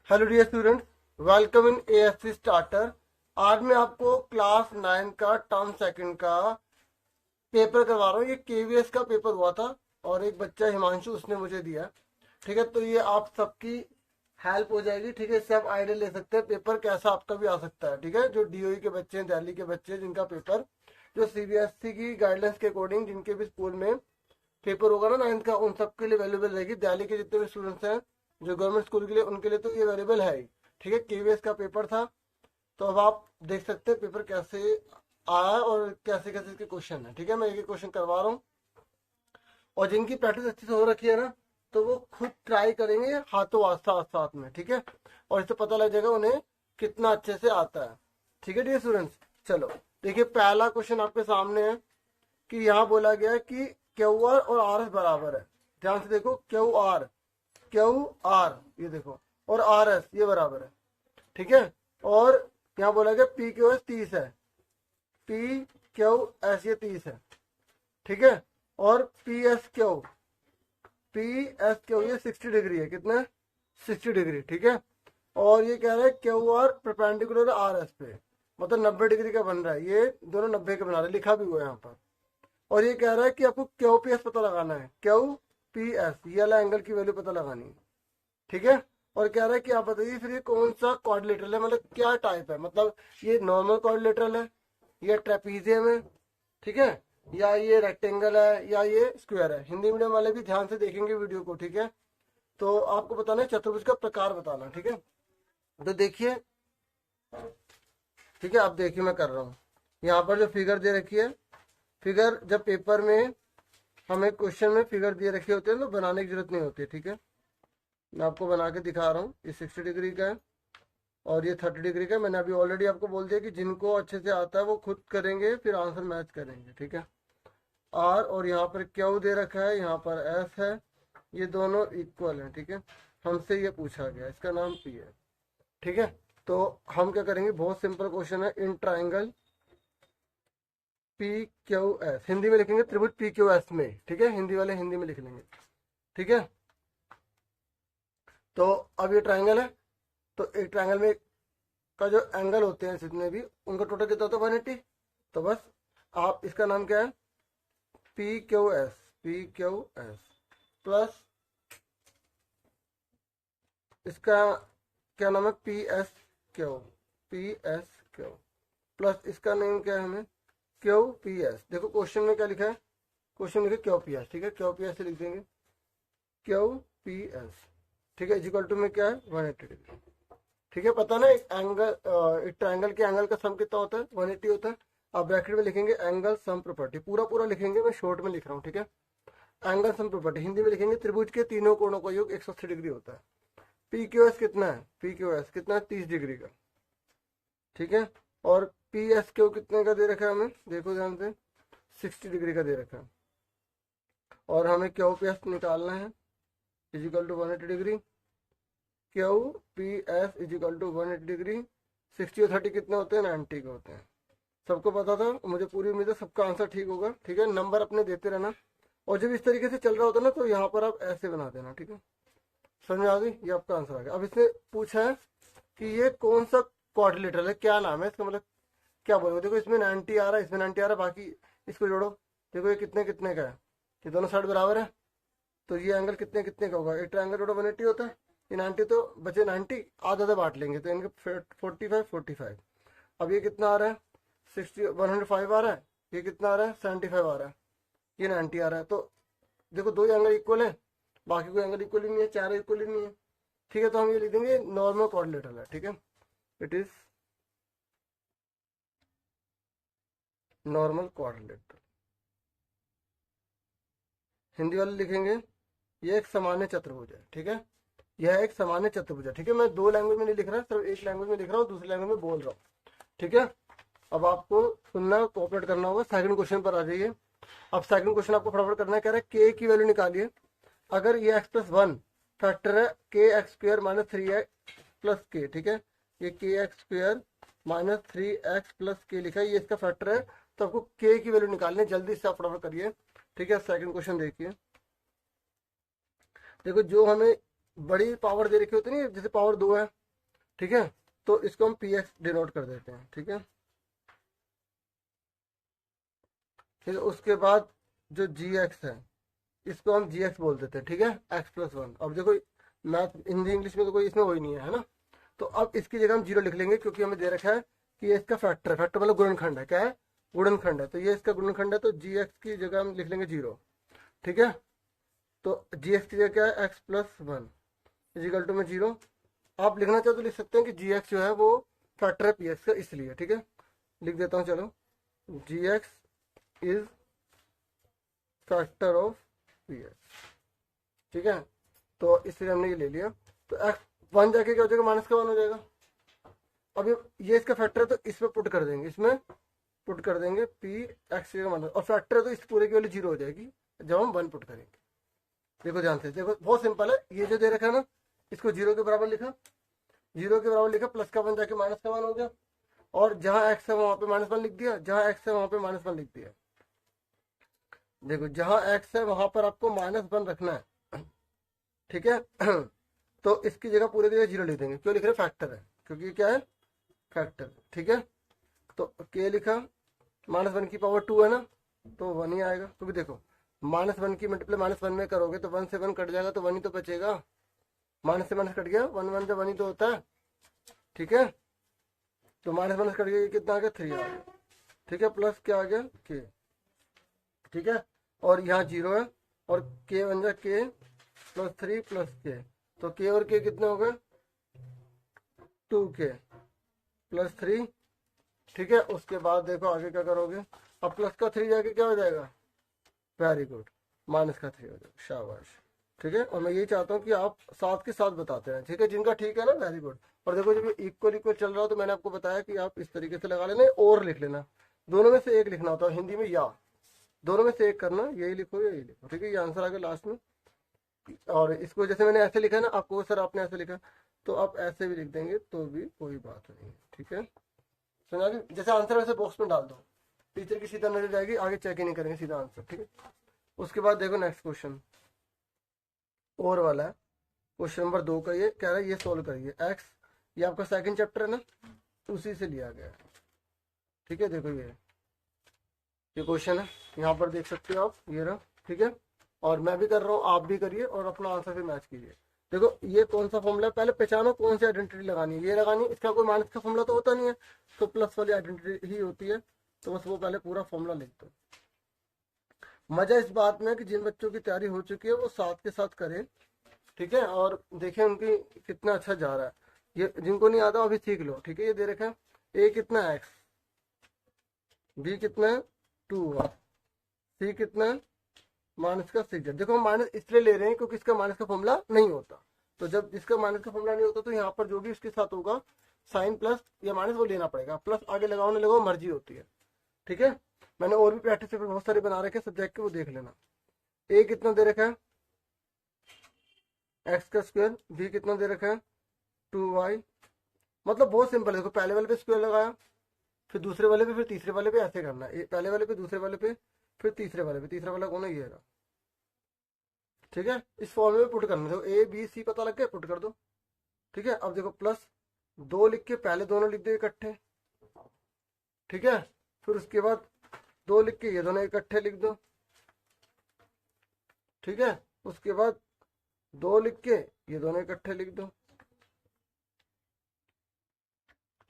Hello dear student, welcome in ASC starter. आज मैं आपको क्लास 9 का टर्म सेकंड का पेपर करवा रहा हूँ। ये केवीएस का पेपर हुआ था और एक बच्चा हिमांशु उसने मुझे दिया। ठीक है, तो ये आप सबकी हेल्प हो जाएगी। ठीक है, इससे आप आइडिया ले सकते हैं पेपर कैसा आपका भी आ सकता है। ठीक है, जो डीओई के बच्चे हैं, दिल्ली के बच्चे हैं, जिनका पेपर जो सीबीएसई की गाइडलाइंस के अकॉर्डिंग जिनके भी स्कूल में पेपर होगा ना 9th का, उन सबके लिए अवेलेबल रहेगी। दिल्ली के जितने भी स्टूडेंट्स हैं जो गवर्नमेंट स्कूल के लिए, उनके लिए तो ये अवेलेबल है ही। ठीक है, केवीएस का पेपर था, तो अब आप देख सकते हैं पेपर कैसे आया है और कैसे कैसे इसके क्वेश्चन है। ठीक है, मैं एक एक क्वेश्चन करवा रहा हूँ और जिनकी प्रैक्टिस अच्छी से हो रखी है ना, तो वो खुद ट्राई करेंगे हाथों हाथ साथ साथ में। ठीक है, और इससे पता लग जाएगा उन्हें कितना अच्छे से आता है। ठीक है डियर स्टूडेंट्स, चलो देखिए पहला क्वेश्चन आपके सामने है कि यहाँ बोला गया है कि क्यू आर और आर एस बराबर है। ध्यान से देखो, क्यू आर ये देखो, और आर एस ये बराबर है। ठीक है, और यहाँ बोला गया पी क्यू एस 30 है, पी क्यू एस ये 30 है। ठीक है, और पी एस क्यू ये 60 डिग्री है। कितना है? 60 डिग्री। ठीक है, और ये कह रहा है Q R perpendicular R S पे, मतलब 90 डिग्री का बन रहा है। ये दोनों 90 के बना रहे हैं, लिखा भी हुआ है यहाँ पर। और ये कह रहा है कि आपको क्यू पी एस पता लगाना है, क्यू पी एस ये वाला एंगल की वैल्यू पता लगानी है। ठीक है, और कह रहा है कि आप बताइए फिर ये कौन सा क्वाड्रिलेटरल है, मतलब क्या टाइप है, मतलब ये नॉर्मल क्वाड्रिलेटरल है या ट्रेपीजियम है। ठीक है, या ये रेक्टेंगल है या ये स्क्वायर है। हिंदी मीडियम वाले भी ध्यान से देखेंगे वीडियो को। ठीक है, तो आपको बताना है चतुर्भुज का प्रकार बताना। ठीक है, तो देखिए, ठीक है, अब देखिए मैं कर रहा हूँ यहाँ पर जो फिगर दे रखी है। फिगर जब पेपर में हमें क्वेश्चन में फिगर दिए रखे होते हैं तो बनाने की जरूरत नहीं होती। ठीक है, मैं आपको बना के दिखा रहा हूँ। ये 60 डिग्री का है और ये 30 डिग्री का है। मैंने अभी ऑलरेडी आपको बोल दिया कि जिनको अच्छे से आता है वो खुद करेंगे, फिर आंसर मैच करेंगे। ठीक है, आर और यहाँ पर क्यू दे रखा है, यहाँ पर एस है, ये दोनों इक्वल हैं। ठीक है, हमसे ये पूछा गया, इसका नाम पी है। ठीक है, तो हम क्या करेंगे, बहुत सिंपल क्वेश्चन है। In triangle P Q S, Hindi में लिखेंगे त्रिभुज पी क्यू एस में। ठीक है, हिंदी वाले हिंदी में लिख लेंगे। ठीक है, तो अब ये ट्राइंगल है, तो एक ट्राइंगल में का जो एंगल होते हैं जितने भी, उनका टोटल कितना होता है? 180। तो बस आप इसका नाम क्या है, पी क्यू एस प्लस इसका क्या नाम है, पी एस क्यू प्लस इसका नेम क्या है हमें, क्यू पी एस। देखो क्वेश्चन में क्या लिखा है, क्वेश्चन में लिखा क्यू पी एस। ठीक है, क्यू पी एस से लिख देंगे क्यू पी एस। ठीक है, इजिकल टू में क्या है, 180 डिग्री। ठीक है, पता ना एक एंगल, एक ट्रायंगल के एंगल का सम कितना होता है, 180 होता है। आप ब्रैकेट में लिखेंगे एंगल सम प्रॉपर्टी, पूरा पूरा लिखेंगे, मैं शॉर्ट में लिख रहा हूँ। ठीक है, एंगल सम प्रॉपर्टी हिंदी में लिखेंगे त्रिभुज के तीनों कोणों का योग 180 डिग्री होता है। पी क्यू एस कितना है, पी क्यू एस कितना है, 30 डिग्री का। ठीक है, और पी एस क्यू कितने का दे रखा है हमें, देखो ध्यान से, 60 डिग्री का दे रखा है। और हमें क्यू पी एस निकालना है, equal to 180 degree. Q P S equal to 180 degree. 60 और 30 कितने होते हैं, 90 के होते हैं। सबको पता था, मुझे पूरी उम्मीद है सबका आंसर ठीक होगा। ठीक है, नंबर अपने देते रहना, और जब इस तरीके से चल रहा होता है ना, तो यहाँ पर आप ऐसे बना देना। ठीक है, समझ में आ गई, ये आपका आंसर आ गया। अब इसने पूछा है कि ये कौन सा क्वाड्रिलेटरल है, क्या नाम है इसका, मतलब क्या बोलोगे। देखो इसमें 90 आ रहा है, इसमें 90 आ रहा है, बाकी इसको जोड़ो। देखो ये कितने कितने का है, ये दोनों साइड बराबर है, तो ये एंगल कितने कितने का होगा। एक ट्रायंगल जोड़ो 180 होता है, ये 90, तो बचे 90, आधा आधा बांट लेंगे तो इनके 45 45। अब ये कितना आ रहा है, 105 आ रहा है, ये कितना आ रहा है, 75 आ रहा है, ये 90 आ रहा है। तो देखो दो एंगल इक्वल है, बाकी कोई एंगल इक्वल ही नहीं है, चारों इक्वल ही नहीं है। ठीक है, तो हम ये लिख देंगे नॉर्मल कोऑर्डिनेटर है। ठीक है, it is normal coordinator. Hindi वाले लिखेंगे ये एक सामान्य चतुर्भुज है। ठीक है, यह एक सामान्य चतुर्भुज है। ठीक है, मैं दो लैंग्वेज में नहीं लिख रहा, सिर्फ एक लैंग्वेज में लिख रहा हूँ, दूसरी लैंग्वेज में बोल रहा हूँ। ठीक है, अब आपको सुनना, कोऑपरेट करना होगा। सेकंड क्वेश्चन पर आ जाइए। अब सेकंड क्वेश्चन आपको फटाफट करना है, कह रहा है के की वैल्यू निकालिए। अगर ये एक्स प्लस वन फैक्टर है के x square minus 3x plus के। ठीक है, ये के x square minus 3x plus के लिखा है, ये इसका फैक्टर है, तो आपको के की वैल्यू निकालनी है। जल्दी से आप फटाफट करिए। ठीक है, सेकंड क्वेश्चन देखिए। देखो जो हमें बड़ी पावर दे रखी होती नहीं, जैसे पावर 2 है, ठीक है, तो इसको हम पी एक्स डिनोट कर देते हैं, ठीक है। ठीक है, उसके बाद जो जी एक्स है इसको हम जी एक्स बोल देते हैं, ठीक है, एक्स प्लस वन। अब देखो मैथ हिंदी इंग्लिश में तो कोई इसमें वही नहीं है ना। तो अब इसकी जगह हम जीरो लिख लेंगे, क्योंकि हमें दे रखा है कि ये इसका फैक्टर है, फैक्टर मतलब गुणनखंड है, क्या है, गुणनखंड है, तो ये इसका गुणनखंड है, तो जी एक्स की जगह हम लिख लेंगे जीरो, ठीक है। तो जी एक्स की जगह क्या है, x plus one equal to में जीरो। आप लिखना चाहो तो लिख सकते हैं कि जी एक्स जो है वो फैक्टर है पी एक्स का, इसलिए, ठीक है, लिख देता हूँ, चलो, g x is factor of p x, ठीक है। तो इसलिए हमने ये ले लिया, तो एक्स वन जाके क्या हो जाएगा, माइनस का वन हो जाएगा। अब ये इसका फैक्टर है, तो इसमें पुट कर देंगे, इसमें पुट कर देंगे पी एक्स का माइनस, और फैक्टर है तो इस पूरे की वैल्यू जीरो हो जाएगी जब हम वन पुट करेंगे। देखो ध्यान से, देखो बहुत सिंपल है, ये जो दे रखा है ना, इसको जीरो के बराबर लिखा, जीरो के बराबर लिखा, प्लस का वन जाके माइनस का वन हो गया, और जहां एक्स है वहां पे माइनस वन लिख दिया, जहां एक्स है वहां पे माइनस वन लिख दिया। देखो जहां एक्स है वहां पर आपको माइनस वन रखना है, ठीक है। तो इसकी जगह पूरे की जगह जीरो लिख देंगे, क्यों लिख रहे हैं, फैक्टर है, क्योंकि क्या है, फैक्टर, ठीक है। तो के लिखा, माइनस वन की पावर टू है ना, तो वन ही आएगा, क्योंकि देखो माइनस वन की मल्टीप्लाई माइनस वन में करोगे तो वन से वन कट जाएगा, तो वन ही तो बचेगा, माइनस से माइनस कट गया, वन वन से वन ही तो होता है, ठीक है। तो माइनस माइनस कट गया, कितना आ गया, थ्री आ गया, ठीक है, प्लस क्या आ गया, के, ठीक है, और यहाँ जीरो है, और के बन जाए के प्लस थ्री प्लस के, तो के और के कितने हो गए, टू के प्लस थ्री, ठीक है। उसके बाद देखो आगे क्या करोगे, अब प्लस का थ्री जाके क्या हो जाएगा, वेरी गुड, माइनस का थ्री हो जाएगा, शाबाश, ठीक है। और मैं यही चाहता हूँ कि आप साथ के साथ बताते हैं, ठीक है, जिनका ठीक है ना, वेरी गुड। और देखो जब इक्वल इक्वल चल रहा हो तो मैंने आपको बताया कि आप इस तरीके से लगा लेना, और लिख लेना, दोनों में से एक लिखना होता है हिंदी में, या दोनों में से एक करना, यही लिखो यही लिखो, ठीक है, ये आंसर आ गया लास्ट में। और इसको जैसे मैंने ऐसे लिखा है ना, आपको सर आपने ऐसे लिखा, तो आप ऐसे भी लिख देंगे तो भी कोई बात नहीं, ठीक है, समझा कि जैसे आंसर वैसे बॉक्स में डाल दो, टीचर की सीधा नजर जाएगी, आगे चेक ही नहीं करेंगे, सीधा आंसर, ठीक है। उसके बाद देखो नेक्स्ट क्वेश्चन और वाला है, क्वेश्चन नंबर 2 का, ये कह रहा है ये सोल्व करिए, एक्स, ये आपका सेकंड चैप्टर है ना, उसी से लिया गया है, ठीक है। देखो ये क्वेश्चन है, यहाँ पर देख सकते हो आप, ये रहा, ठीक है, और मैं भी कर रहा हूँ, आप भी करिए और अपना आंसर फिर मैच कीजिए। देखो ये कौन सा फॉर्मूला है, पहले पहचानो कौन सी आइडेंटिटी लगानी है, ये लगानी है, इसका कोई माइनस का फॉर्मूला तो होता नहीं है, तो प्लस वाली आइडेंटिटी ही होती है, तो बस वो पहले पूरा फॉर्मूला लिख दो। मजा इस बात में कि जिन बच्चों की तैयारी हो चुकी है वो साथ के साथ करें, ठीक है, और देखें उनकी कितना अच्छा जा रहा है। ये जिनको नहीं आता अभी सीख लो, ठीक है। ये दे रखा है, ए कितना है, एक्स, बी कितना है, टू, सी कितना है, माइनस का सिक्स। देखो हम माइनस इसलिए ले रहे हैं क्योंकि इसका माइनस का फॉर्मूला नहीं होता, तो जब इसका माइनस का फॉर्मूला नहीं होता तो यहाँ पर जो भी उसके साथ होगा साइन प्लस या माइनस वो लेना पड़ेगा, प्लस आगे लगाओ ना लगाओ मर्जी होती है, ठीक है। मैंने और भी प्रैक्टिस पेपर बहुत सारे बना रखे सब्जेक्ट के, वो देख लेना। ए कितना दे रखा है, एक्स का स्क्वायर, बी कितना दे रखा है, टू वाई, मतलब बहुत सिंपल है। देखो पहले वाले पे स्क्वायर लगाया, फिर दूसरे वाले पे, फिर तीसरे वाले पे, ऐसे करना है, पहले वाले पे, दूसरे वाले पे, फिर तीसरे वाले पे, तीसरा वाला कौन है, ये रहा, ठीक है। इस फॉर्मूले में पुट करना, देखो ए बी सी पता लग गया, पुट कर दो, ठीक है। अब देखो प्लस दो लिख के पहले दोनों लिख दो इकट्ठे, ठीक है, फिर उसके बाद दो लिख के ये दोनों इकट्ठे लिख दो, ठीक है। उसके बाद दो लिख के ये दोनों इकट्ठे लिख दो,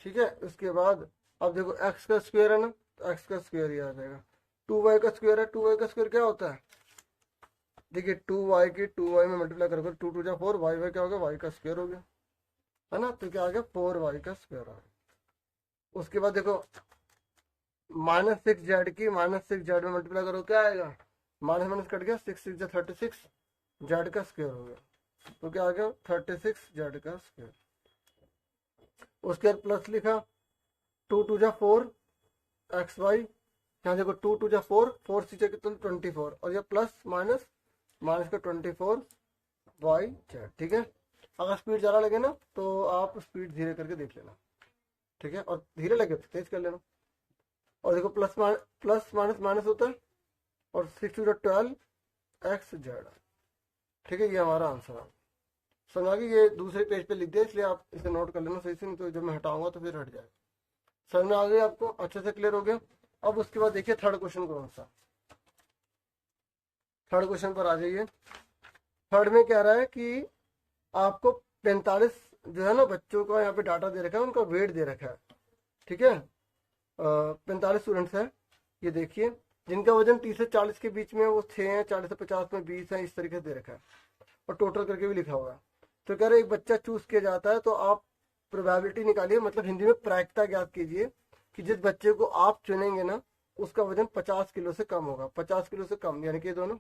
ठीक है। उसके बाद अब देखो एक्स का स्क्वायर है ना, तो एक्स का स्क्वायर ही आ जाएगा, टू वाई का स्क्वायर है, टू वाई का स्क्वायर क्या होता है, देखिए टू वाई की टू वाई में मल्टीप्लाई करोगे, टू टू जा फोर, वाई वाई क्या हो गया, वाई का स्क्वायर हो गया, है ना, तो क्या आ गया, फोर वाई का स्क्वायर आ गया। उसके बाद देखो माइनस सिक्स जेड की माइनस सिक्स जेड में मल्टीप्लाई करो, क्या आएगा, माइनस माइनस कट गया, सिक्स सिक्स जा 36 जेड का स्क्वायर हो गया, तो क्या आ गया, 36 जेड का स्क्वायर। उसके बाद प्लस लिखा, टू टू जा फोर एक्स वाई, यहाँ देखो टू टू जा फोर, फोर सी कितना 24, और ये प्लस माइनस माइनस का 24 वाई जेड, ठीक है। अगर स्पीड ज़्यादा लगे ना तो आप स्पीड धीरे करके देख लेना, ठीक है, और धीरे लगे तो तेज कर लेना। और देखो प्लस माइनस माइनस होता है, और 6 टू 12 एक्स जेड, ठीक है, ये हमारा आंसर है। समझ आ गई? ये दूसरे पेज पे लिख दिया, इसलिए आप इसे नोट कर लेना सही से, नहीं तो जब मैं हटाऊंगा तो फिर हट जाएगा। समझ में आ गई आपको? अच्छे से क्लियर हो गया? अब उसके बाद देखिए थर्ड क्वेश्चन कौन सा। थर्ड क्वेश्चन पर आ जाइए। थर्ड में कह रहा है कि आपको 45 जो है ना बच्चों का यहाँ पे डाटा दे रखा है, उनका वेट दे रखा है, ठीक है। 45 स्टूडेंट्स हैं, ये देखिए, जिनका वजन 30 से 40 के बीच में, वो 6 हैं, 40 से 50 में 20 है, इस तरीके से दे रखा है और टोटल करके भी लिखा हुआ है। तो कह रहे एक बच्चा चूज किया जाता है, तो आप प्रोबेबिलिटी निकालिए, मतलब हिंदी में प्रायिकता ज्ञात कीजिए कि जिस बच्चे को आप चुनेंगे ना उसका वजन 50 किलो से कम होगा। 50 किलो से कम यानी कि ये दोनों,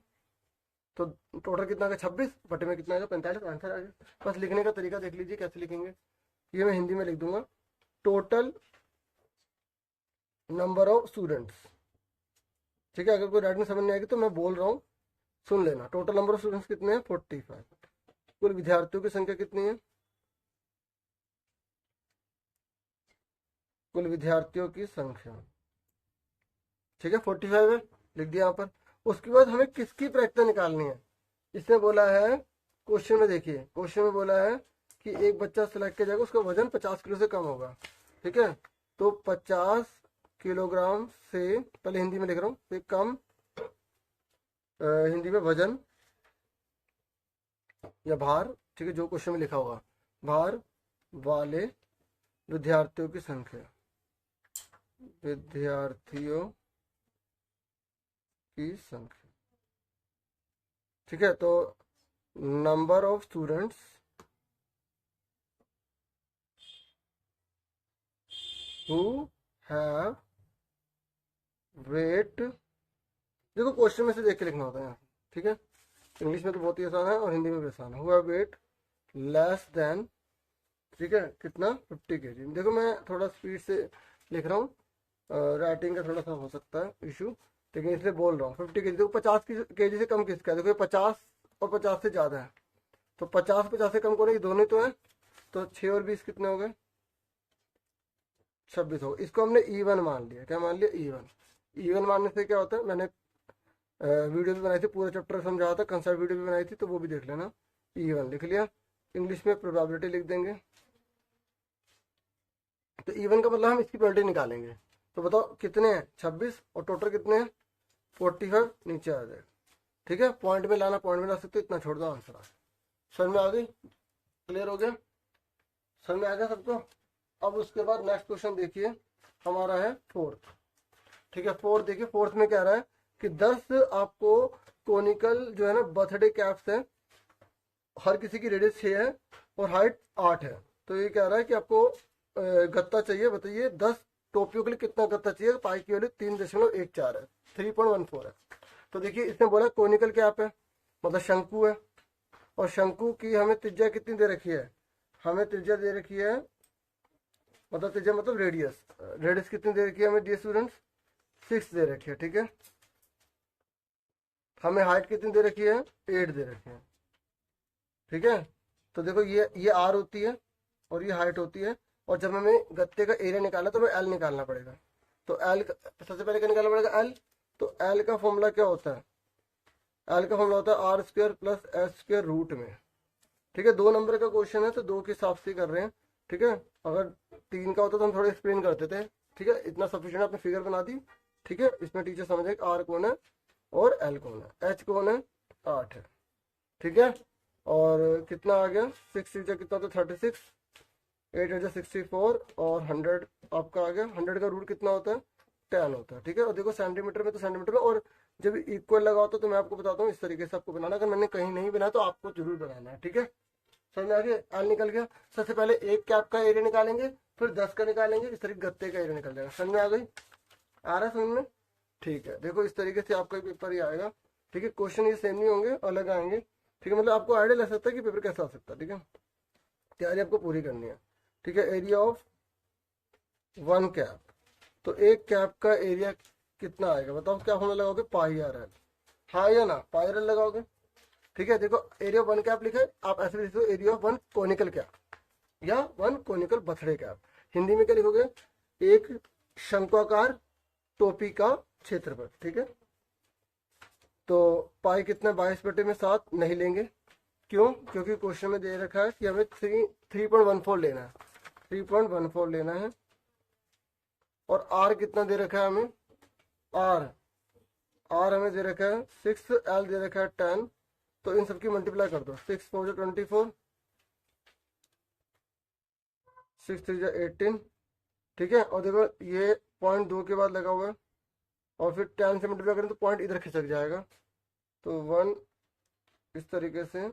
तो टोटल कितना आएगा 26, बटे में कितना आएगा 45, आंसर आ गया। बस लिखने का तरीका देख लीजिए कैसे लिखेंगे। ये मैं हिंदी में लिख दूंगा, टोटल नंबर ऑफ स्टूडेंट्स, ठीक है। अगर कोई राइटिंग समझ नहीं आएगी तो मैं बोल रहा हूँ, सुन लेना। टोटल नंबर ऑफ स्टूडेंट्स कितने हैं 45। कुल विद्यार्थियों की संख्या कितनी है? कुल विद्यार्थियों की संख्या, ठीक है 45 है, लिख दिया यहाँ पर। उसके बाद हमें किसकी प्रायिकता निकालनी है? इसने बोला है, क्वेश्चन में देखिए, क्वेश्चन में बोला है कि एक बच्चा सिलेक्ट किया जाएगा, उसका वजन 50 किलो से कम होगा, ठीक है। तो 50 किलोग्राम से, पहले हिंदी में लिख रहा हूँ, से कम, हिंदी में वजन या भार, ठीक है, जो क्वेश्चन में लिखा होगा, भार वाले विद्यार्थियों की संख्या, विद्यार्थियों की संख्या, ठीक है। तो number of students who have weight, देखो क्वेश्चन में से देख के लिखना होता है यहाँ, ठीक है। इंग्लिश में तो बहुत ही आसान है और हिंदी में भी आसान है। Who have weight less than, ठीक है, कितना 50 kg। देखो मैं थोड़ा स्पीड से लिख रहा हूँ, राइटिंग का थोड़ा सा हो सकता है इशू, लेकिन इसलिए बोल रहा हूँ 50 kg। देखो 50 kg से कम किसका है? देखो 50 और 50 से ज़्यादा है, तो 50 से कम कौन है? ये दोनों तो है, तो 6 और 20 कितने हो गए? 26 हो गए। इसको हमने E1 मान लिया। क्या मान लिया? E1। E1 मानने से क्या होता है, मैंने वीडियो भी बनाई थी, पूरा चैप्टर समझाया था, कंसेप्ट वीडियो भी बनाई थी, तो वो भी देख लेना। E1 लिख लिया, इंग्लिश में प्रोबेबिलिटी लिख देंगे। तो E1 का मतलब हम इसकी प्रोबेबिलिटी निकालेंगे। तो बताओ कितने हैं? 26 और टोटल कितने हैं 45, नीचे आ जाएगा, ठीक है। पॉइंट में लाना, पॉइंट में ला सकते हो, इतना छोड़ दो, आंसर आ गया। समझ में आ गई? क्लियर हो गया? समझ में आ गया सबको? अब उसके बाद नेक्स्ट क्वेश्चन देखिए, हमारा है फोर्थ, ठीक है। फोर्थ देखिए, फोर्थ में कह रहा है कि 10 आपको कोनिकल जो है ना बर्थडे कैप्स है, हर किसी की रेडियस 6 है और हाइट 8 है। तो ये कह रहा है कि आपको गत्ता चाहिए, बताइए 10 टोपियों के लिए कितना गत्ता चाहिए? पाई की वैल्यू 3.14 है, 3.14 है। तो देखिए इसने बोला कोनिकल कैप है, मतलब शंकु है, और शंकु की हमें त्रिज्या कितनी दे रखी है? हमें त्रिज्या दे रखी है, मतलब त्रिज्या मतलब रेडियस, रेडियस कितनी दे रखी है हमें डियर स्टूडेंट्स? 6 दे रखी है, ठीक है। हमें हाइट कितनी दे रखी है? 8 दे रखी है, ठीक है। तो देखो ये आर होती है और ये हाइट होती है, और जब हमें गत्ते का एरिया निकालना तो हमें एल निकालना पड़ेगा। तो एल सबसे पहले क्या निकालना पड़ेगा? एल। तो एल का फॉर्मूला क्या होता है? एल का फॉर्मूला होता है r square plus s square root में, ठीक है। 2 नंबर का क्वेश्चन है तो 2 के हिसाब से कर रहे हैं, ठीक है। अगर 3 का होता तो हम थोड़ा एक्सप्लेन करते थे, ठीक है। इतना सफिशिएंट, आपने फिगर बना दी, ठीक है। इसमें टीचर समझे आर कौन है और एल कौन है, एच कौन है, 8 है, ठीक है। और कितना आ गया? 6 कितना होता है 36, 8 64 और 100 आपका आ गया। 100 का रूट कितना होता है? 10 होता है, ठीक है। और देखो सेंटीमीटर में तो सेंटीमीटर में, और जब इक्वल लगा होता है तो मैं आपको बताता हूँ इस तरीके से आपको बनाना। अगर मैंने कहीं नहीं बनाया तो आपको जरूर बनाना है, ठीक है। समझ में आ गया? एल निकल गया। सबसे पहले एक कैप का एरिया निकालेंगे, फिर 10 का निकालेंगे, इस तरीके गत्ते का एरिया निकल जाएगा। समझ में आ गई? आ रहा है समझ में? ठीक है। देखो इस तरीके से आपका पेपर ही आएगा, ठीक है। क्वेश्चन ये सेम नहीं होंगे, अलग आएंगे, ठीक है। मतलब आपको आइडिया लग सकता है कि पेपर कैसा आ सकता है, ठीक है। तैयारी आपको पूरी करनी है, ठीक है। एरिया ऑफ 1 कैप, तो एक कैप का एरिया कितना आएगा? बताओ क्या फॉर्मूला लगाओगे? पाई आर एल, हाँ या ना? पाई आर एल लगाओगे, ठीक है। देखो एरिया ऑफ 1 कैप लिखा है, आप ऐसे भी लिखो एरिया ऑफ 1 कोनिकल कैप या 1 कोनिकल बर्थडे कैप। हिंदी में क्या लिखोगे? एक शंक्वाकार टोपी का क्षेत्रफल, ठीक है। तो पाई कितना? 22/7 नहीं लेंगे, क्यों? क्योंकि क्वेश्चन में दे रखा है कि हमें 3.14 लेना है, 3.14 लेना है। और आर कितना दे रखा है हमें? आर हमें दे रखा है 6, एल दे रखा है 10। तो इन सबकी मल्टीप्लाई कर दो, 6 4 24, 6 3 18, ठीक है। और देखो ये पॉइंट 2 के बाद लगा हुआ है, और फिर 10 से मल्टीप्लाई करें तो पॉइंट इधर खिसक जाएगा। तो 1 इस तरीके से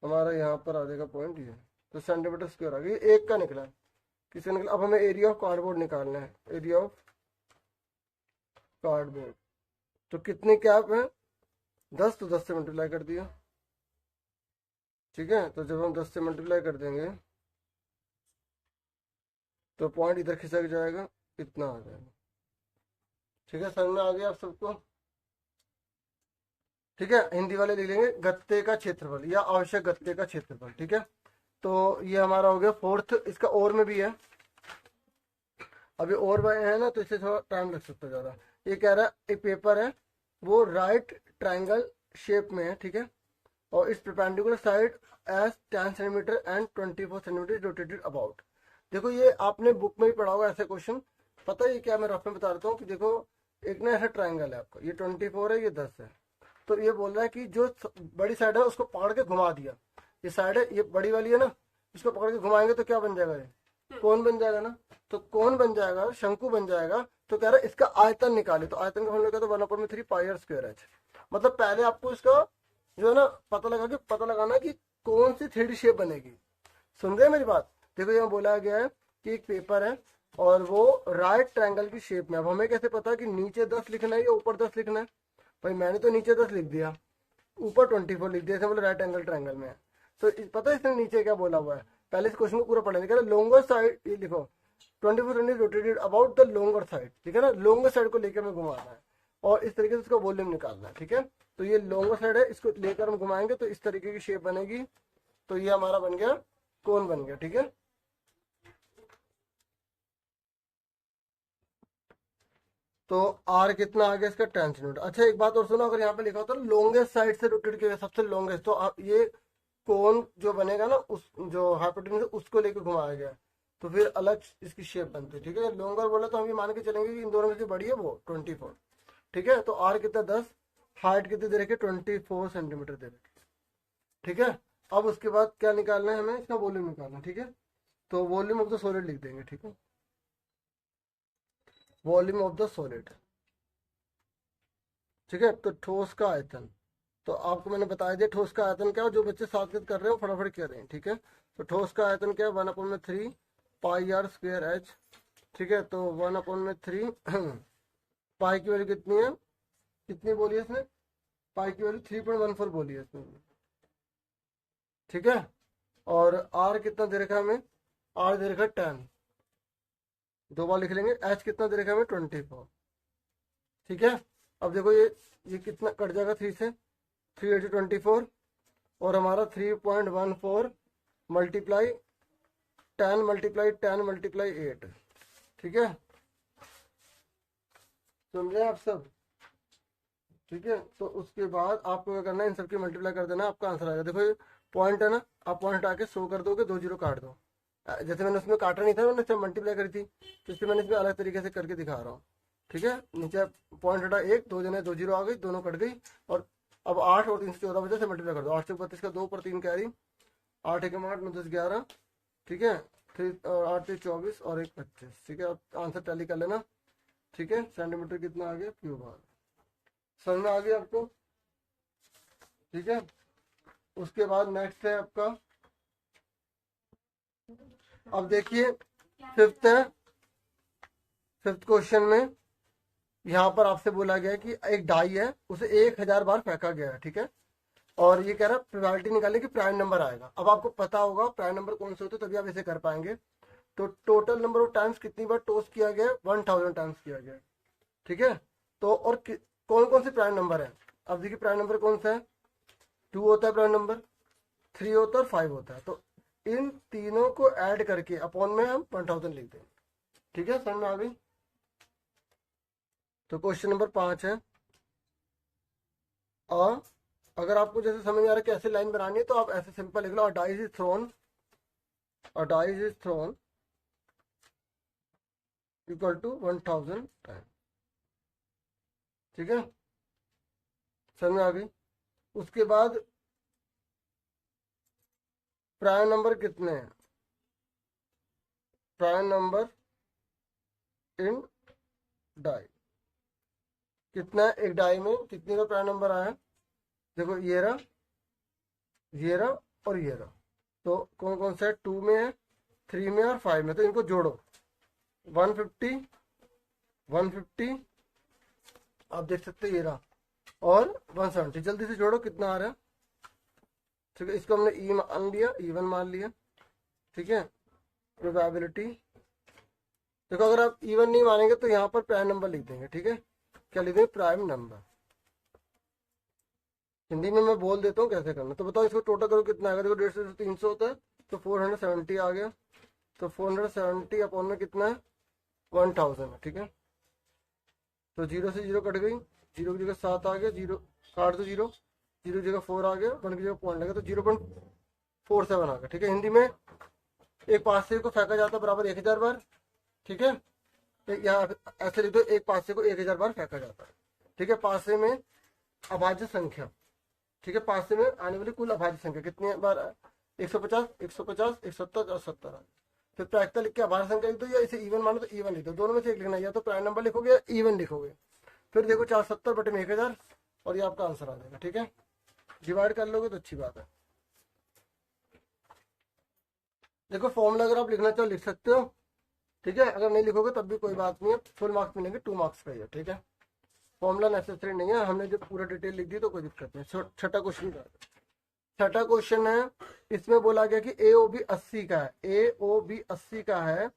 हमारा यहाँ पर आ जाएगा पॉइंट ये। तो सेंटीमीटर स्क्वायर आ गया, ये एक का निकला है। किसका निकला? अब हमें एरिया ऑफ कार्डबोर्ड निकालना है, एरिया ऑफ कार्डबोर्ड। तो कितने कैप है? 10, तो 10 से मल्टीप्लाई कर दिया, ठीक है। तो जब हम 10 से मल्टीप्लाई कर देंगे तो पॉइंट इधर खिसक जाएगा, इतना आ जाएगा, ठीक है। समझ में आ गया आप सबको? ठीक है। हिंदी वाले लिख लेंगे गत्ते का क्षेत्रफल या आवश्यक गत्ते का क्षेत्रफल, ठीक है। तो ये हमारा हो गया फोर्थ। इसका और में भी है, अभी और में है ना, तो इससे थोड़ा टाइम लग सकता है ज़्यादा। ये कह रहा है एक पेपर है, वो राइट ट्राइंगल शेप में है, ठीक है। और इस perpendicular side as 10 centimetre and 24 centimetre rotated about. देखो ये आपने बुक में भी पढ़ा होगा ऐसे क्वेश्चन। पता है ये क्या? मैं रफ में बता देता हूँ कि देखो एक ना ऐसा ट्राइंगल है आपका, ये 24 है, ये 10 है। तो ये बोल रहा है कि जो बड़ी साइड है उसको पकड़ के घुमा दिया, ये साइड है, ये बड़ी वाली है ना, इसको पकड़ के घुमाएंगे तो क्या बन जाएगा? ये कोण बन जाएगा ना। तो कोण बन जाएगा, शंकु बन जाएगा। तो कह रहा है इसका आयतन निकाले। तो आयतन का फॉर्मूला क्या? तो 1/3 पाई आर स्क्वायर एच। मतलब पहले आपको इसका जो है ना पता लगाना कि कौन सी 3D शेप बनेगी। सुन रहे हैं मेरी बात? देखो यहाँ बोला गया है कि एक पेपर है और वो राइट ट्रायंगल की शेप में। अब हमें कैसे पता कि नीचे 10 लिखना है या ऊपर 10 लिखना है? भाई मैंने तो नीचे 10 लिख दिया, ऊपर 24 लिख दिया, बोले राइट एंगल ट्रायंगल में है। तो पता है इसने नीचे क्या बोला हुआ है? पहले इस क्वेश्चन को पूरा पढ़ेंगे। लोंगर साइड, ये लिखो 24 rotated about the longer side, ठीक है ना। लोंगर साइड को लेकर हमें घुमाना है और इस तरीके से इसका वॉल्यूम निकालना है, ठीक है। तो ये लोंगर साइड है, इसको लेकर हम घुमाएंगे तो इस तरीके की शेप बनेगी। तो ये हमारा बन गया कोन बन गया, ठीक है। तो आर कितना आ गया इसका? 10 सेंटीमीटर। अच्छा एक बात और सुनो, अगर यहाँ पे लिखा होता है लॉन्गेस्ट साइड से रोटेट किया, सबसे लॉन्गेस्ट, तो आप ये कोन जो बनेगा ना, उस जो हाइपोटेन्यूज उसको लेकर घुमाया गया, तो फिर अलग इसकी शेप बनती है, ठीक है। लॉन्गर बोला तो हम ये मान के चलेंगे कि इन दोनों में से बड़ी है वो 24, ठीक है। तो आर कितना? 10, हाइट कितनी दे रखी? 24 सेंटीमीटर दे रखी, ठीक है। अब उसके बाद क्या निकालना है हमें? इसका वॉल्यूम निकालना है, ठीक है। तो वॉल्यूम ऑफ द सॉलिड लिख देंगे, ठीक है। वॉल्यूम ऑफ द सॉलिड, ठीक है। तो ठोस का आयतन, तो आपको मैंने बताया दिया ठोस का आयतन क्या है। जो बच्चे साथ साथ कर रहे हो फटाफट कर रहे हैं, ठीक है। तो ठोस का आयतन क्या है? 1/3 पाई आर स्क्वायर एच, ठीक है। तो 1/3 पाई की वैल्यू कितनी है? कितनी बोली है इसने? पाई की वैल्यू 3.14 बोली है इसने, ठीक है। और आर कितना दे रखा है हमें? आर दे रखा है 10, दो बार लिख लेंगे। एच कितना दे रखा है हमें? 24, ठीक है। अब देखो ये कितना कट जाएगा 3 से? 3 8 24, और हमारा 3.14 मल्टीप्लाई 10 मल्टीप्लाई 10 मल्टीप्लाई 8, ठीक है। सुन रहे हैं आप सब? ठीक है। तो उसके बाद आपको क्या करना है? इन सबकी मल्टीप्लाई कर देना, आपका आंसर आएगा। देखो ये पॉइंट है ना, आप पॉइंट आके 100 कर दोगे, 2 0 काट दो। जैसे मैंने उसमें काटा नहीं था, मैंने सिर्फ मल्टीप्लाई करी थी, तो इसलिए मैंने इसमें अलग तरीके से करके दिखा रहा हूँ, ठीक है। नीचे पॉइंट हटा 1, 2 जने 2 0 आ गई, दोनों कट गई। और अब 8 और 3 से 14 बजे से मल्टीप्लाई कर दो। 8 से 32 का 2 पर 3 कैरी, 8 1 8 9 10 11, ठीक है। फिर 8 3 24 और 1 25, ठीक है। अब आंसर टैली कर लेना, ठीक है। सेंटीमीटर कितना आ गया? क्यूब आ गया। समझ में आ गया आपको? ठीक है। उसके बाद नेक्स्ट है आपका, अब देखिए फिफ्थ है। फिफ्थ क्वेश्चन में यहाँ पर आपसे बोला गया है कि एक डाई है, उसे 1000 बार फेंका गया है, ठीक है। और ये कह रहा है प्रोबेबिलिटी निकालने की प्राइम नंबर आएगा। अब आपको पता होगा प्राइम नंबर कौन से होते हैं, तभी आप इसे कर पाएंगे। तो टोटल नंबर ऑफ टाइम्स कितनी बार टॉस किया गया? 1000 टाइम्स किया गया, ठीक है। तो और कौन कौन से प्राइम नंबर है? अब देखिए प्राइम नंबर कौन सा है? 2 होता है प्राइम नंबर, 3 होता है और 5 होता है। तो इन तीनों को ऐड करके अपॉन में हम 1000 लिख देंगे, ठीक है। समझ में आ गई? तो क्वेश्चन नंबर 5 है, अगर आपको जैसे समझ में आ रहा है कैसे लाइन बनानी है तो आप ऐसे सिंपल लिख लो, a dice is thrown, a dice is thrown equal to 1000 time. ठीक है, समझ में आ गई। उसके बाद प्राइम नंबर कितने हैं, प्राइम नंबर इन डाई कितना है, एक डाई में कितने का प्राइम नंबर आया, देखो ये रहा, ये रहा और ये रहा। तो कौन कौन सा है, 2 में है, 3 में और 5 में, तो इनको जोड़ो। 150, 150 आप देख सकते हैं ये रहा, और 170, जल्दी से जोड़ो कितना आ रहा है। ठीक है, इसको हमने ई मान लिया, इवन मान लिया। ठीक है, प्रोबेबिलिटी, देखो अगर आप इवन नहीं मानेंगे तो यहाँ पर प्राइम नंबर लिख देंगे। ठीक है, क्या लिख देंगे, प्राइम नंबर। हिंदी में मैं बोल देता हूँ कैसे करना। तो बताओ इसको टोटल करो कितना आएगा, देखो 150 से 300 होता है तो 470 आ गया। तो 470 अपॉन में कितना है, 1000 है। ठीक है, तो 0 से 0 कट गई, 0 की जगह 7 आ गया, 0 काट दो, 0 0 की जगह 4 आ गया, 1 की जगह पॉइंट लगा तो 0.47 आ गया। ठीक है, हिंदी में एक पासे को फेंका जाता बराबर 1000 बार। ठीक है, यहाँ ऐसे लिख दो, एक पासे को 1000 बार फेंका जाता है। ठीक है, पासे में अभाज्य संख्या, ठीक है, पासे में आने वाली कुल अभाज्य संख्या कितनी बार, 150, 150, 170 और 70 आ। फिर प्रायिकता लिख के अभाज्य संख्या लिख दो, या इसे इवन मानो तो इवन लिख दो, दोनों में से एक लिखना है, या तो प्राइम नंबर लिखोगे या इवन लिखोगे। फिर देखो 470 बटे में 1000 और ये आपका आंसर आ जाएगा। ठीक है, डिवाइड कर लोगे तो अच्छी बात है। देखो फॉर्मूला अगर आप लिखना चाहो लिख सकते हो। ठीक है, अगर नहीं लिखोगे तब भी कोई बात नहीं है, फुल मार्क्स मिलेंगे 2 मार्क्स का ही है। ठीक है, फॉर्मूला नेसेसरी नहीं है, हमने जो पूरा डिटेल लिख दी तो कोई दिक्कत नहीं। छठा क्वेश्चन का, छठा क्वेश्चन है, इसमें बोला गया कि ए ओ बी 80 का है, ए ओ बी 80 का है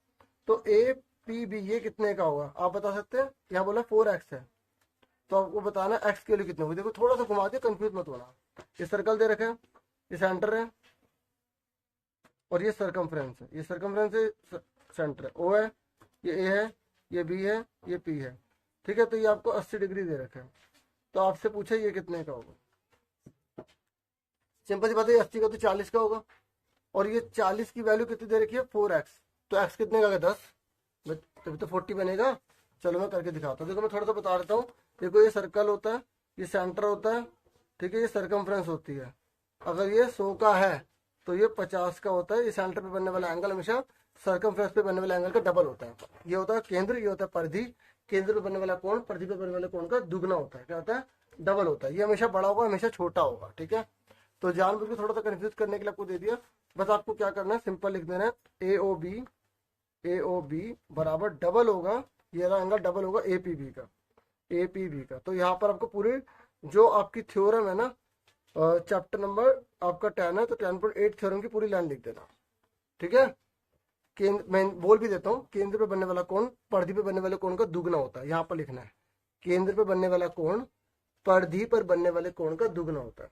तो ए पी बी ये कितने का होगा, आप बता सकते हैं। यहाँ बोला 4x है, तो आपको बताना x के लिए कितने होगी। देखो थोड़ा सा घुमा दिया, कंफ्यूज मत होना। ये सर्कल दे रखा है, ये सेंटर है और ये सरकमफ्रेंस है, ये सरकमफ्रेंस है, सेंटर है, ओ है, ये ए है, ये बी है, ये पी है। ठीक है, तो ये आपको 80 डिग्री दे रखा है, तो आपसे पूछे ये कितने का होगा। सिंपल सी बात है, 80 का तो 40 का होगा, और ये 40 की वैल्यू कितनी दे रखी है, 4x, तो x कितने का होगा, 10, तभी तो 40 बनेगा। चलो मैं करके दिखाता हूँ। देखो मैं थोड़ा सा बता देता हूँ। देखो ये सर्कल होता है, ये सेंटर होता है, ठीक है, ये सरकमफ्रेंस होती है। अगर ये 100 का है तो ये 50 का होता है। ये सेंटर पे बनने वाला एंगल हमेशा सर्कमफ्रेंस पे बनने वाले एंगल का डबल होता है। ये होता है केंद्र, ये होता है परिधि। केंद्र पे बनने वाला कोण परिधि पे बनने वाले कोण का दुगना होता है। क्या होता है, डबल होता है। ये हमेशा बड़ा होगा, हमेशा छोटा होगा। ठीक है, तो जानबूझ के थोड़ा सा कंफ्यूज करने के लिए आपको दे दिया। बस आपको क्या करना है, सिंपल लिख देना है ए ओ बी बराबर डबल होगा, ये रहा एंगल डबल होगा ए पी बी का। तो यहाँ पर आपको पूरी जो आपकी थ्योरम है ना, चैप्टर नंबर आपका 10 है, तो 10.8 थ्योरम की पूरी लाइन लिख देना। ठीक है, केंद्र मैं बोल भी देता हूँ, केंद्र पे बनने वाला कोण परिधि पे बनने वाले कोण का दुगना होता है। यहाँ पर लिखना है, केंद्र पे बनने वाला कोण परिधि पर बनने वाले कोण का दुगना होता है।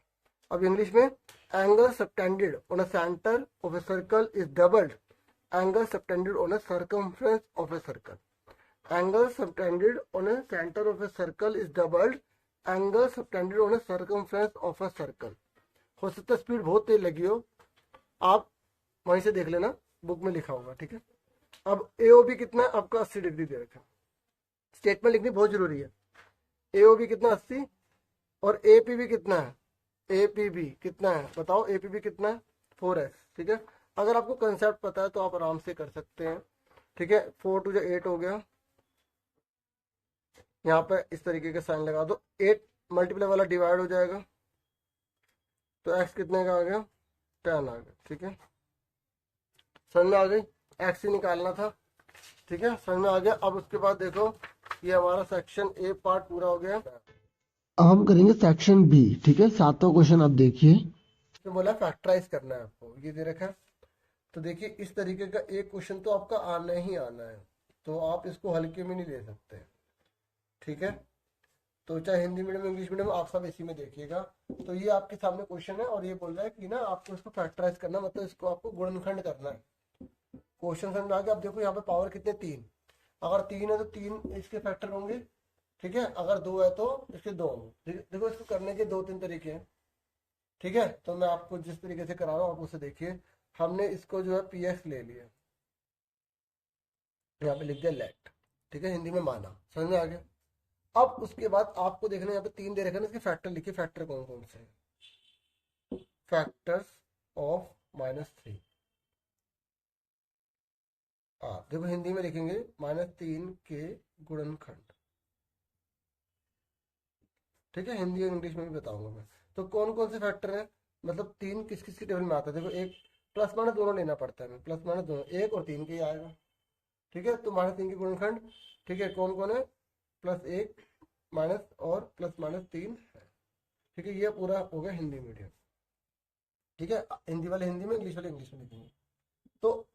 अब इंग्लिश में, angle subtended on a centre of a circle is doubled angle subtended on a circumference of a circle. Angle subtended on A centre of a circle is doubled angle subtended on A circumference of a circle. हो सकता है speed बहुत तेज लगी हो, आप वहीं से देख लेना, बुक में लिखा होगा। ठीक है, अब एओबी कितना है आपका, 80 डिग्री दे रखा है। स्टेटमेंट लिखनी बहुत जरूरी है। एओबी कितना, 80, और एपीबी कितना है, एपीबी कितना है बताओ, एपीबी कितना है, 4x। ठीक है, अगर आपको कंसेप्ट पता है तो आप आराम से कर सकते हैं। ठीक है, 4 टू 8 हो गया, यहाँ पे इस तरीके का साइन लगा दो, 8 मल्टीप्लाई वाला डिवाइड हो जाएगा, तो x कितने का आ गया, 10 आ गया। ठीक है, समझ में आ गई, x ही निकालना था। ठीक है, समझ में आ गया। अब उसके बाद देखो, ये हमारा सेक्शन ए पार्ट पूरा हो गया। अब हम करेंगे सेक्शन बी। ठीक है, 7वां क्वेश्चन आप देखिए। तो बोला फैक्टराइज करना है आपको, ये दे रखा है। तो देखिए इस तरीके का एक क्वेश्चन तो आपका आना ही आना है, तो आप इसको हल्के में नहीं ले सकते। ठीक है, तो चाहे हिंदी मीडियम इंग्लिश मीडियम आप सब इसी में देखिएगा। तो ये आपके सामने क्वेश्चन है, और ये बोल रहा है कि ना आपको इसको फैक्टराइज करना, मतलब इसको आपको गुणनखंड करना है। क्वेश्चन समझ में आ गया। अब देखो यहाँ पे पावर कितने, 3। अगर 3 है तो 3 इसके फैक्टर होंगे। ठीक है, अगर 2 है तो इसके 2 होंगे। देखो इसको करने के 2-3 तरीके हैं। ठीक है, तो मैं आपको जिस तरीके से करा रहा हूँ आप उसे देखिए। हमने इसको जो है पी एक्स ले लिया, यहाँ पे लिख दिया लेट, ठीक है, हिंदी में माना, समझ में आ गया। अब उसके बाद आपको देखना है यहाँ पे 3 दे रखा है ना, इसके फैक्टर लिखिए, फैक्टर कौन कौन से हैं, फैक्टर्स ऑफ -3। हाँ देखो हिंदी में लिखेंगे -3 के गुणनखंड, ठीक है, हिंदी और इंग्लिश में भी बताऊंगा मैं। तो कौन कौन से फैक्टर हैं, मतलब 3 किस किस की टेबल में आता है, देखो एक प्लस माइनस दोनों लेना पड़ता है, प्लस माइनस दोनों, 1 और 3 के ही आएगा, ठीक है। तो -3 के गुणनखंड, ठीक है, कौन कौन है, +1 माइनस और +-3 है, ठीक है। ये पूरा हो गया हिंदी मीडियम, ठीक है, हिंदी वाले हिंदी में, इंग्लिश वाले इंग्लिश में लिखेंगे। तो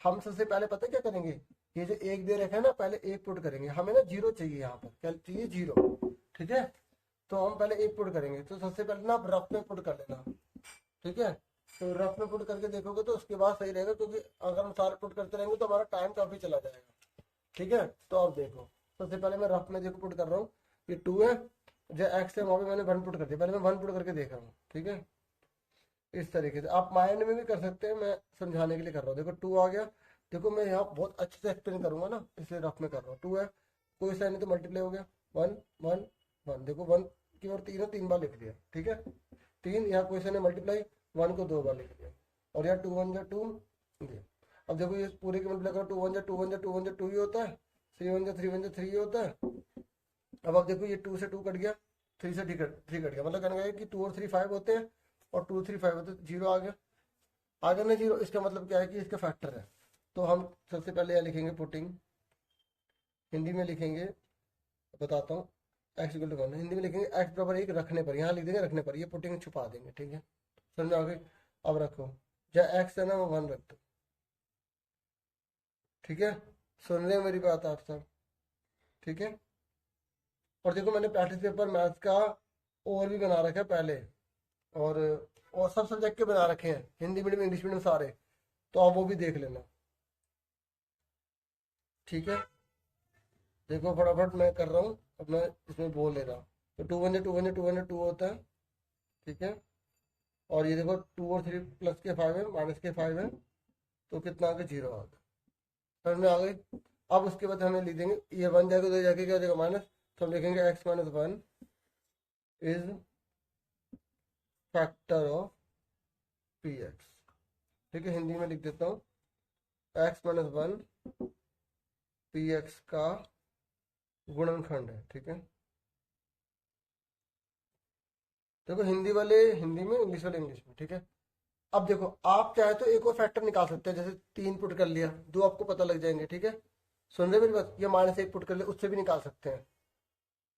हम सबसे पहले पता है क्या करेंगे, ये जो 1 दे रखा है ना, पहले 1 पुट करेंगे, हमें ना 0 चाहिए, यहाँ पर क्या चाहिए, 0, ठीक है। तो हम पहले 1 पुट करेंगे, तो सबसे पहले ना आप रफ में पुट कर लेना, ठीक है। तो रफ में पुट करके देखोगे तो उसके बाद सही रहेगा, क्योंकि अगर हम सारे पुट करते रहेंगे तो हमारा टाइम काफी चला जाएगा, ठीक है। तो अब देखो सबसे पहले मैं रफ में देखो पुट कर रहा हूँ, ये 2 है, जो एक्स है वहाँ पे मैंने 1 पुट कर दिया, पहले मैं 1 पुट करके देख रहा हूँ, ठीक है। इस तरीके से आप माइंड में भी कर सकते हैं, मैं समझाने के लिए कर रहा हूँ। देखो 2 आ गया, देखो मैं यहाँ बहुत अच्छे से एक्सप्लेन करूंगा ना, इसलिए रफ में कर रहा हूँ। 2 है, कोई साइन नहीं तो मल्टीप्लाई हो गया, 1 1 1, देखो 1 की और 3 है, 3 बार लिख दिया, ठीक है। 3 यहाँ कोई साइन मल्टीप्लाई, 1 को 2 बार लिख दिया, और यहाँ 2 1 2 ये। अब देखो ये पूरे के मल्टीप्लाई करो, 2 1 2 1 2 1 2 ही होता है, 3 1 3 1 3 ही होता है। अब देखो ये 2 से 2 कट गया, 3 से 3 कट गया, मतलब कहने का कि 2 और 3 5 होते हैं, और 2 3 5 होते हैं, 0 आ गया, आ गया ना 0। इसका मतलब क्या है कि इसका फैक्टर है। तो हम सबसे पहले यहाँ लिखेंगे पुटिंग, हिंदी में लिखेंगे, बताता हूँ, एक्स इक्वल टू 1, हिंदी में लिखेंगे x बराबर 1 रखने पर, यहाँ लिख देंगे रखने पर, ये पुटिंग छुपा देंगे, ठीक है, समझ आ गई। अब रखो, जहाँ x है ना वो 1 रख दो, ठीक है, सुन रहे हैं मेरी बात आप सब, ठीक है। और देखो मैंने प्रैक्टिस पेपर मैथ्स का और भी बना रखा है पहले, और सब सब्जेक्ट के बना रखे हैं, हिंदी मीडियम इंग्लिश मीडियम सारे, तो आप वो भी देख लेना, ठीक है। देखो फटाफट मैं कर रहा हूँ, अब मैं इसमें बोल ले रहा हूँ। तो 2 1 2 1 2 1 2 होता है, ठीक है। और ये देखो 2 और 3 प्लस के 5 है, माइनस के 5 है, तो कितना आ गया, 0 आ गया, समझ में आ गई। अब उसके बाद हमें लिख देंगे, ये 1 जाएगा तो जाके क्या हो जाएगा माइनस, तो हम लिखेंगे x - 1 is factor of p x, ठीक है, हिंदी में लिख देता हूँ, x - 1 पी एक्स का गुणनखंड है, ठीक है। देखो हिंदी वाले हिंदी में, इंग्लिश वाले इंग्लिश में, ठीक है। अब देखो आप चाहे तो एक और फैक्टर निकाल सकते हैं, जैसे 3 पुट कर लिया, 2 आपको पता लग जाएंगे, ठीक है, सुन रहे मेरी बात, ये -1 पुट कर लिया, उससे भी निकाल सकते हैं,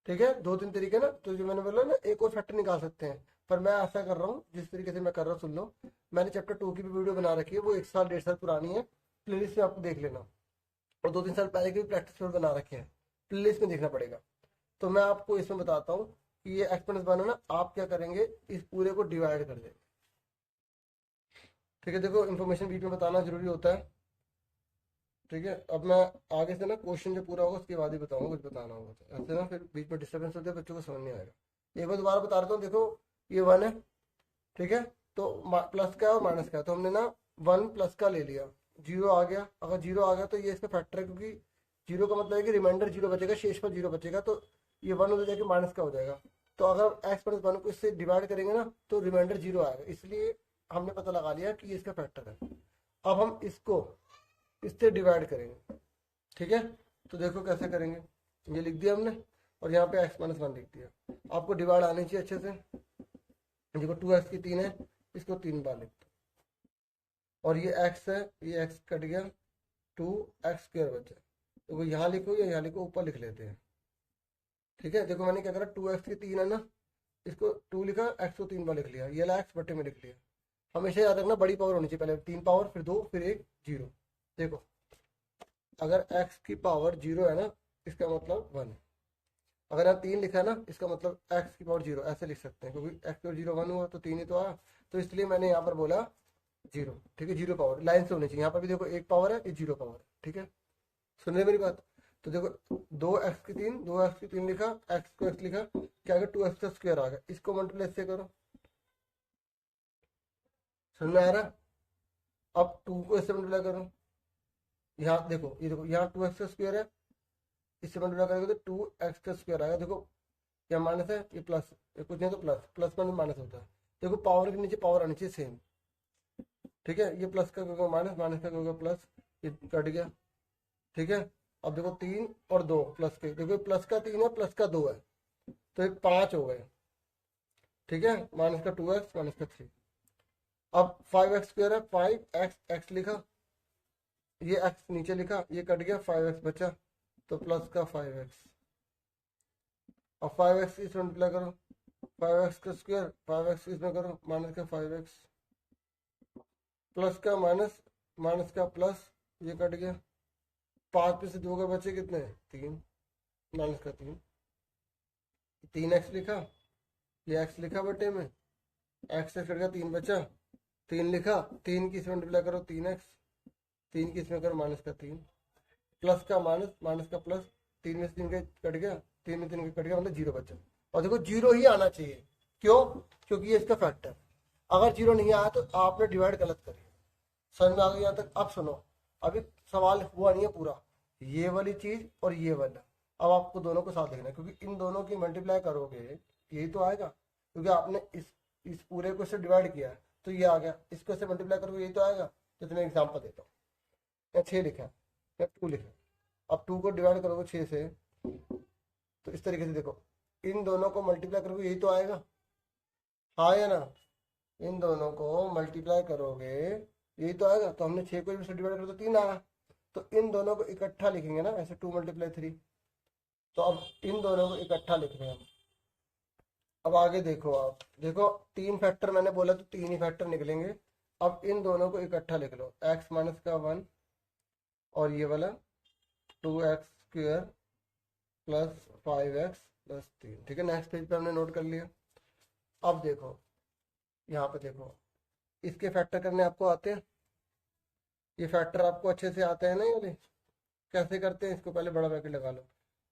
ठीक है, 2 3 तरीके ना, तो जो मैंने बोला ना एक और फैक्टर निकाल सकते हैं, पर मैं ऐसा कर रहा हूँ जिस तरीके से मैं कर रहा हूँ, सुन लो, मैंने चैप्टर 2 की भी वीडियो बना रखी है, वो 1 साल 1.5 साल पुरानी है, प्लेलिस्ट में आपको देख लेना, और 2 3 साल पहले के भी प्रैक्टिस पेपर बना रखे हैं, प्लेलिस्ट में देखना पड़ेगा। तो मैं आपको इसमें बताता हूँ कि ये एक्सपेंस बना ना, आप क्या करेंगे, इस पूरे को डिवाइड कर देंगे, ठीक है। देखो इन्फॉर्मेशन बीच में बताना जरूरी होता है, ठीक है। अब मैं आगे से ना क्वेश्चन जो पूरा होगा उसके बाद ही बताऊंगा, कुछ बताना होगा तो ऐसे ना फिर बीच में डिस्टर्बेंस होता है, बच्चों को समझ नहीं आएगा। एक बार दोबारा बता देता हूँ, देखो ये 1 है, ठीक है, तो प्लस का है और माइनस का है, तो हमने ना 1 प्लस का ले लिया, 0 आ गया, अगर 0 आ गया तो ये इसका फैक्टर है, क्योंकि 0 का मतलब है कि रिमाइंडर 0 बचेगा, शेष पर 0 बचेगा, तो ये 1 उधर जाके माइनस का हो जाएगा। तो अगर x - 1 को इससे डिवाइड करेंगे ना तो रिमाइंडर 0 आएगा, इसलिए हमने पता लगा लिया कि ये इसका फैक्टर है। अब हम इसको इससे डिवाइड करेंगे, ठीक है। तो देखो कैसे करेंगे, ये लिख दिया हमने, और यहाँ पे x - 1 लिख दिया, आपको डिवाइड आनी चाहिए अच्छे से। देखो 2x की 3 है, इसको 3 बार लिख दो, और ये x है, ये x कट गया, 2x² बचा, तो वो यहाँ लिखो या यहाँ लिखो, ऊपर लिख लेते हैं, ठीक है। देखो मैंने क्या करा, 2x की 3 है ना, इसको 2 लिखा, x को 3 बार लिख लिया, ये x बट्टे में लिख लिया। हमेशा याद रखना बड़ी पावर होनी चाहिए, पहले 3 पावर, फिर 2, फिर 1 0। देखो अगर x की पावर 0 है ना, इसका मतलब 1 है, अगर यहाँ 3 लिखा है ना, इसका मतलब x की पावर 0, ऐसे लिख सकते हैं, क्योंकि x की पावर 0 1 हुआ तो 3 ही तो आया, तो इसलिए मैंने यहाँ पर बोला 0, ठीक है। 0 पावर लाइन से होनी चाहिए, यहाँ पर भी देखो 1 पावर है, ये 0 पावर है, ठीक है, सुन रहे मेरी बात। तो देखो 2x की 3, 2x की 3 लिखा, x को x लिखा, क्या आ गया, 2x का स्क्वायर आ गया, इसको मल्टीप्लाई से करो, समझ में आ रहा है? अब 2 को इससे मल्टीप्लाई करो, यहाँ देखो, ये देखो यहाँ 2x का स्क्वायर है, इससे मल्टीप्लाई करेंगे तो 2x का स्क्वायर आएगा। देखो क्या माइनस है, ये प्लस, ये कुछ नहीं तो प्लस, प्लस में माइनस होता है। देखो पावर के नीचे पावर आनी चाहिए सेम, ठीक है। ये प्लस का होगा माइनस, माइनस का होगा प्लस, ये कट गया, ठीक है। अब देखो 3 और 2 प्लस के, देखो प्लस का 3 है, प्लस का 2 है, तो ये 5 हो गए, ठीक है। माइनस का 2x, माइनस का 3। अब 5x स्क्वायर है, 5x, x लिखा, ये x नीचे लिखा, ये कट गया, 5x बचा, तो प्लस का 5x। अब 5x इसमें मल्टीप्लाई करो, 5x का स्क्वायर, 5x इसमें करो, माइनस का 5x, प्लस का माइनस, माइनस का प्लस, ये कट गया, 5 में से 2 के बचे कितने, 3, माइनस का 3, 3x लिखा, ये x लिखा बटे में, x से कट गया, 3 बचा, 3 लिखा, 3 की इसमें मल्टीप्लाई करो, 3x, 3 की इसमें करो, माइनस का 3, प्लस का माइनस, माइनस का प्लस, 3 में से 3 कट गया, 3 में 3 कट गया, मतलब 0 बचा। और देखो 0 ही आना चाहिए, क्यों, क्योंकि ये इसका फैक्टर है। अगर 0 नहीं आया तो आपने डिवाइड गलत करी। समझ में आ गई यहाँ तक? अब सुनो, अभी सवाल हुआ नहीं है पूरा, ये वाली चीज और ये वाला, अब आपको दोनों को साथ देखना है, क्योंकि इन दोनों की मल्टीप्लाई करोगे यही तो आएगा, क्योंकि आपने इस पूरे को से डिवाइड किया है तो ये आ गया, इसको से मल्टीप्लाई करोगे यही तो आएगा। तो तुम्हें एग्जाम्पल देता हूँ, या 6 लिखा या 2 लिखा, अब 2 को डिवाइड करोगे 6 से, तो इस तरीके से देखो, इन दोनों को मल्टीप्लाई करोगे यही तो आएगा, हाँ या ना? इन दोनों को मल्टीप्लाई करोगे यही तो आएगा। तो हमने 6 को भी डिवाइड करो तो 3 आया, तो इन दोनों को इकट्ठा लिखेंगे ना, ऐसे 2 × 3। तो अब इन दोनों को इकट्ठा लिख रहे हैं हम। अब आगे देखो, आप देखो 3 फैक्टर मैंने बोला तो 3 ही फैक्टर निकलेंगे। अब इन दोनों को इकट्ठा लिख लो, x माइनस का 1 और ये वाला 2x square plus 5x plus 3, ठीक है। नेक्स्ट पेज पे हमने नोट कर लिया। अब देखो यहाँ पे देखो, इसके फैक्टर करने आपको आते हैं, ये फैक्टर आपको अच्छे से आते हैं ना, ये वाले कैसे करते हैं, इसको पहले बड़ा ब्रैकेट लगा लो।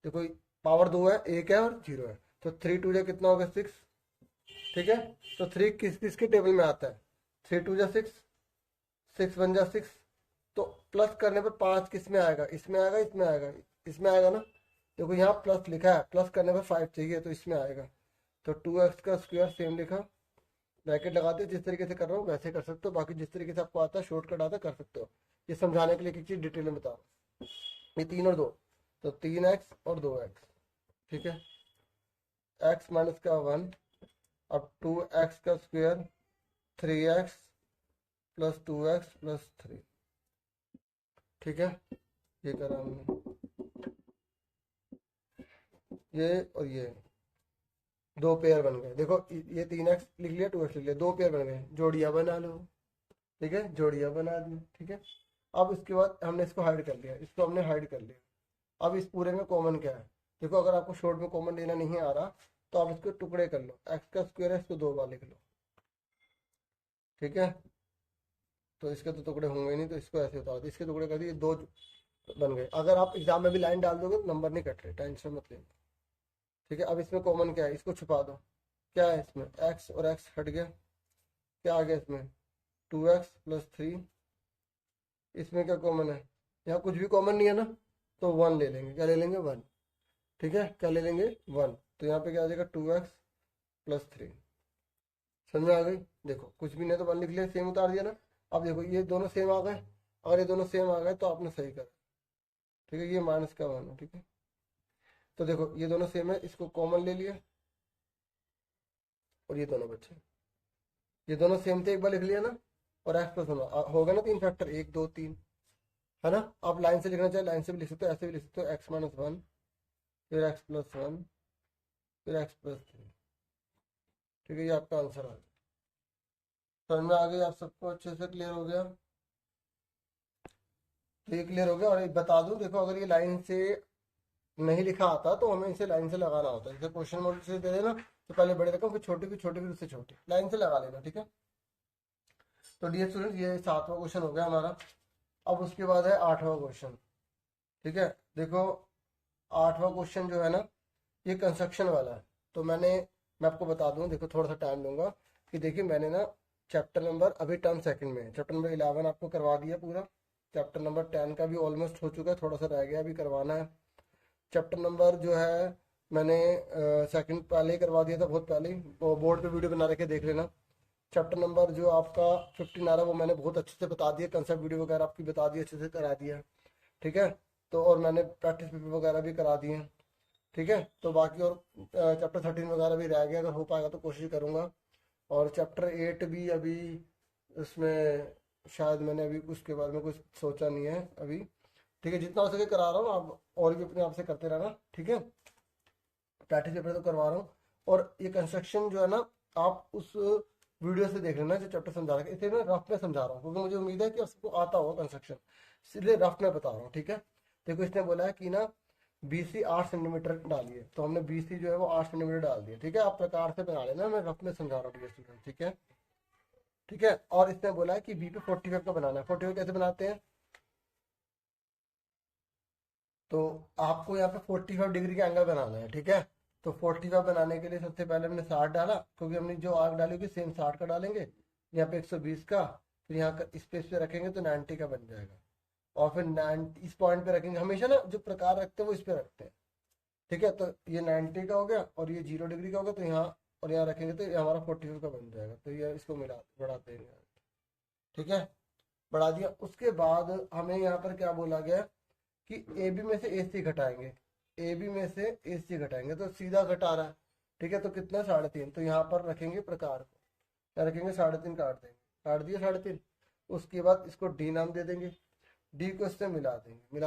देखो पावर 2 है, 1 है और 0 है, तो 3 2 जा कितना होगा, 6, ठीक है। तो 3 किस किसके टेबल में आता है, 3 2 जा 6, 6 1 जा 6, तो प्लस करने पर 5 किस में आएगा, इसमें आएगा, इसमें आएगा, इसमें आएगा ना। देखो यहाँ प्लस लिखा है, प्लस करने पर 5 चाहिए तो इसमें आएगा। तो 2x का स्क्वायर सेम लिखा, ब्रैकेट लगाते, जिस तरीके से कर रहा हूँ वैसे कर सकते हो, बाकी जिस तरीके से आपको आता है शॉर्टकट आता है कर सकते हो। ये समझाने के लिए एक चीज़ डिटेल में बता रहा हूँ। ये 3 और 2, तो 3x और 2x, ठीक है। x माइनस का 1, अब 2x का square 3x plus 2x plus 3, ठीक है। ये करा हमने, ये और ये 2 पेयर बन गए। देखो ये 3x लिख लिया, 2x लिख लिया, 2 पेयर बन गए, जोड़ियाँ बना लो, ठीक है, जोड़ियाँ बना दी, ठीक है। अब इसके बाद हमने इसको हाइड कर लिया, इसको हमने हाइड कर लिया। अब इस पूरे में कॉमन क्या है, देखो अगर आपको शॉर्ट में कॉमन लेना नहीं आ रहा तो आप इसको टुकड़े कर लो, x का स्क्वायर है, इसको 2 बार लिख लो, ठीक है। तो इसके तो टुकड़े होंगे नहीं, तो इसको ऐसे उतार दो, इसके टुकड़े कर दिए, 2 बन गए। अगर आप एग्जाम में भी लाइन डाल दोगे नंबर नहीं कट रहे, टेंशन मत लेना, ठीक है। अब इसमें कॉमन क्या है, इसको छुपा दो, क्या है इसमें, x और x हट गया, क्या आ गया इसमें, 2x प्लस 3। इसमें क्या कॉमन है, यहाँ कुछ भी कॉमन नहीं है ना, तो 1 ले लेंगे, क्या ले लेंगे, 1, ठीक है। क्या ले लेंगे, 1, तो यहाँ पे क्या आ जाएगा, 2x प्लस 3। समझ में आ गई? देखो कुछ भी नहीं तो 1 लिख लिया, सेम उतार दिया ना। अब देखो ये दोनों सेम आ गए, अगर ये दोनों सेम आ गए तो आपने सही करा, ठीक है। ये माइनस का 1 है, ठीक है। तो देखो ये दोनों सेम है, इसको कॉमन ले लिया और ये दोनों बच्चे, ये दोनों सेम थे, एक बार लिख लिया ना, और एक्स प्लस होगा ना 3 फैक्टर, 1 2 3, है ना। आप लाइन से लिखना चाहे लाइन से भी लिख सकते हो, ऐसे भी लिख सकते हो, x माइनस 1 फिर x प्लस 1 फिर x प्लस 3, ठीक है। ये आपका आंसर आ गया। समझ में आ गई आप सबको, अच्छे से क्लियर हो गया? तो ये क्लियर हो गया। और एक बता दूं, देखो अगर ये लाइन से नहीं लिखा आता तो हमें इसे लाइन से लगाना होता है। जैसे क्वेश्चन मोड से दे देना तो पहले बड़े रकम, फिर छोटी, फिर छोटी, फिर उससे छोटी, लाइन से लगा लेना, ठीक है। तो डियर स्टूडेंट्स ये 7वां क्वेश्चन हो गया हमारा। अब उसके बाद है 8वां क्वेश्चन, ठीक है। देखो 8वां क्वेश्चन जो है ना, ये कंस्ट्रक्शन वाला है। तो मैं आपको बता दूं, देखो थोड़ा सा टाइम लूंगा कि देखिए मैंने ना चैप्टर नंबर अभी टर्म सेकंड में है, चैप्टर नंबर 11 आपको करवा दिया पूरा, चैप्टर नंबर 10 का भी ऑलमोस्ट हो चुका है, थोड़ा सा रह गया अभी करवाना है। चैप्टर नंबर जो है मैंने सेकंड पहले ही करवा दिया था, बहुत पहले ही, बोर्ड पे वीडियो बना रखे देख लेना। चैप्टर नंबर जो आपका 15 आ रहा है वो मैंने बहुत अच्छे से बता दिया, कंसेप्ट वीडियो वगैरह आपकी बता दी, अच्छे से करा दिया, ठीक है। तो और मैंने प्रैक्टिस पेपर वगैरह भी करा दिए, ठीक है। तो बाकी और चैप्टर 13 वगैरह भी रह गया, अगर हो पाएगा तो कोशिश करूँगा। और चैप्टर 8 भी अभी उसमें शायद मैंने अभी उसके बारे में कुछ सोचा नहीं है अभी, ठीक है। जितना हो सके करा रहा हूँ, आप और भी अपने आप से करते रहना, ठीक है। प्रैक्टिस पेपर तो करवा रहा हूँ। और ये कंस्ट्रक्शन जो है ना, आप उस वीडियो से देख लेना जो चैप्टर समझा रहा है, इसे मैं रफ में समझा रहा हूँ क्योंकि मुझे उम्मीद है कि उसको आता होगा कंस्ट्रक्शन, इसलिए रफ में बता रहा हूँ, ठीक है। देखो इसने बोला है कि ना BC 8 सेंटीमीटर डालिए, तो हमने BC जो है वो 8 सेंटीमीटर डाल दिया, ठीक है। आप प्रकार से बना लेना, मैं रफ में समझा रहा हूँ स्टूडेंट, ठीक है, ठीक है। और इसने बोला है कि बी पे 45 का बनाना है। 45 कैसे बनाते हैं, तो आपको यहाँ पे 45 डिग्री का एंगल बनाना है, ठीक है। तो 45 बनाने के लिए सबसे पहले हमने 60 डाला, क्योंकि हमने जो आर्क डाली होगी सेम 60 का डालेंगे, यहाँ पे 120 का, फिर यहाँ का स्पेस पे रखेंगे तो 90 का बन जाएगा। और फिर 90 इस पॉइंट पे रखेंगे, हमेशा ना जो प्रकार रखते हैं वो इस पे रखते हैं, ठीक है। तो ये 90 का हो गया और ये 0 डिग्री का होगा, तो यहाँ और यहाँ रखेंगे तो ये हमारा 45 का बन जाएगा। तो ये इसको मिला बढ़ाते हैं, ठीक है, बढ़ा दिया। उसके बाद हमें यहाँ पर क्या बोला गया कि AB में से AC घटाएंगे, AB में से AC घटाएंगे, तो सीधा घटा रहा है, ठीक है। तो कितना 3.5, तो यहाँ पर रखेंगे प्रकार को, क्या रखेंगे 3.5 काट देंगे, काट दिया 3.5। उसके बाद इसको D नाम दे देंगे, D को इससे मिला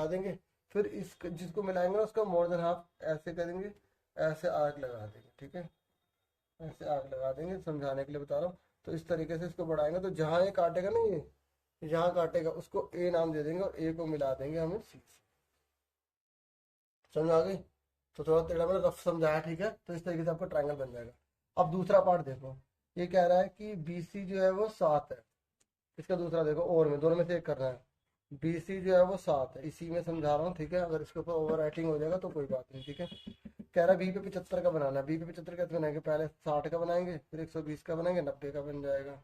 देंगे। फिर इस जिसको मिलाएंगे ना उसका मोर देन हाफ ऐसे करेंगे, ऐसे आग लगा देंगे, ठीक है, ऐसे आग लगा देंगे, समझाने के लिए बता रहा हूँ। तो इस तरीके से इसको बढ़ाएंगे, तो जहाँ ये काटेगा ना, ये जहाँ काटेगा उसको A नाम दे देंगे और A को मिला देंगे हमें C से, समझ आ गई। तो थोड़ा टेढ़ा मैंने रफ समझाया, ठीक है। तो इस तरीके से आपका ट्रायंगल बन जाएगा। अब दूसरा पार्ट देखो, ये कह रहा है कि BC जो है वो 7 है, इसका दूसरा देखो, और में दोनों में से एक करना है। BC जो है वो 7 है, इसी में समझा रहा हूँ, ठीक है। अगर इसके ऊपर ओवर राइटिंग हो जाएगा तो कोई बात नहीं, ठीक है। कह रहा है B पे 75 का बनाना है। B पे 75 कैसे बनाएंगे, पहले 60 का बनाएंगे, फिर 120 का बनाएंगे, 90 का बन जाएगा।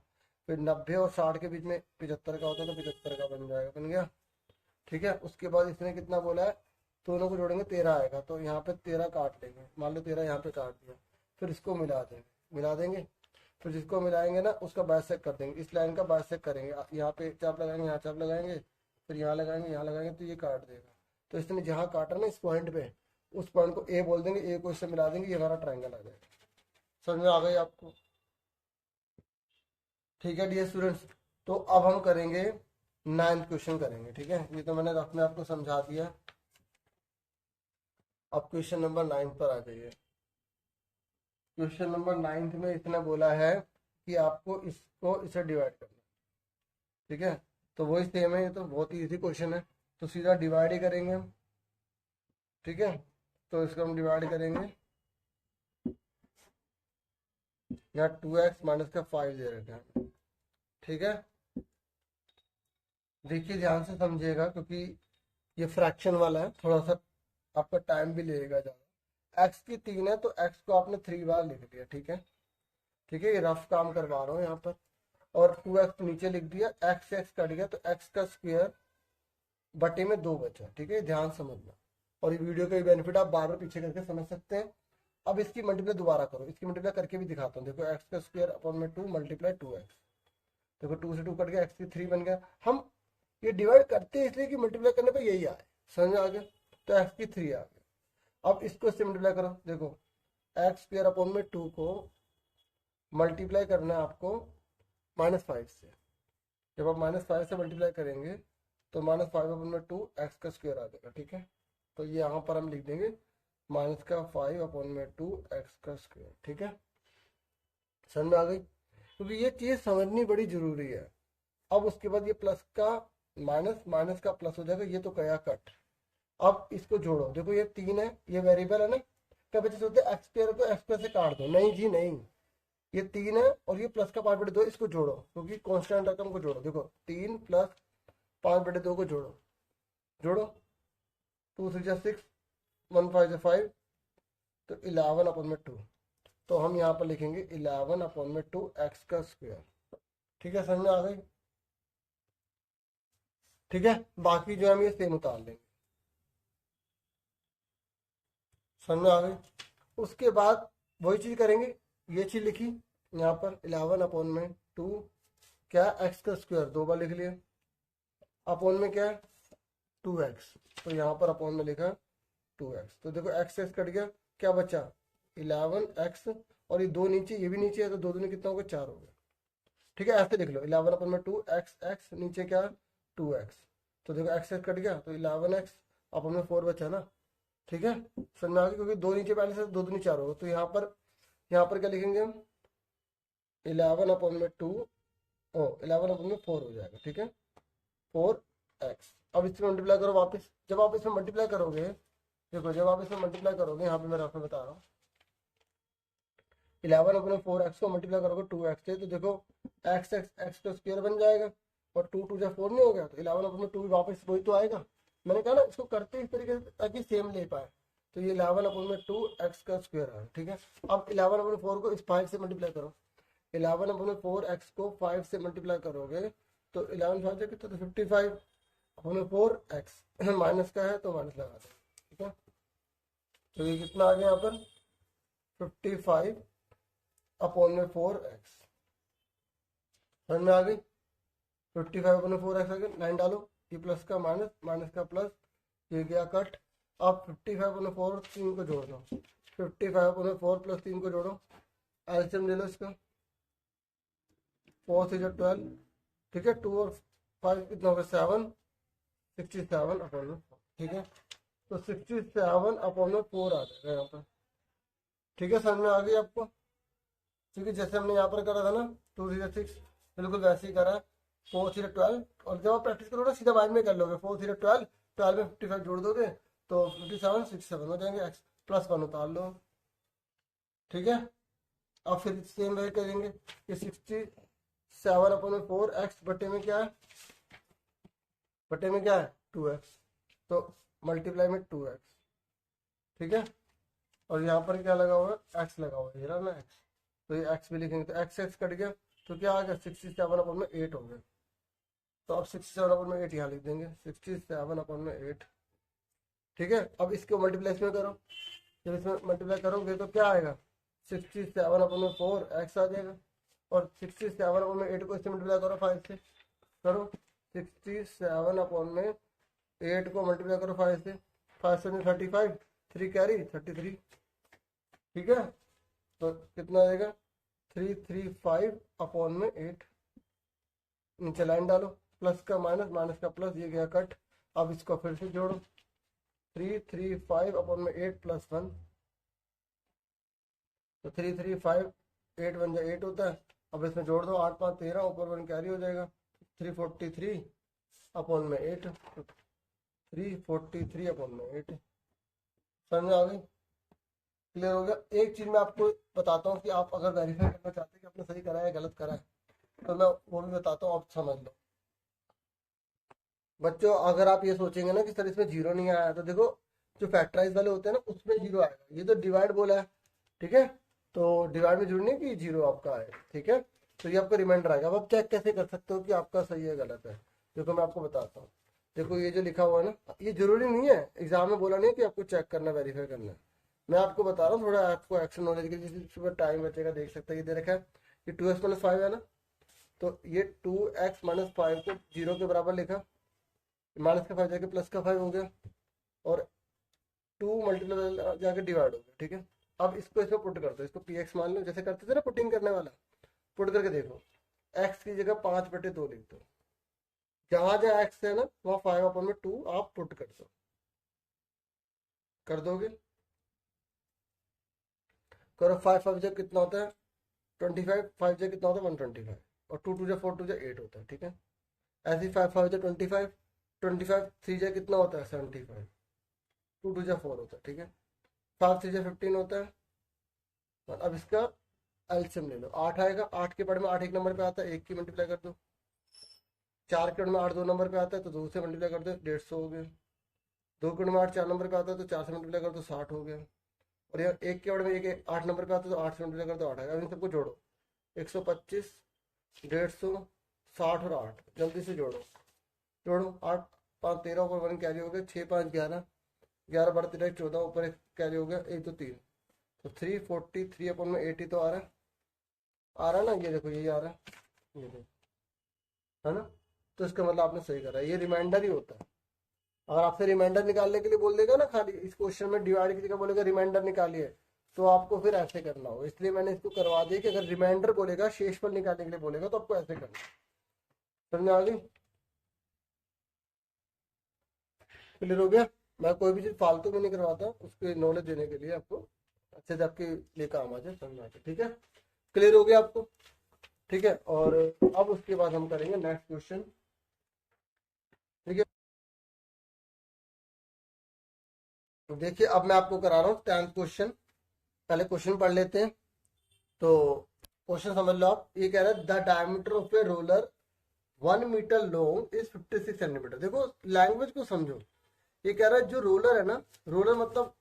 फिर 90 और 60 के बीच में 75 का होता है तो 75 का बन जाएगा, बन गया, ठीक है। उसके बाद इसने कितना बोला है, दोनों को जोड़ेंगे 13 आएगा, तो यहाँ पे 13 काट लेंगे, मान लो 13 यहाँ पे काट दिया। फिर इसको मिला देंगे। फिर जिसको मिलाएंगे ना उसका बाइसेक्ट कर देंगे, इस लाइन का बाइसेक्ट करेंगे, यहाँ पे चाप लगाएंगे, यहाँ चाप लगाएंगे, फिर यहाँ लगाएंगे, तो ये काट देगा। तो इसने जहाँ काटा ना इस पॉइंट पे, उस पॉइंट को A बोल देंगे, A को इससे मिला देंगे, ये हमारा ट्रायंगल आ जाएगा। समझ में आ गई आपको, ठीक है डियर स्टूडेंट्स। तो अब हम करेंगे 9th क्वेश्चन करेंगे, ठीक है। ये तो मैंने रफ में आपको समझा दिया। अब क्वेश्चन नंबर 9 पर आ जाइए। क्वेश्चन नंबर 9 में इसने बोला है कि आपको इसको इसे डिवाइड करना, ठीक है। तो वही सेम है, ये तो बहुत ही इजी क्वेश्चन है, तो सीधा डिवाइड ही करेंगे हम, ठीक है। तो इसको हम डिवाइड करेंगे, यहाँ 2x माइनस का 5 दे रखा है, ठीक है। देखिए ध्यान से समझिएगा क्योंकि ये फ्रैक्शन वाला है, थोड़ा सा आपका टाइम भी लगेगा ज़्यादा। x की 3 है तो x को आपने 3 बार लिख दिया, ठीक है, ठीक है। ये रफ काम करवा रहा हूँ यहाँ पर। और 2x नीचे लिख दिया, x से x कट गया तो x का स्क्वायर बटे में 2 बचा, ठीक है, ध्यान समझना। और ये वीडियो का बेनिफिट आप बार बार पीछे करके समझ सकते हैं। अब इसकी मल्टीप्लाई दोबारा करो, इसकी मल्टीप्लाई करके भी दिखाता हूँ। देखो x का स्क्वायर अपॉन में 2 मल्टीप्लाई 2x, देखो 2 से 2 कट गया, x की 3 बन गया। हम ये डिवाइड करते हैं इसलिए कि मल्टीप्लाई करने पे यही आए, समझ आ गया। तो x की 3 आ गया। अब इसको इससे मल्टीप्लाई करो, देखो एक्स स्क्वायर अपॉन में 2 को मल्टीप्लाई करना है आपको -5 से। जब आप -5 से मल्टीप्लाई करेंगे तो -5 अपॉन में 2 एक्स का स्क्वायर आ जाएगा, ठीक है। तो ये यहाँ पर हम लिख देंगे -5 अपॉन में 2 एक्स का स्क्वायर, ठीक है। समझ में आ गई, क्योंकि ये चीज़ समझनी बड़ी जरूरी है। अब उसके बाद ये प्लस का माइनस का प्लस हो जाएगा, ये तो गया कट। अब इसको जोड़ो, देखो ये 3 है, ये वेरिएबल है ना। क्या बच्चे सोचते हैं एक्स स्क्वायर को एक्स प्लस से काट दो, नहीं जी नहीं, ये 3 है और ये प्लस का 5/2, इसको जोड़ो क्योंकि कांस्टेंट रकम को जोड़ो। देखो 3 प्लस 5/2 को जोड़ो 2 3 जा 6, 1 5 जा 5, तो 11 अपॉन में 2। तो हम यहाँ पर लिखेंगे 11 अपॉन में 2 एक्स का स्क्वायर, ठीक है, समझ में आ गई। ठीक है, बाकी जो है हम ये सेम उतार लेंगे, समझ में आ गई। उसके बाद वही चीज करेंगे, ये चीज लिखी यहाँ पर 11/2 क्या, एक्स का स्क्वायर 2 बार लिख लिया, अपॉन में क्या है 2x, तो यहाँ पर अपॉन में लिखा 2x, तो देखो एक्स एक्स कट गया, क्या बचा 11x, और ये दो नीचे, ये भी नीचे है, तो दो दूनी कितना हो गया 4 हो गया। ठीक है, ऐसे लिख लो 11/2 एक्स एक्स, नीचे क्या 2x, तो देखो एक्स एक्स कट गया, तो 11x अपन में 4 बचा ना। ठीक है, समझ में आ गया, क्योंकि दो नीचे पहले से दो दूनी 4 होगा, तो यहाँ पर क्या लिखेंगे हम 11/2, ओ 11/4 हो जाएगा। ठीक है, 4x। अब इसमें मल्टीप्लाई करो वापस, जब आप इसमें मल्टीप्लाई करोगे, देखो जब आप इसमें मल्टीप्लाई करोगे, यहाँ पे मैं आपको बता रहा हूँ 11/4x को मल्टीप्लाई करोगे 2x से, तो देखो एक्स एक्स एक्स का स्क्वायर बन जाएगा, और 2 2 जा 4 नहीं हो गया, तो 11/2 वापस वही तो आएगा। मैंने कहा ना इसको करते इस तरीके से ताकि सेम ले पाए, तो ये 11/2 एक्स का स्क्वायर है। ठीक है, अब 11/4 को इस 5 से मल्टीप्लाई करो, 11/4 x को 5 से मल्टीप्लाई करोगे, तो 11 5 कितना, तो 55 अपने 4x माइनस का है तो माइनस लगा दो। ठीक है, तो ये कितना आ गया यहाँ पर 55/4x, समझ में आ गई। 55/4x आ गया, 9 डालो, ये प्लस का माइनस, माइनस का प्लस, ये गया कट। अब 55/4 3 को जोड़ दो, 55/4 प्लस 3 को जोड़ो, एलसीएम ले लो इसका, 4 से 12। ठीक है, 2 और 5 कितना होगा 7, 67/4। ठीक है, तो 67/4 आ जाएगा यहाँ पर। ठीक है, समझ में आ गई आपको, क्योंकि जैसे हमने यहाँ पर करा था ना 2 3 6, बिल्कुल वैसे ही करा है। 4 3 12, और जब आप प्रैक्टिस करोगे सीधा बाद में कर लोगे, 4 3 12, 12 में 55 जोड़ दोगे तो 57 67 हो जाएंगे, एक्स प्लस 1 उतार लो। ठीक है, अब फिर सेम वे करेंगे, ये 67/4 एक्स बटे में क्या है, बटे में क्या है 2x, तो मल्टीप्लाई में 2x। ठीक है, और यहाँ पर क्या लगा हुआ है x लगा हुआ है, ये रहा ना x, तो ये x भी लिखेंगे, तो x x कट गया, तो क्या आ गया 67/8 हो गया, तो अब 67/8 यहाँ लिख देंगे, 67/8। ठीक है, अब इसको मल्टीप्लाई इसमें करो, जब इसमें मल्टीप्लाई करोगे तो क्या आएगा 67/4 x आ जाएगा, और 67/8 को इससे मल्टीप्लाई करो 5 से, करो 67/8 को मल्टीप्लाई करो 5 से, 5 से 35, 3 कैरी 33। ठीक है, तो कितना आएगा 335/8, नीचे लाइन डालो, प्लस का माइनस, माइनस का प्लस, ये गया कट। अब इसको फिर से जोड़ो, 335/8 प्लस 1, तो 335 8 बन जाए 8 होता है। अब इसमें जोड़ दो, 8 5 13, ऊपर 1 कैरी हो जाएगा, 343/8, 343/8। समझ में आ गई, क्लियर हो गया। एक चीज मैं आपको बताता हूँ कि आप अगर वेरीफाई करना चाहते हैं कि आपने सही करा है या गलत करा है, तो मैं वो भी बताता हूँ, आप समझ लो। बच्चों अगर आप ये सोचेंगे ना कि सर इसमें जीरो नहीं आया, तो देखो जो फैक्टराइज वाले होते हैं ना उसमें जीरो आएगा, ये तो डिवाइड बोला है। ठीक है, तो डिवाइड में जरूरी नहीं कि जीरो आपका आए। ठीक है, तो ये आपका रिमाइंडर आएगा। अब आप चेक कैसे कर सकते हो कि आपका सही है गलत है, देखो मैं आपको बताता हूँ। देखो ये जो लिखा हुआ है ना, ये जरूरी नहीं है, एग्जाम में बोला नहीं कि आपको चेक करना वेरीफाई करना है, मैं आपको बता रहा हूँ थोड़ा आपको एक्शन नॉलेज के लिए, जिसमें टाइम बचेगा। देख सकते हैं ये दे रखा है, ये 2x-5 है ना, तो ये 2x-5 को 0 के बराबर लिखा, माइनस का 5 जाके प्लस का 5 हो गया, और 2 मल्टीप्लाई जाके डिवाइड हो गया। ठीक है, अब इसको इसमें पुट कर दो, इसको px मान लो, जैसे करते थे ना पुटिंग करने वाला, पुट करके देखो, x की जगह 5/2 लिख दो, जहां जहां x है ना वहां 5/2 आप पुट कर दो, कर दोगे, करो 5 5 जब कितना होता है 25, 5 जब कितना होता है 125, और 2 2 4 2 8 होता है। ठीक है, ऐसे ही 5 5 जब 25, 25 3 जब कितना होता है 75, 2 2 4 होता है। ठीक है, 5 3 जब 15 होता है। और अब इसका एलसीएम ले लो, 8 आएगा, 8 के पढ़ में 8 एक नंबर पे आता है, 1 की मल्टीप्लाई कर दो, 4 के पढ़ में 8 2 नंबर पे आता है, तो 2 से मल्टीप्लाई कर दो 150 हो गया, 2 के पढ़ में 8 4 नंबर पे आता है, तो 4 से मल्टीप्लाई कर दो 60 हो गया, और यार 1 के पढ़ में 1 8 नंबर पे आता है, तो 8 से मल्टीप्लाई कर दो 8 आएगा। अब इन सबको जोड़ो, 125 150, 60 और 8, जल्दी से जोड़ो। जोड़ो, 8 5 13, ऊपर 1 कैरी हो गया, 6 5 11, 11 12 13 14, ऊपर 1 कैरी हो गया, 1 तो 3, तो 343 अपन में 80 तो आ रहा है ना, ये देखो यही आ रहा है, ये देखो, है ना। तो इसका मतलब आपने सही करा, ये रिमाइंडर ही होता है। अगर आपसे रिमाइंडर निकालने के लिए बोल देगा ना, खाली इस क्वेश्चन में डिवाइड की जगह बोलेगा रिमाइंडर निकालिए, तो आपको फिर ऐसे करना हो, इसलिए मैंने इसको करवा दिया कि अगर रिमाइंडर बोलेगा, शेषफल निकालने के लिए बोलेगा, तो आपको ऐसे करना। समझ में आ गई? क्लियर हो गया? मैं कोई भी चीज फालतू में नहीं करवाता, उसकी नॉलेज देने के लिए आपको, अच्छे से आपके लिए काम आ जाए, समझ में आ जाए। ठीक है, क्लियर हो गया आपको? ठीक है, और अब उसके बाद हम करेंगे नेक्स्ट क्वेश्चन। ठीक है, तो देखिए अब मैं आपको करा रहा हूँ 10th क्वेश्चन। पहले क्वेश्चन पढ़ लेते हैं। तो क्वेश्चन समझ लो आप, ये कह रहा है the diameter of a roller 1 metre long is 56 centimetre. देखो लैंग्वेज को समझो, ये कह रहा है जो रोलर है ना, रोलर मतलब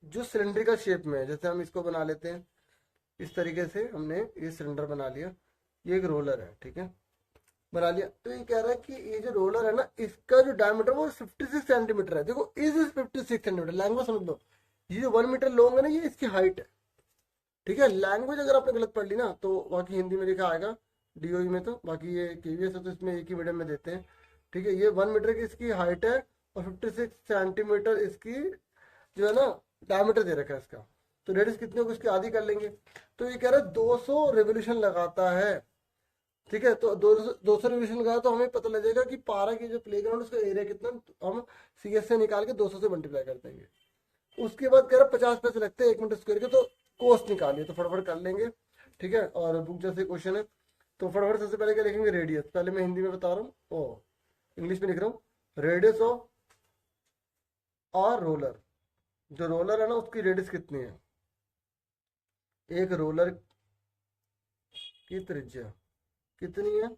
जो सिलेंड्रिकल शेप में है, जैसे हम इसको बना लेते हैं इस तरीके से, हमने ये सिलेंडर बना लिया, ये एक रोलर है, ठीक है, बना लिया। तो ये कह रहा है कि ये जो रोलर है ना, इसका जो डायमीटर वो 56 सेंटीमीटर है। देखो इज 56 सेंटीमीटर, लैंग्वेज समझ लो, ये जो 1 मीटर लॉन्ग है ना, ये इसकी हाइट है। ठीक है, लैंग्वेज अगर आपने गलत पढ़ ली ना, तो बाकी हिंदी में लिखा आएगा डीओई में, तो बाकी ये केवीएस है तो इसमें एक ही मीडियम में देते हैं। ठीक है, ये 1 मीटर की इसकी हाइट है और 56 सेंटीमीटर इसकी जो है ना डायमीटर दे रखा है इसका। तो रेडियस कितने होगी उसकी आधी कर लेंगे। तो ये कह रहा है 200 रेवोल्यूशन लगाता है। ठीक है, तो 200 रेवोल्यूशन लगाया तो हमें पता लग जाएगा कि पारा की जो प्लेग्राउंड उसका एरिया कितना, हम सीएस से निकाल के 200 से मल्टीप्लाई कर देंगे। उसके बाद कह रहा 50 पैसे लगते हैं 1 मीटर स्क्वायर के, तो कोस्ट निकालिए, तो फटाफट कर लेंगे। ठीक है, और बुक जैसे क्वेश्चन है, तो फटाफट सबसे पहले क्या लिखेंगे, रेडियस। पहले मैं हिंदी में बता रहा हूँ, ओ इंग्लिश में लिख रहा हूँ, रेडियस ऑफ और रोलर, जो रोलर है ना उसकी रेडियस कितनी है, एक रोलर की त्रिज्या कितनी है,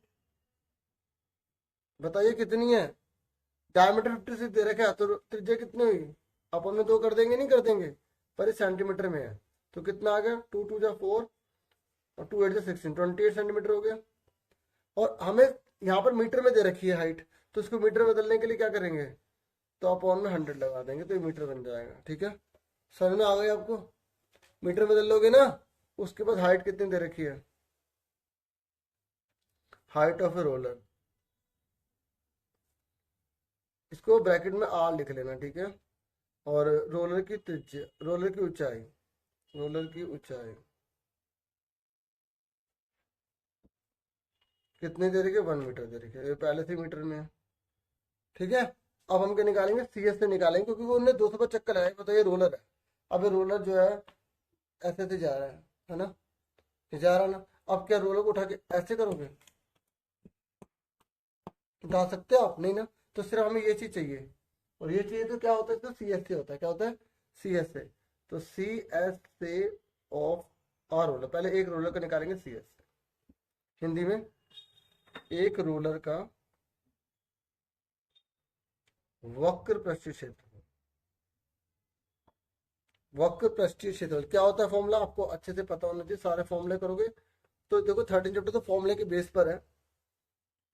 बताइए कितनी है। डायमीटर 56 दे रखा है, तो त्रिज्या कितनी हुई, अपन में 2 कर देंगे, नहीं कर देंगे, पर इस सेंटीमीटर में है, तो कितना आ गया, 2 2 जा 4 और 2 8 जा 16, 28 सेंटीमीटर हो गया। और हमें यहाँ पर मीटर में दे रखी है हाइट, तो इसको मीटर में बदलने के लिए क्या करेंगे, तो अपॉन में 100 लगा देंगे, तो ये मीटर बन जाएगा। ठीक है, समझ में आ गई आपको? मीटर में बदल लोगे ना, उसके बाद हाइट कितनी दे रखी है, हाइट ऑफ ए रोलर, इसको ब्रैकेट में आर लिख लेना। ठीक है, और रोलर की त्रिज्या, रोलर की ऊंचाई, रोलर की ऊंचाई कितने दे रखी है, 1 मीटर दे रखी है, ये पहले से मीटर में है। ठीक है, अब हम क्या निकालेंगे, सीएस से निकालेंगे, क्योंकि वो उन्हें 200 पर चक्कर लगाया, बताइए रोलर है। अब ये रोलर जो है ऐसे से जा रहा है ना, जा रहा ना। अब क्या रोलर को उठा के ऐसे करोगे, उठा सकते हो आप, नहीं ना, तो सिर्फ हमें ये चीज चाहिए, और ये चाहिए तो क्या होता है, तो सी एस से होता है, क्या होता है, सी एस से। तो सी एस से ऑफ आर रोलर, पहले एक रोलर का निकालेंगे सी एस, हिंदी में एक रोलर का वक्र पृष्ठीय क्षेत्र, वक्र पृष्ठीय क्षेत्र क्या होता है, फॉर्मूला आपको अच्छे से पता होना चाहिए, सारे फॉर्मूले करोगे तो देखो 13 चैप्टर तो फॉर्मूले के बेस पर है,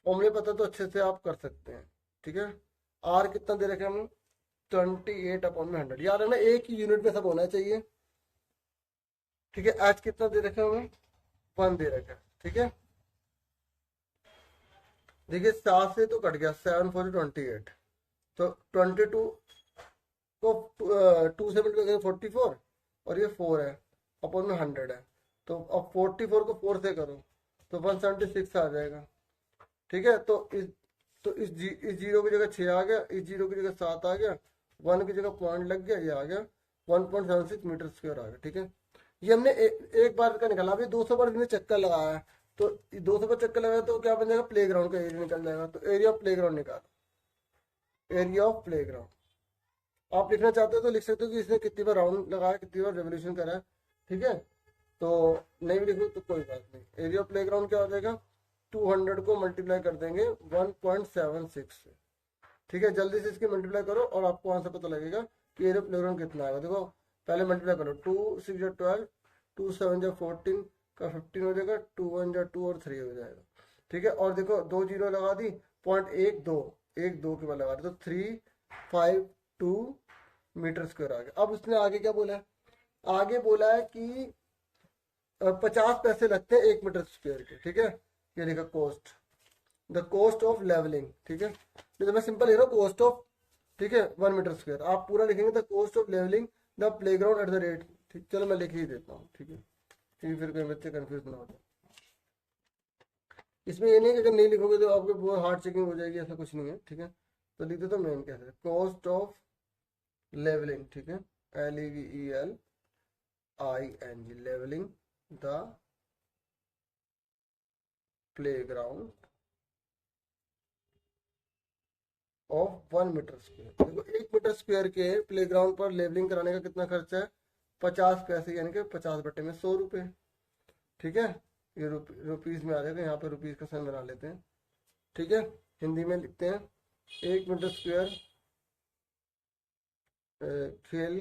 फॉर्मूले पता तो अच्छे से आप कर सकते हैं। ठीक है, आर कितना दे रखे हम, 28 अपॉन में 100, याद है ना, एक ही यूनिट में सब होना चाहिए। ठीक है, एच कितना दे रखे हमें, 1 दे रखा है। ठीक है, देखिए 7 से तो कट गया, 7 4 28, तो 22 को 2 से मल्टीप्लाई करें 44, और ये 4 है, अपॉन में 100 है, तो अब 44 को 4 से करो तो 176 आ जाएगा। ठीक है, इस जीरो की जगह 6 आ गया, इस जीरो की जगह 7 आ गया, 1 की जगह पॉइंट लग गया, ये आ गया 1.76 मीटर स्क्वायर आ गया। ठीक है, ये हमने एक बार का निकाला, अभी 200 बार इसने चक्कर लगाया है, तो 200 बार चक्कर लगाया तो क्या बन जाएगा, प्ले ग्राउंड का एरिया निकल जाएगा। तो एरिया ऑफ प्ले ग्राउंड निकालो, एरिया ऑफ प्ले ग्राउंड आप लिखना चाहते हो तो लिख सकते हो कि इसने कितनी बार राउंड लगाया, कितनी बार रेवोल्यूशन करा है। ठीक है, तो नहीं भी लिखो तो कोई बात नहीं। एरिया ऑफ प्ले ग्राउंड क्या हो जाएगा, 200 को मल्टीप्लाई कर देंगे 1.76 से। ठीक है, जल्दी से इसकी मल्टीप्लाई करो और आपको आंसर पता लगेगा कि एरिया प्ले ग्राउंड कितना आएगा। देखो पहले मल्टीप्लाई करो, 2 6 12, 2 7 14, का 15 हो जाएगा, 2 1 जा 2 और 3 हो जाएगा। ठीक है, और देखो 2 जीरो लगा दी, 0.12 के बाद लगा दी, तो 352 मीटर स्क्वायर आ गया। अब उसने आगे क्या बोला है, आगे बोला है कि 50 पैसे लगते हैं 1 मीटर स्क्वायर के। ठीक है, ये लिखा cost, the cost of levelling. ठीक है, तो मैं सिंपल लिख रहा हूँ कॉस्ट ऑफ, ठीक है, 1 मीटर स्क्वायर। आप पूरा लिखेंगे the cost of levelling the playground at the rate. ठीक, चलो मैं लिख ही देता हूँ। ठीक है, क्योंकि फिर कोई बच्चे कंफ्यूज ना हो जाए। इसमें ये नहीं कि अगर नहीं लिखोगे तो आपको बहुत हार्ड चेकिंग हो जाएगी, ऐसा कुछ नहीं है। ठीक है, तो लिख दो तो मेन कैसे, कॉस्ट ऑफ लेवलिंग। ठीक है, LEVELING, levelling the playground of 1 metre square. देखो 1 मीटर स्क्वायर के प्लेग्राउंड पर लेवलिंग कराने का कितना खर्चा है, 50 पैसे, यानी कि 50 बटे में 100 रुपये। ठीक है, ये रुपीज में आ जाएगा, यहाँ पे रुपीज का साइन बना लेते हैं। ठीक है, हिंदी में लिखते हैं 1 मीटर स्क्वायर खेल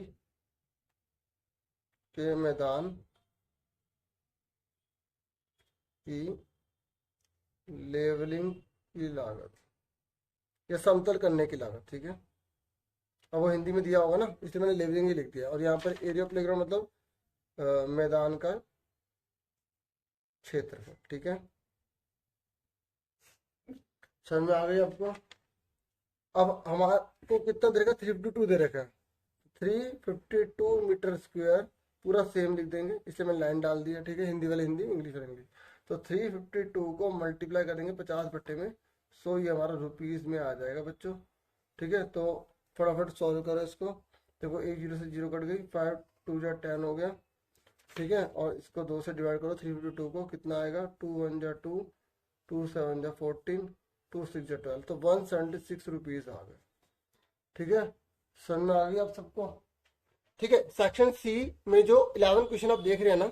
के मैदान की लेवलिंग की लागत या समतल करने की लागत। ठीक है, अब वो हिंदी में दिया होगा ना, इसलिए मैंने लेवलिंग ही लिख दिया। और यहाँ पर एरिया प्लेग्राउंड मतलब मैदान का क्षेत्र है। ठीक है, समझ में आ गई आपको। अब हमारे को कितना दे रखा, 352 दे रखा है, 352 मीटर स्क्वायर पूरा सेम लिख देंगे, इसलिए मैं लाइन डाल दिया। ठीक है, हिंदी वाले हिंदी, इंग्लिश वाले इंग्लिश। तो 352 को मल्टीप्लाई करेंगे 50 बट्टे में 100, ये हमारा रुपीज में आ जाएगा बच्चों। ठीक है, तो फटाफट सॉल्व करो इसको। देखो 1 जीरो से 0 कट गई, 5 2 जा 10 हो गया। ठीक है, और इसको 2 से डिवाइड करो 352 को, कितना आएगा, 2 1 जा 2, 2 7 जा 14, 2 6 जा 12, तो 176 रुपीज आ गए। ठीक है, समझ में आ गई आप सबको। ठीक है, सेक्शन सी में जो 11 क्वेश्चन आप देख रहे हैं ना,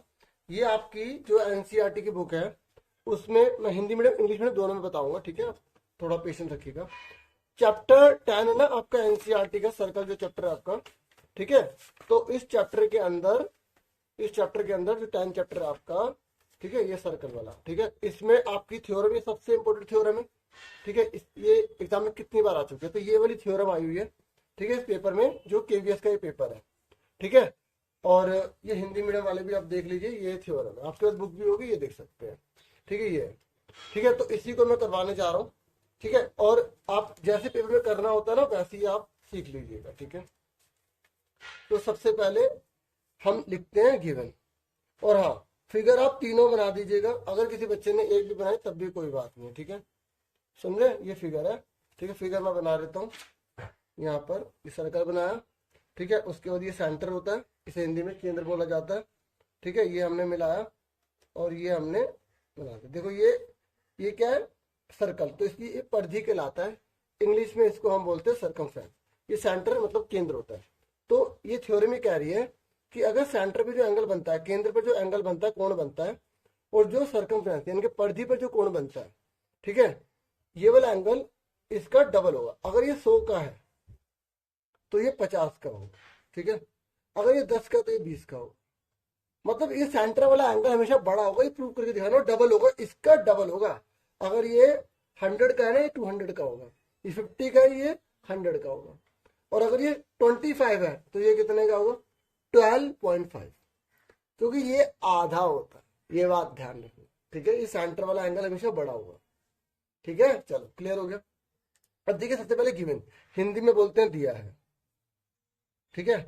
ये आपकी जो एनसीईआरटी की बुक है, उसमें मैं हिंदी मीडियम इंग्लिश मीडियम दोनों में बताऊंगा। ठीक है, थोड़ा पेशेंस रखिएगा। चैप्टर 10 है ना आपका एनसीईआरटी का, सर्कल जो चैप्टर है आपका। ठीक है, तो इस चैप्टर के अंदर जो 10 चैप्टर है आपका, ठीक है, ये सर्कल वाला। ठीक है, इसमें आपकी थ्योरम, ये सबसे इंपॉर्टेंट थ्योरम है। ठीक है, ये एग्जाम में कितनी बार आ चुके हैं, तो ये वाली थ्योरम आई हुई है। ठीक है, इस पेपर में जो केवीएस का ये पेपर है। ठीक है, और ये हिंदी मीडियम वाले भी आप देख लीजिए, ये थ्योरम है, आपके पास बुक भी होगी, ये देख सकते हैं। ठीक है, ये ठीक है, तो इसी को मैं करवाने जा रहा हूँ। ठीक है, और आप जैसे पेपर में करना होता है ना, वैसे ही आप सीख लीजिएगा। ठीक है, तो सबसे पहले हम लिखते हैं गिवन, और हाँ फिगर आप तीनों बना दीजिएगा, अगर किसी बच्चे ने एक भी बनाए तब भी कोई बात नहीं है। ठीक है, समझे, ये फिगर है। ठीक है, फिगर मैं बना देता हूँ। यहाँ पर ये सर्कल बनाया। ठीक है, उसके बाद ये सेंटर होता है, इसे हिंदी में केंद्र बोला जाता है। ठीक है, ये हमने मिलाया और ये हमने बना दिया। देखो ये क्या है, सर्कल, तो इसकी ये परिधि कहलाता है, इंग्लिश में इसको हम बोलते हैं सर्कमफ्रेंस। ये सेंटर मतलब केंद्र होता है। तो ये थ्योरी में कह रही है कि अगर सेंटर पे जो एंगल बनता है, केंद्र पर जो एंगल बनता है, कोण बनता है, और जो सर्कमफ्रेंस यानी कि परिधि पर जो कोण बनता है, ठीक है, ये वाला एंगल इसका डबल होगा। अगर ये 100 का है तो ये 50 का होगा। ठीक है, अगर ये 10 का तो ये 20 का होगा। मतलब ये सेंटर वाला एंगल हमेशा बड़ा होगा, ये प्रूव करके दिखाना, डबल होगा, इसका डबल होगा। अगर ये 100 का है ना, ये 200 का होगा, ये 50 का है, ये 100 का होगा। और अगर ये 25 है तो ये कितने का होगा, 12.5, क्योंकि ये आधा होता है, ये बात ध्यान रखना। ठीक है, ये सेंटर वाला एंगल हमेशा बड़ा होगा। ठीक है, चलो क्लियर हो गया। अब देखिए, सबसे पहले गिवन, हिंदी में बोलते हैं दिया है। ठीक है,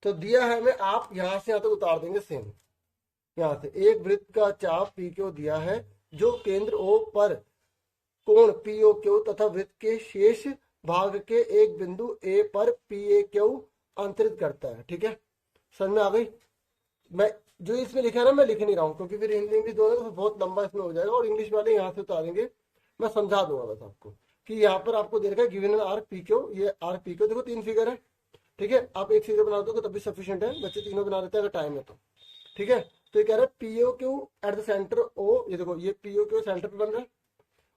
तो दिया है में आप यहां से यहां तक उतार देंगे सेम। यहां से एक वृत्त का चाप पी क्यू दिया है, जो केंद्र ओ पर कोण पी ओ क्यू तथा वृत्त के शेष भाग के एक बिंदु ए पर पी ए क्यू अंतरित करता है। ठीक है, समझ में आ गई। मैं जो इसमें लिखा है ना, मैं लिख नहीं रहा हूँ, क्योंकि फिर हिंदी इंग्लिश दोनों तो बहुत लंबा इसमें हो जाएगा, और इंग्लिश वाले यहाँ से उतारेंगे, मैं समझा दूंगा बस आपको कि यहाँ पर आपको दे रखा है गिवन आर्क पी क्यू, ये आर्क पी क्यू, देखो 3 फिगर है। ठीक है, आप एक फिगर बना दोगे तब भी सफिशिएंट है, बच्चे तीनों बना देते हैं अगर टाइम है तो। ठीक है, तो ये कह रहा है PO Q at the centre O, ये देखो ये पीओ क्यू सेंटर पे बन रहा है,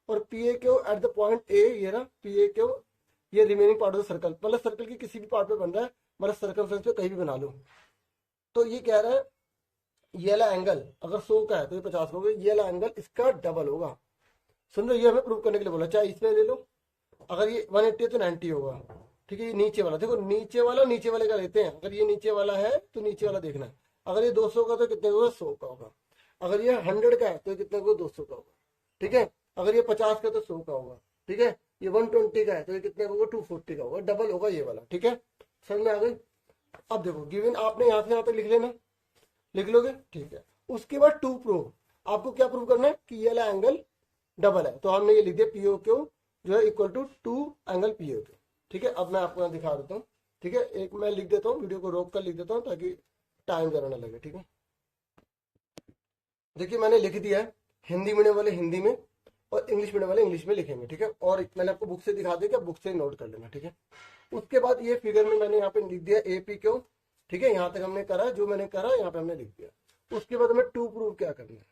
और P A Q at the point A, ये ना पी ए क्यू, ये remaining part of the circle, मतलब सर्कल की किसी भी पार्ट पे बन रहा है, मतलब सर्कमफ्रेंस पे कहीं भी बना लो। तो ये कह रहा है ये वाला एंगल अगर 100 का है तो ये 50 का होगा, ये वाला एंगल इसका डबल होगा। सुन रहे हो, ये हमें प्रूव करने के लिए बोला, चाहे इसमें ले लो, अगर ये 180 है तो 90 होगा। ठीक है, ये नीचे वाला देखो, नीचे वाले का लेते हैं, अगर ये नीचे वाला है तो नीचे वाला देखना है। अगर ये 200 का तो कितने का होगा, 100 का होगा। अगर ये 100 का है तो कितने का, 200 का होगा। ठीक है, अगर ये 50 का तो 100 का होगा। ठीक है, ये 120 का है तो ये कितने का होगा, 240 का होगा, डबल होगा ये वाला। ठीक है, समझ में आ गई। अब देखो गिवन आपने यहाँ से यहाँ तक लिख लेना, लिख लोगे। ठीक है, उसके बाद टू प्रूव, आपको क्या प्रूव करना है कि ये वाला एंगल डबल है, तो हमने ये लिख दिया पीओ क्यू जो है equal to angle PO Q. ठीक है, अब मैं आपको दिखा देता हूँ। ठीक है, एक मैं लिख देता हूँ, वीडियो को रोक कर लिख देता हूँ ताकि टाइम जरा ना लगे। ठीक है, देखिए मैंने लिख दिया है, हिंदी मीडियम वाले हिंदी में और इंग्लिश मीडियम वाले इंग्लिश में लिखेंगे। ठीक है, और मैंने आपको बुक से दिखा दिया, बुक से नोट कर लेना। ठीक है, उसके बाद ये फिगर में मैंने यहाँ पे लिख दिया ए पी क्यू। ठीक है, यहाँ तक हमने करा, जो मैंने करा यहाँ पे हमने लिख दिया। उसके बाद हमें टू प्रूव क्या करना है,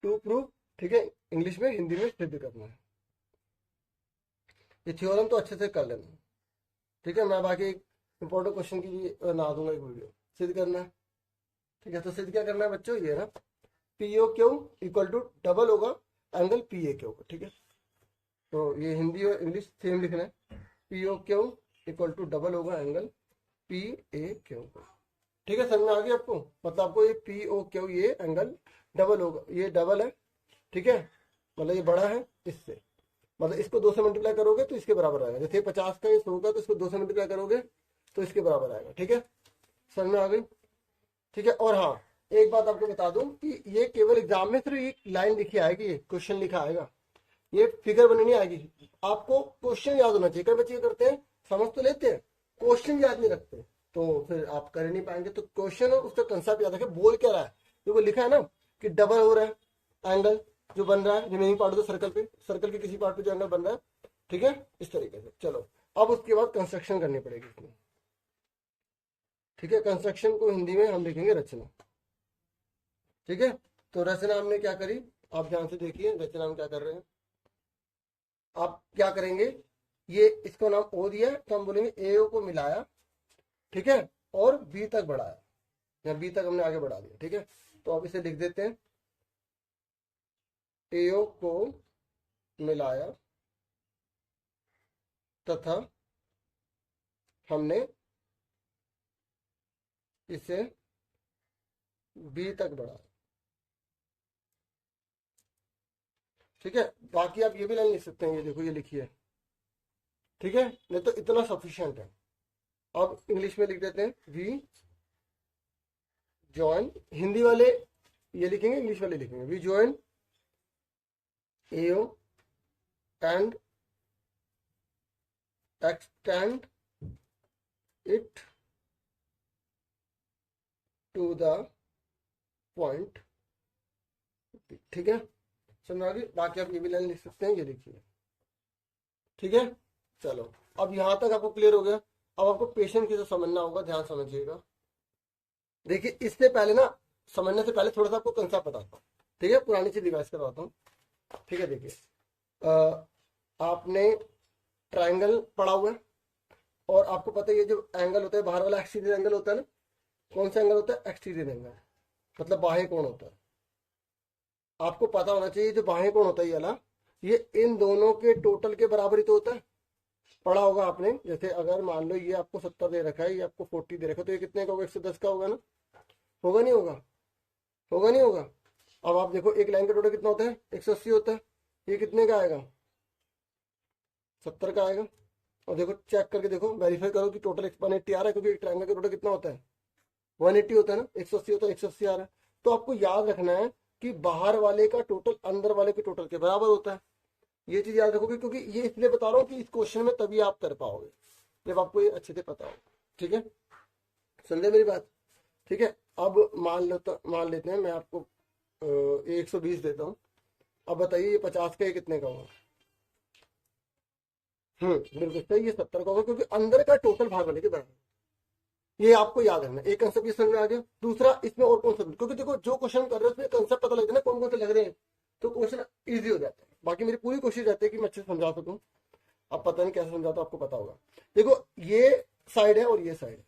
टू प्रूव। ठीक है, इंग्लिश में हिंदी में सिद्ध करना है। ये थ्योरम तो अच्छे से कर लेना। ठीक है, मैं बाकी इंपॉर्टेंट क्वेश्चन की भी बना दूंगा एक वीडियो, सिद्ध करना है। ठीक है, तो सिद्ध क्या करना है बच्चों, ये ना PO Q equal to double होगा एंगल पी ए क्यू का। ठीक है, तो ये हिंदी और इंग्लिश सेम लिखना है, PO Q equal to double होगा एंगल पी ए क्यू का। ठीक है, समझ में आ गया आपको, मतलब आपको ये पीओ क्यू ये एंगल डबल होगा, ये डबल है। ठीक है, मतलब ये बड़ा है इससे, मतलब इसको 2 से मल्टीप्लाई करोगे तो इसके बराबर आएगा। जैसे 50 का ये 100 का, तो इसको 2 से मल्टीप्लाई करोगे तो इसके बराबर आएगा। ठीक है, समझ में आ गई। ठीक है, और हाँ एक बात आपको बता दूं कि ये केवल एग्जाम में सिर्फ एक लाइन लिखी आएगी, क्वेश्चन लिखा आएगा, ये फिगर बनी नहीं आएगी। आपको क्वेश्चन याद होना चाहिए। कई बच्चे करते हैं, समझ तो लेते हैं, क्वेश्चन याद नहीं रखते, तो फिर आप कर नहीं पाएंगे। तो क्वेश्चन और उसका कंसेप्ट याद रखें, बोल क्या रहा है। देखो लिखा है ना कि डबल हो रहा है एंगल जो बन रहा है remaining part of the circle पे, सर्कल के किसी पार्ट पे जो एंगल बन रहा है। ठीक है, इस तरीके से। चलो अब उसके बाद कंस्ट्रक्शन करनी पड़ेगी इसमें। ठीक है, कंस्ट्रक्शन को हिंदी में हम लिखेंगे रचना। ठीक है, तो रचना हमने क्या करी, आप ध्यान से देखिए रचना हम क्या कर रहे हैं। आप क्या करेंगे, ये इसको नाम ओ दिया है तो हम बोलेंगे ए ओ को मिलाया। ठीक है, और बी तक बढ़ाया, या बी तक हमने आगे बढ़ा दिया। ठीक है, तो अब इसे लिख देते हैं, ए ओ को मिलाया तथा हमने इसे बी तक बढ़ाया। ठीक है, बाकी आप ये भी लाइन लिख सकते हैं, ये देखो ये लिखी है। ठीक है, नहीं तो इतना सफिशिएंट है। अब इंग्लिश में लिख देते हैं, वी जॉइन, हिंदी वाले ये लिखेंगे, इंग्लिश वाले लिखेंगे, we join AO and extend it to the point. ठीक है, समझ आ गई। बाकी आप ये भी लाइन लिख सकते हैं, ये देखिए। ठीक है, चलो अब यहां तक आपको क्लियर हो गया। अब आपको पेशेंट की समझना होगा, ध्यान समझिएगा। देखिए इससे पहले ना, समझने से पहले थोड़ा सा आपको कंसेप्ट बताता हूँ। ठीक है, पुरानी चीज रिवाइज करवाता हूँ। ठीक है, देखिए आपने ट्राइंगल पढ़ा हुआ है और आपको पता है ये जो एंगल होता है बाहर वाला एक्सटीरियर एंगल होता है ना, कौन सा एंगल होता है, एक्सटीरियर एंगल, मतलब बाह्य कोण होता है। आपको पता होना चाहिए जो बाह्य कोण होता है ये वाला, ये इन दोनों के टोटल के बराबर ही तो होता है। पढ़ा होगा आपने, जैसे अगर मान लो ये आपको 70 दे रखा है, ये आपको 40 दे रखा है, तो ये कितने का होगा, 110 का होगा ना, होगा नहीं होगा, होगा नहीं होगा। अब आप देखो एक लाइन का टोटल कितना होता है, 180 होता है, ये कितने का आएगा, 70 का आएगा। और देखो चेक करके देखो, वेरीफाई करो कि टोटल 180 आ रहा है, क्योंकि एक ट्रायंगल का टोटल कितना होता है, 180 होता है ना, 180 होता है, 180 आ रहा है। तो आपको याद रखना है कि बाहर वाले का टोटल अंदर वाले के टोटल के बराबर होता है। ये चीज याद रखोगे, क्योंकि ये इसलिए बता रहा हूँ कि इस क्वेश्चन में तभी आप कर पाओगे जब आपको ये अच्छे से पता हो। ठीक है, समझे मेरी बात। ठीक है, अब मान लेते हैं मैं आपको 120 देता हूँ। अब बताइए ये 50 का ये कितने का होगा, बिल्कुल सही, ये 70 का होगा, क्योंकि अंदर का टोटल भाग वाले के बराबर। ये आपको याद रखना, एक कंसेप्ट ये समझ में आ गया। दूसरा, इसमें और कौन सा, क्योंकि देखो जो क्वेश्चन कर रहे हो उसमें कंसेप्ट पता लगता है ना कौन कौन से लग रहे हैं, तो क्वेश्चन इजी हो जाता है। बाकी मेरी पूरी कोशिश रहती है कि मैं अच्छे से समझा सकूं। अब पता नहीं कैसे समझाता, आपको पता होगा। देखो ये साइड है और ये साइड है,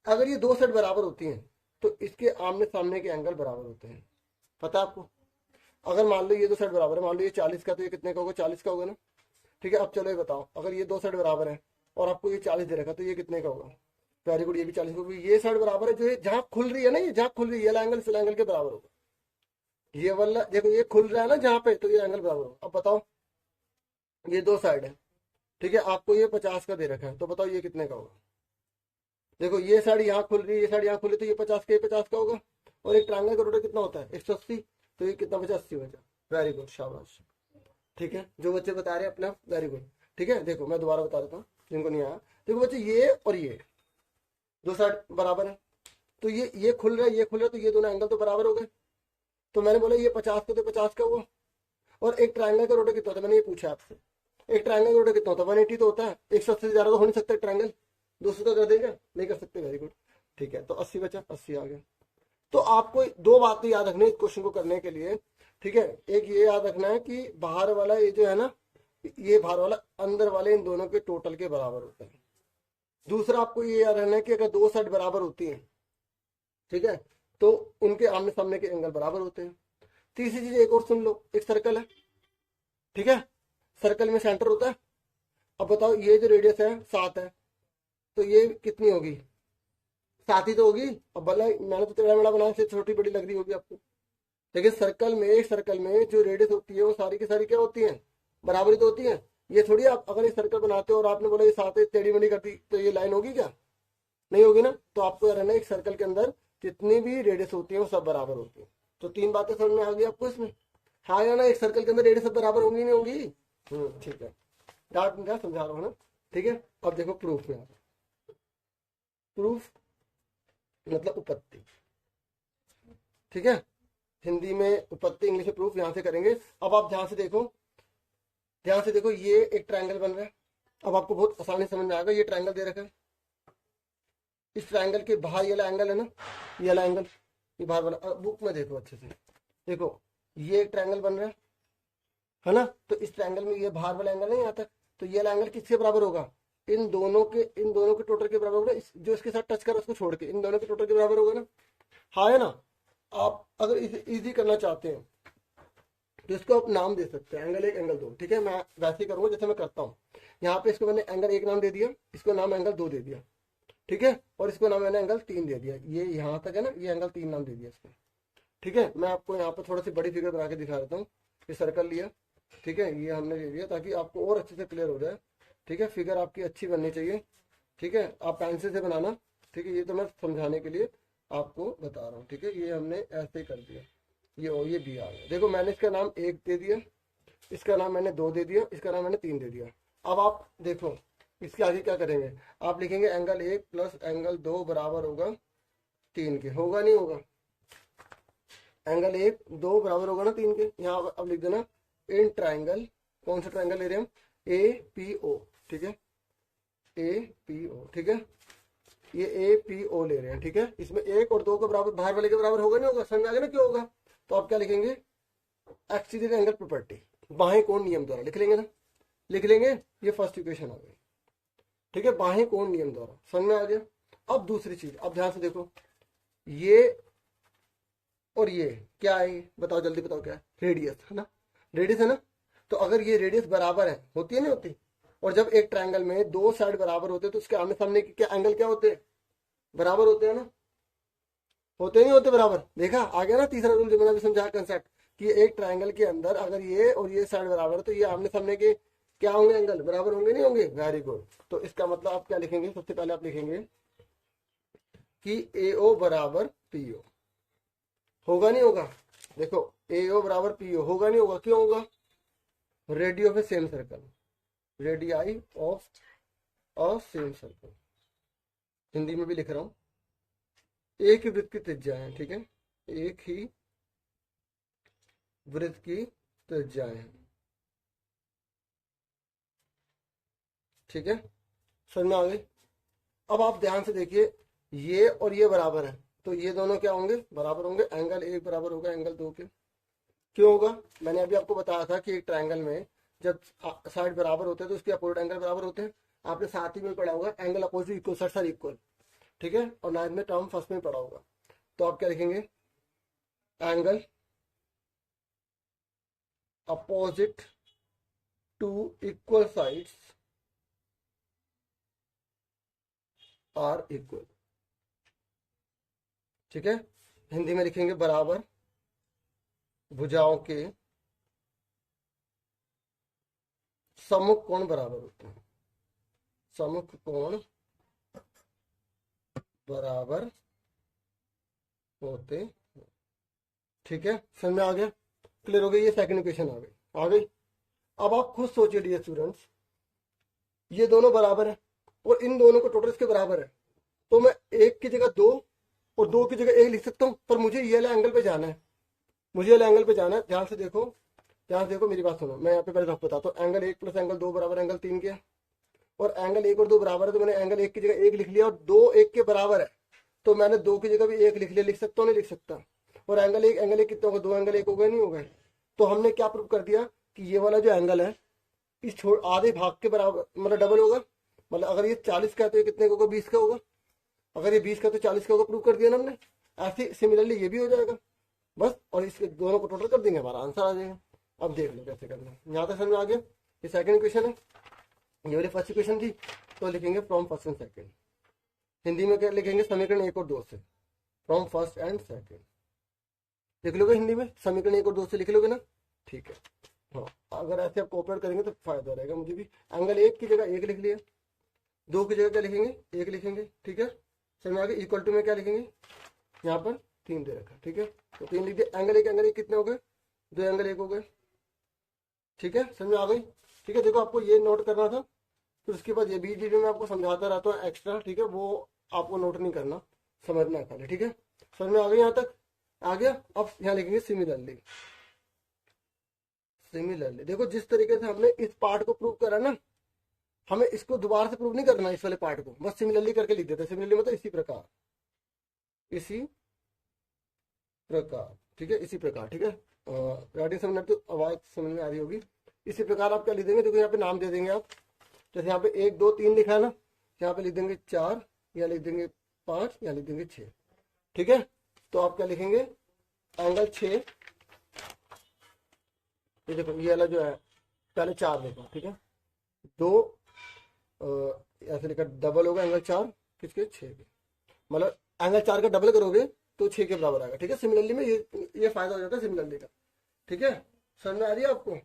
अगर ये दो साइड बराबर होती हैं तो इसके आमने सामने के एंगल बराबर होते हैं। पता है आपको? अगर मान लो ये दो साइड बराबर है, मान लो ये 40 का, तो ये कितने का होगा? 40 का होगा ना। ठीक है, अब चलो ये बताओ, अगर ये दो साइड बराबर है और आपको ये 40 दे रखा, तो ये कितने का होगा? वेरी गुड, ये भी 40 होगा। ये साइड बराबर है, जो जहां खुल रही है ना, ये जहां खुल रही है, ये एंगल इस एंगल के बराबर होगा। ये वाला देखो, ये खुल रहा है ना जहां पे, तो ये एंगल बराबर होगा। अब बताओ, ये दो साइड है, ठीक है, आपको ये 50 का दे रखा है, तो बताओ ये कितने का होगा? देखो, ये साइड यहाँ खुल रही है, ये साइड यहाँ खुल रही है, तो ये 50 का, ये 50 का होगा। और एक ट्रायंगल का टोटल कितना होता है? 180। तो ये कितना बचा? 80 बचा। वेरी गुड, शाबाश। ठीक है, जो बच्चे बता रहे हैं अपना, वेरी गुड। ठीक है, देखो मैं दोबारा बता देता हूँ जिनको नहीं आया। देखो बच्चे, ये और ये दो साइड बराबर है, तो ये खुल रहा है, ये खुल रहा है, तो ये दोनों एंगल तो बराबर हो गए। तो मैंने बोला ये 50 का, तो 50 का हुआ। और एक ट्रायंगल का रोटर कितना होता है? मैंने ये पूछा आपसे, एक ट्रायंगल का रोटर कितना होता है? 180 तो होता है। 180 से ज्यादा तो हो नहीं सकता ट्रायंगल। 200 का कर देगा? नहीं कर सकते। Very good. ठीक है, तो 80 बचा, 80 आ गया। तो आपको दो बातें याद रखनी है इस क्वेश्चन को करने के लिए। ठीक है, एक ये याद रखना है कि बाहर वाला ये जो है ना, ये बाहर वाला अंदर वाले इन दोनों के टोटल के बराबर होता है। दूसरा आपको ये याद रखना है कि अगर दो साइड बराबर होती हैं, ठीक है, तो उनके आमने सामने के एंगल बराबर होते हैं। तीसरी चीज एक और सुन लो, एक सर्कल है, ठीक है, सर्कल में सेंटर होता है। अब बताओ, ये जो रेडियस है 7 है, तो ये कितनी होगी? 7 ही तो होगी। अब भला मैंने तो टेढ़ा मेढ़ा बनाया, छोटी बड़ी लग रही होगी आपको, लेकिन सर्कल में जो रेडियस होती है वो सारी की सारी क्या होती है? बराबरी तो होती है। ये थोड़ी आप अगर ये सर्कल बनाते हो और आपने बोला ये 7 टेढ़ी मेढ़ी कर दी, तो ये लाइन होगी क्या? नहीं होगी ना। तो आपको रहना, एक सर्कल के अंदर जितनी भी रेडियस होती है वो सब बराबर होती है। तो 3 बातें समझ में आ गई आपको इसमें? हाँ या ना? एक सर्कल के अंदर रेडियस सब बराबर होंगी नहीं होंगी? ठीक है, डाउट क्या समझा रहा हूँ ना। ठीक है, अब देखो प्रूफ में। प्रूफ मतलब उपपत्ति, ठीक है, हिंदी में उपपत्ति, इंग्लिश में प्रूफ। यहां से करेंगे। अब आप ध्यान से देखो, ध्यान से देखो, ये एक ट्रायंगल बन रहा है। अब आपको बहुत आसानी समझ में आएगा। ये ट्रायंगल दे रखा है, इस ट्रायंगल के बाहर ये वाला एंगल है ना, ये वाला एंगल, ये बाहर बना। बुक में देखो अच्छे से, देखो ये एक ट्रायंगल बन रहा है ना, तो इस ट्रायंगल में ये बाहर वाला एंगल नहीं आता, तो ये वाला एंगल किसके बराबर होगा? इन दोनों के टोटल के बराबर होगा। जो इसके साथ टच कर रहा है उसको छोड़ के इन दोनों के टोटल के बराबर होगा ना। हाँ है ना? आप अगर इसे इजी करना चाहते हैं तो इसको आप नाम दे सकते हैं, एंगल 1 एंगल 2। ठीक है, मैं वैसे ही करूंगा जैसे मैं करता हूँ। यहाँ पे इसको मैंने एंगल 1 नाम दे दिया, इसको नाम एंगल 2 दे दिया, ठीक है, और इसको नाम मैंने एंगल 3 दे दिया। ये यहाँ तक है ना, ये एंगल 3 नाम दे दिया इसको। ठीक है, मैं आपको यहाँ पर थोड़ी सी बड़ी फिगर बना के दिखा देता हूँ। ये सर्कल लिया, ठीक है, ये हमने ले लिया ताकि आपको और अच्छे से क्लियर हो जाए। ठीक है, फिगर आपकी अच्छी बननी चाहिए। ठीक है, आप पेंसिल से बनाना। ठीक है, ये तो मैं समझाने के लिए आपको बता रहा हूँ। ठीक है, ये हमने ऐसे ही कर दिया, ये बी आ गया। देखो मैंने इसका नाम 1 दे दिया, इसका नाम मैंने 2 दे दिया, इसका नाम मैंने 3 दे दिया। अब आप देखो इसके आगे क्या करेंगे? आप लिखेंगे एंगल 1 प्लस एंगल 2 बराबर होगा 3 के। होगा नहीं होगा? एंगल 1 2 बराबर होगा ना 3 के। यहाँ अब लिख देना इन ट्राइंगल, कौन सा ट्राइंगल ले रहे हैं हम? APO। ठीक है, APO। ठीक है, ये APO ले रहे हैं। ठीक है, इसमें 1 और 2 के बराबर, बाहर वाले के बराबर होगा नहीं होगा? समझ में आ गया ना क्यों होगा? तो आप क्या लिखेंगे? एक्सियल एंगल प्रॉपर्टी, बाहें कोण नियम द्वारा लिख लेंगे ना, लिख लेंगे। ये फर्स्ट इक्वेशन आ गई। ठीक है, बाहें कोण नियम द्वारा, समझ में आ गया। अब दूसरी चीज, अब ध्यान से देखो, ये और ये क्या है? बताओ जल्दी बताओ, क्या है? रेडियस है ना, रेडियस है ना। तो अगर ये रेडियस बराबर है, होती है नहीं होती? और जब एक ट्रायंगल में 2 साइड बराबर होते हैं तो उसके आमने सामने के क्या एंगल क्या होते हैं? बराबर होते हैं ना, होते नहीं होते बराबर? देखा, आ गया ना तीसरा रूल जो मैंने अभी समझाया कंसेप्ट, कि एक ट्रायंगल के अंदर अगर ये और ये साइड बराबर है तो ये आमने सामने के क्या होंगे? एंगल बराबर होंगे नहीं होंगे? Very good. तो इसका मतलब आप क्या लिखेंगे? सबसे पहले आप लिखेंगे कि AO बराबर PO। होगा नहीं होगा? देखो AO बराबर PO होगा नहीं होगा? क्यों होगा? Radio of A same circle, radii of a same circle. Hindi में भी लिख रहा हूं, एक ही वृत्त की त्रिज्याएं हैं। ठीक है, एक ही वृत्त की त्रिज्याएं हैं। ठीक है, समझ में आ गई? अब आप ध्यान से देखिए, ये और ये बराबर है, तो ये दोनों क्या होंगे? बराबर होंगे। एंगल 1 बराबर होगा एंगल 2 के। क्यों होगा? मैंने अभी आपको बताया था कि एक ट्रायंगल में जब साइड बराबर होते हैं तो उसके अपोजिट एंगल बराबर होते हैं। आपने साथ ही में पढ़ा होगा angle opposite equal side equal. ठीक है, और नाइन्थ में टर्म फर्स्ट में पढ़ा होगा। तो आप क्या लिखेंगे, angle opposite to equal sides are equal. ठीक है, हिंदी में लिखेंगे बराबर भुजाओं के सम्मुख कोण बराबर होते हैं, सम्मुख कोण बराबर होते। ठीक है, समझ में आ गया, क्लियर हो गई, ये सेकंड इक्वेशन आ गई। अब आप खुद सोचिए डियर स्टूडेंट्स, ये दोनों बराबर है और इन दोनों को टोटल इसके बराबर है, तो मैं एक की जगह दो और दो की जगह एक लिख सकता हूँ, पर मुझे ये वाले एंगल पे जाना है, मुझे वाले एंगल पे जाना है। ध्यान से देखो मेरी बात सुनो, मैं यहाँ पे पहले रफ बताता हूँ। एंगल 1 प्लस एंगल 2 बराबर एंगल 3 के, और एंगल 1 और 2 बराबर है, तो मैंने एंगल 1 की जगह 1 लिख लिया, और 2 1 के बराबर है तो मैंने 2 की जगह भी 1 लिख लिया। लिख सकता हूँ, नहीं लिख सकता? और एंगल 1 कितना होगा, 2 एंगल 1 हो गए, नहीं हो गए? तो हमने क्या प्रूव कर दिया कि ये वाला जो एंगल है इस आधे भाग के बराबर, मतलब डबल होगा। मतलब अगर ये 40 का है तो ये कितने का होगा, 20 का होगा। अगर ये 20 का तो 40 का होगा, प्रूव कर दिया ना हमने। ऐसे सिमिलरली ये भी हो जाएगा बस, और इसके दोनों को टोटल कर देंगे, हमारा आंसर आ जाएगा। अब देख लो कैसे करना है, यहाँ तक समझ में आ गया। ये सेकंड इक्वेशन है, ये वाली फर्स्ट इक्वेशन थी, तो लिखेंगे from first and second. Hindi में क्या लिखेंगे, समीकरण 1 और 2 से, फ्रॉम फर्स्ट एंड सेकंड लिख लोगे हिंदी में, समीकरण 1 और 2 से लिख लोगे ना, ठीक है। हाँ, अगर ऐसे आप कोऑपरेट करेंगे तो फायदा रहेगा मुझे भी। एंगल 1 की जगह 1 लिख लिया, 2 की जगह क्या लिखेंगे, 1 लिखेंगे। ठीक है, समझ में आ गया। इक्वल टू में क्या लिखेंगे, यहाँ पर 3 दे रखा, ठीक है, तो 3 लिख दिया। एंगल 1 कितने हो गए, 2 एंगल 1 हो गए। ठीक है, समझ में आ गई। ठीक है, देखो आपको ये नोट करना था, फिर उसके बाद ये बीच बीच में आपको समझाता रहता हूँ एक्स्ट्रा, ठीक है, वो आपको नोट नहीं करना, समझना है खाली। ठीक है, समझ में आ गई, यहाँ तक आ गया। अब यहाँ लिखेंगे सिमिलरली। सिमिलरली देखो, जिस तरीके से हमने इस पार्ट को प्रूव करा ना, हमें इसको दोबारा से प्रूव नहीं करना, इस वाले पार्ट को बस सिमिलरली करके लिख देते हैं। सिमिलरली मतलब इसी प्रकार, इसी प्रकार। ठीक है, इसी प्रकार। ठीक है, राइटिंग समझ तो आवाज समझ में आ रही होगी। इसी प्रकार आप क्या लिख देंगे, देखो यहाँ पे नाम दे देंगे आप, जैसे यहाँ पे 1 2 3 लिखा है ना, यहाँ पे लिख देंगे 4, या लिख देंगे 5, या लिख देंगे 6। ठीक है, तो आप क्या लिखेंगे, एंगल 6, ये देखो ये वाला जो है पहले 4 देखो, ठीक है, 2 ऐसे लिखा, डबल होगा एंगल 4 किसके, 6 के, मतलब एंगल 4 का डबल करोगे तो 6 के बराबर आएगा। ठीक है, सिमिलरली में ये फायदा हो जाता है सिमिलरली का। ठीक है, समझ में आ रही है आपको,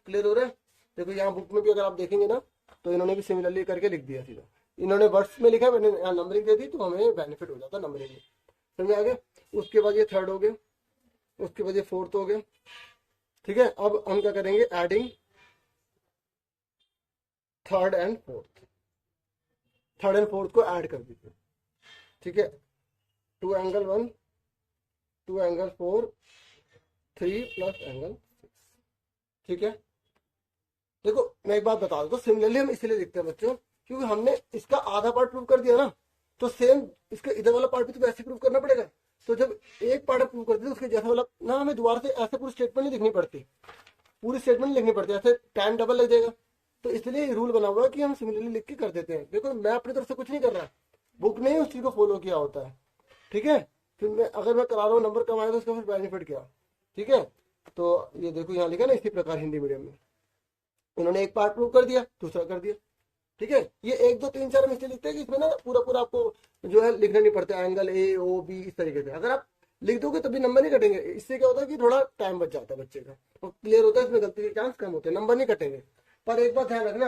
क्लियर हो रहा है। देखो यहाँ बुक में भी अगर आप देखेंगे ना, तो इन्होंने भी सिमिलरली करके लिख दिया सीधा, इन्होंने वर्ड्स में लिखा, मैंने यहाँ नंबरिंग दे दी, तो हमें बेनिफिट हो जाता नंबरिंग में। समझ में आ गया। उसके बाद ये थर्ड हो गया, उसके बाद ये फोर्थ हो गया। ठीक है, अब हम क्या करेंगे, एडिंग थर्ड एंड फोर्थ को ऐड कर दीजिए। ठीक है, 2 एंगल 1, 2 एंगल 4, 3 प्लस एंगल 6। ठीक है, देखो मैं एक बात बता दूं, तो सिमिलरली हम इसलिए लिखते हैं बच्चों, क्योंकि हमने इसका आधा पार्ट प्रूव कर दिया ना, तो सेम इसका इधर वाला पार्ट भी तो वैसे प्रूव करना पड़ेगा। तो जब एक पार्ट प्रूव कर दिया, उसके जैसा वाला ना हमें दोबारा से ऐसे पूरी स्टेटमेंट नहीं लिखनी पड़ती, पूरी स्टेटमेंट नहीं लिखनी पड़ती, ऐसे टाइम डबल लग जाएगा। तो इसलिए रूल बना हुआ है कि हम सिमिलरली लिख के कर देते हैं। देखो मैं अपनी तरफ से कुछ नहीं कर रहा, बुक ने उस चीज को फॉलो किया होता है। ठीक है, फिर मैं अगर मैं करा रहा हूँ नंबर कम आया तो उसका फिर बेनिफिट क्या। ठीक है, तो ये देखो यहाँ लिखा ना, इसी प्रकार हिंदी मीडियम में उन्होंने एक पार्ट प्रूव कर दिया, दूसरा कर दिया। ठीक है, ये 1 2 3 4 हम इसलिए लिखते हैं कि इसमें ना पूरा पूरा आपको जो है लिखना नहीं पड़ता, एंगल ए ओ बी इस तरीके से। अगर आप लिख दोगे तभी नंबर नहीं कटेंगे, इससे क्या होता है कि थोड़ा टाइम बच जाता है बच्चे का, और क्लियर होता है, इसमें गलती के चांस कम होते हैं, नंबर नहीं कटेंगे। पर एक बात ध्यान रखना